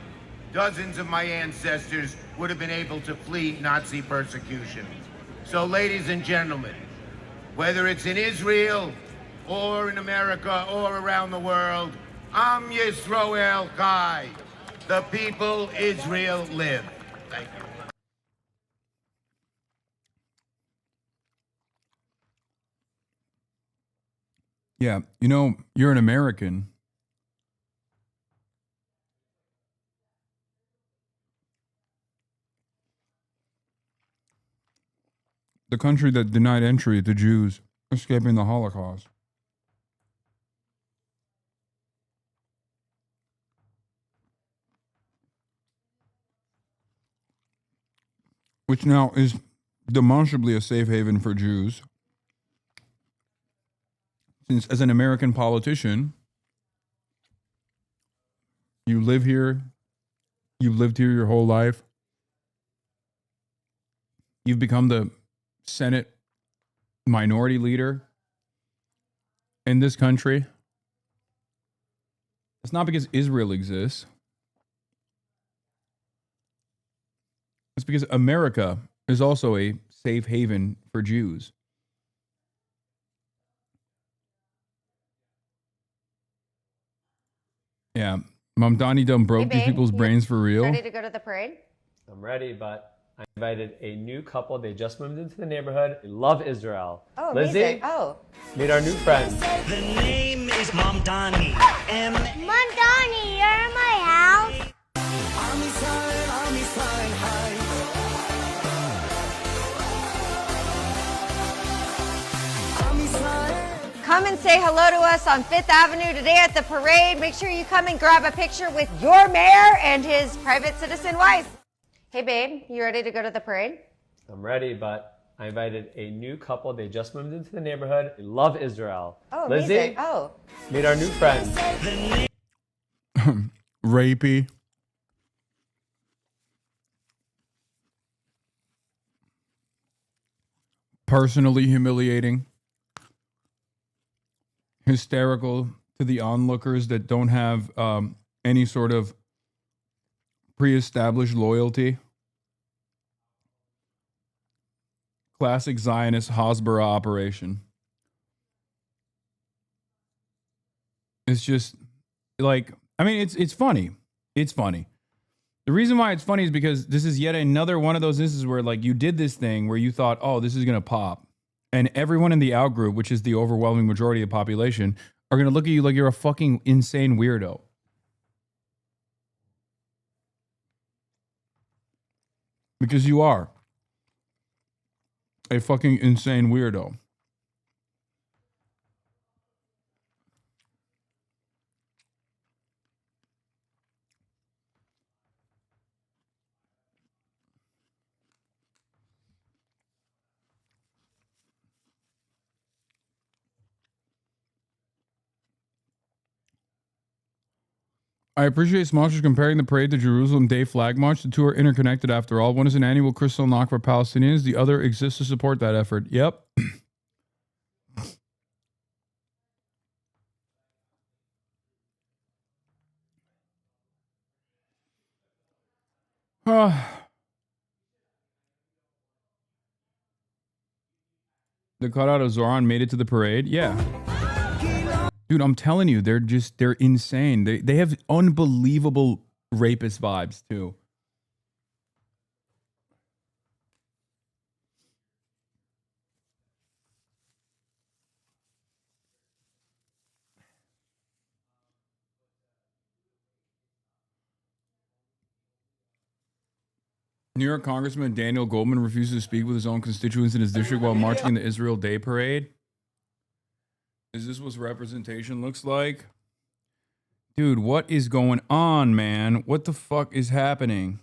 dozens of my ancestors would have been able to flee Nazi persecution. So, ladies and gentlemen, whether it's in Israel or in America or around the world, Am Yisrael Chai. The people Israel live. Thank you. Yeah, you know, you're an American. The country that denied entry to Jews escaping the Holocaust. Which now is demonstrably a safe haven for Jews. Since as an American politician, you live here, you've lived here your whole life, you've become the Senate minority leader in this country. It's not because Israel exists. It's because America is also a safe haven for Jews. Yeah. Mom Donnie done broke these people's brains for real. Ready to go to the parade? I'm ready, but I invited a new couple. They just moved into the neighborhood. They love Israel. Oh, Lizzie, amazing. Oh. meet our new friend. The name is Mom Donnie. Mom Donnie, you're in my house. Come and say hello to us on 5th Avenue today at the parade. Make sure you come and grab a picture with your mayor and his private citizen wife. Hey, babe, you ready to go to the parade? I'm ready, but I invited a new couple. They just moved into the neighborhood. They love Israel. Oh, amazing. Lizzie, Oh. meet our new friend. Rapey. Personally humiliating. Hysterical to the onlookers that don't have any sort of pre-established loyalty. Classic Zionist Hasbara operation. It's just like, I mean, it's funny. It's funny. The reason why it's funny is because this is yet another one of those instances where like you did this thing where you thought, oh, this is going to pop. And everyone in the out group, which is the overwhelming majority of the population, are going to look at you like you're a fucking insane weirdo. Because you are a fucking insane weirdo. I appreciate sponsors comparing the parade to Jerusalem Day Flag March. The two are interconnected after all. One is an annual Kristallnacht knock for Palestinians. The other exists to support that effort. Yep. The cutout of Zoran made it to the parade. Yeah. Dude, I'm telling you, they're insane. They have unbelievable rapist vibes too. New York Congressman Daniel Goldman refuses to speak with his own constituents in his district while marching in the Israel Day Parade. Is this what representation looks like? Dude, what is going on, man? What the fuck is happening?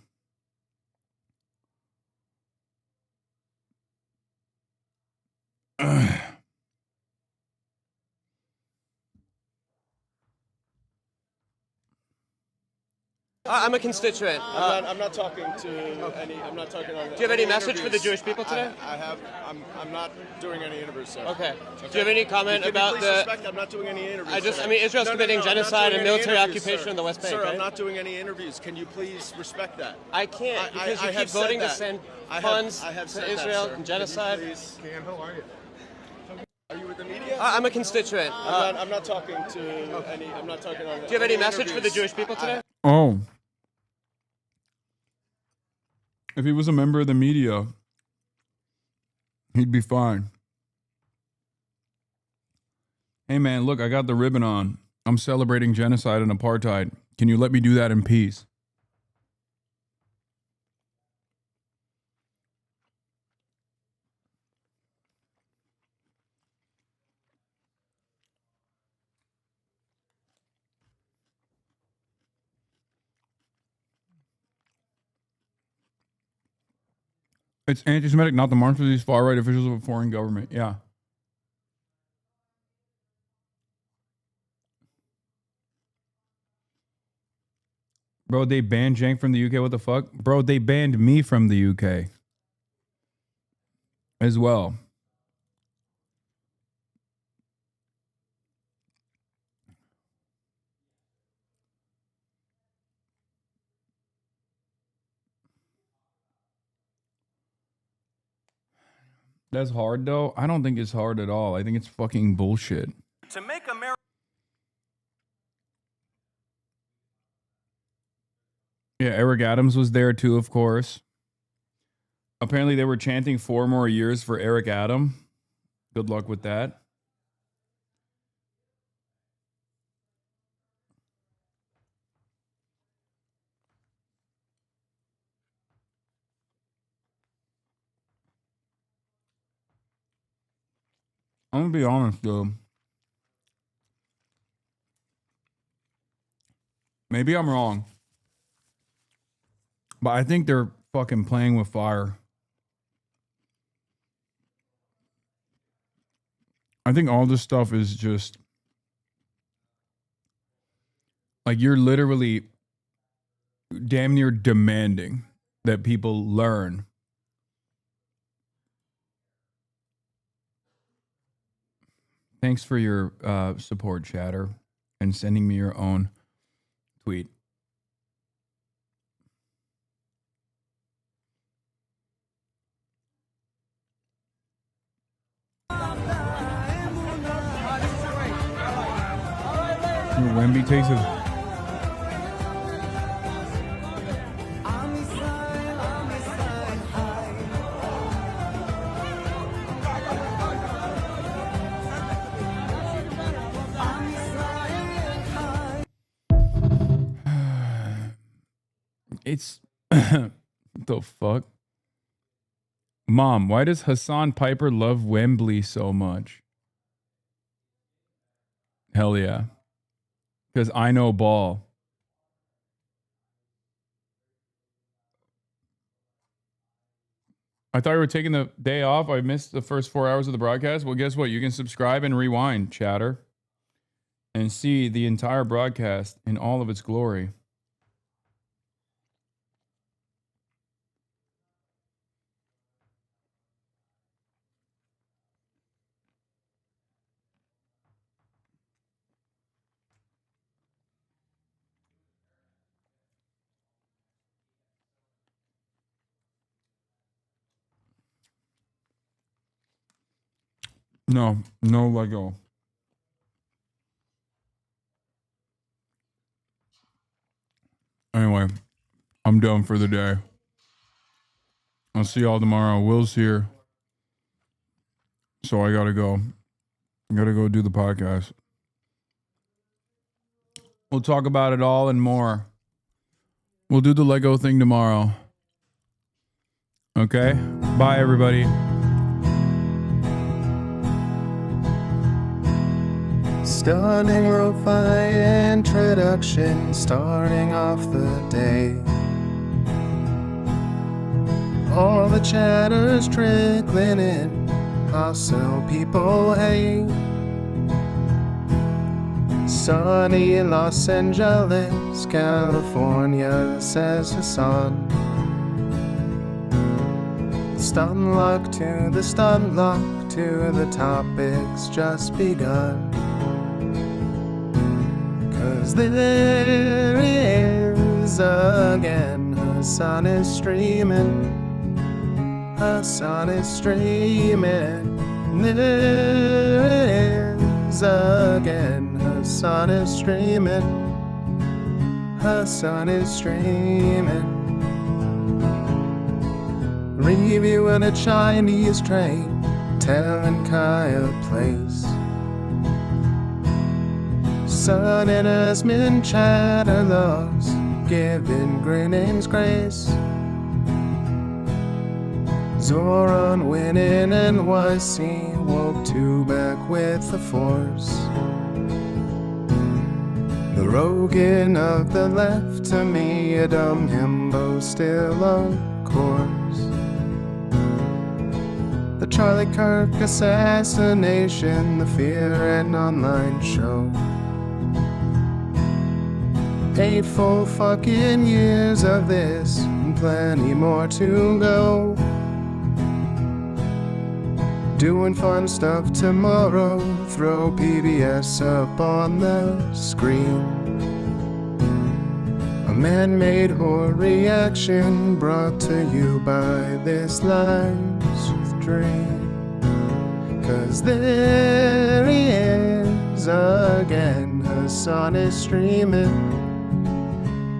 I'm a constituent. I'm not talking to any. I'm not talking on. Do you have any message for the Jewish people today? I have. I'm not doing any interviews, sir. Okay. Do you have any comment about the? Respect, I'm not doing any interviews. I mean, Israel's committing genocide and military occupation in the West Bank. Sir, right? I'm not doing any interviews. Can you please respect that? I can't because you keep voting to send funds to Israel and genocide. Can, how are you? Are you with the media? I'm a constituent. I'm not talking to any. I'm not talking on. Do you have any message for the Jewish people today? Oh. If he was a member of the media, he'd be fine. Hey man, look, I got the ribbon on. I'm celebrating genocide and apartheid. Can you let me do that in peace? It's anti-Semitic, not the march for these far-right officials of a foreign government. Yeah. Bro, they banned Jank from the UK. What the fuck? Bro, they banned me from the UK as well. That's hard, though. I don't think it's hard at all. I think it's fucking bullshit. To make America. Yeah, Eric Adams was there too, of course. Apparently, they were chanting 4 more years for Eric Adams. Good luck with that. I'm gonna be honest, though. Maybe I'm wrong. But I think they're fucking playing with fire. I think all this stuff is just... like, you're literally damn near demanding that people learn. Thanks for your support, chatter, and sending me your own tweet. Wemby takes a... It's... the fuck? Mom, why does Hasan Piper love Wembley so much? Hell yeah. Because I know ball. I thought you were taking the day off. I missed the first 4 hours of the broadcast. Well, guess what? You can subscribe and rewind, chatter, and see the entire broadcast in all of its glory. No, no Lego. Anyway, I'm done for the day. I'll see y'all tomorrow. Will's here. So I gotta go. I gotta go do the podcast. We'll talk about it all and more. We'll do the Lego thing tomorrow. Okay? Bye, everybody. Stunning lo-fi introduction, starting off the day. All the chatter's trickling in, hustle people hate. Sunny in Los Angeles, California, says Hasan. Stun luck to the stun luck to the topics just begun. 'Cause there he is again, Hasan is streaming. Hasan is streaming. There it is again, Hasan is streaming. Hasan is streaming. Reviewing a Chinese train, telling Kaya place. Sun and Asmin chatter loves, giving grinning's grace. Zoran winning NYC, woke two back with the force. The Rogan of the left, to me a dumb himbo still of course. The Charlie Kirk assassination, the Fear and Online show. 8 full fucking years of this, and plenty more to go. Doing fun stuff tomorrow, throw PBS up on the screen. A man-made horror reaction brought to you by this life's dream. 'Cause there he is again, Hasan is streaming.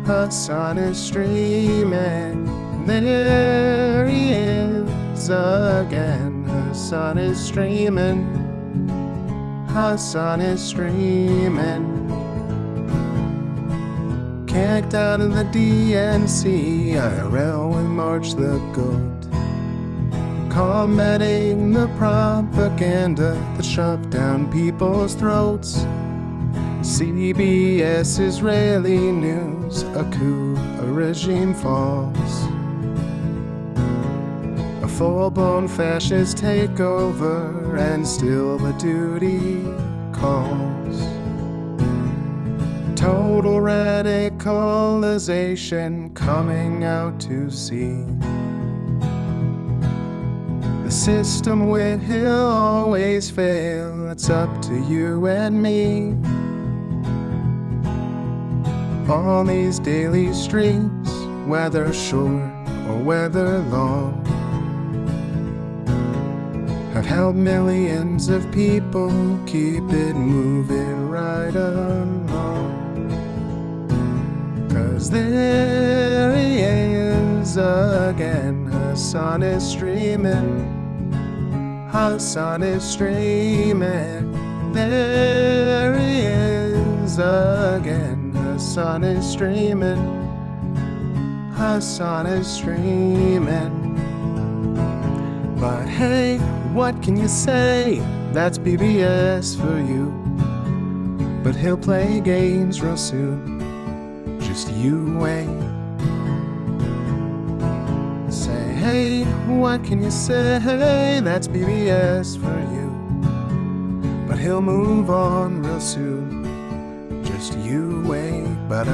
Hasan is streaming. There he is again, Hasan is streaming. Hasan is streaming. Kicked out of the DNC, IRL with March the Goat. Combating the propaganda that shoved down people's throats. CBS Israeli news, a coup, a regime falls. A full-blown fascist takeover, and still the duty calls. Total radicalization coming out to see. The system will always fail, it's up to you and me. On these daily streets, whether short or whether long, have helped millions of people keep it moving right along. 'Cause there he is again, Hasan is streaming. Hasan is streaming. There he is again, Hasan is streaming. Hasan is streaming. But hey, what can you say? That's PBS for you. But he'll play games real soon. Just you wait. Say, hey, what can you say? That's PBS for you. But he'll move on real soon. Just you wait. But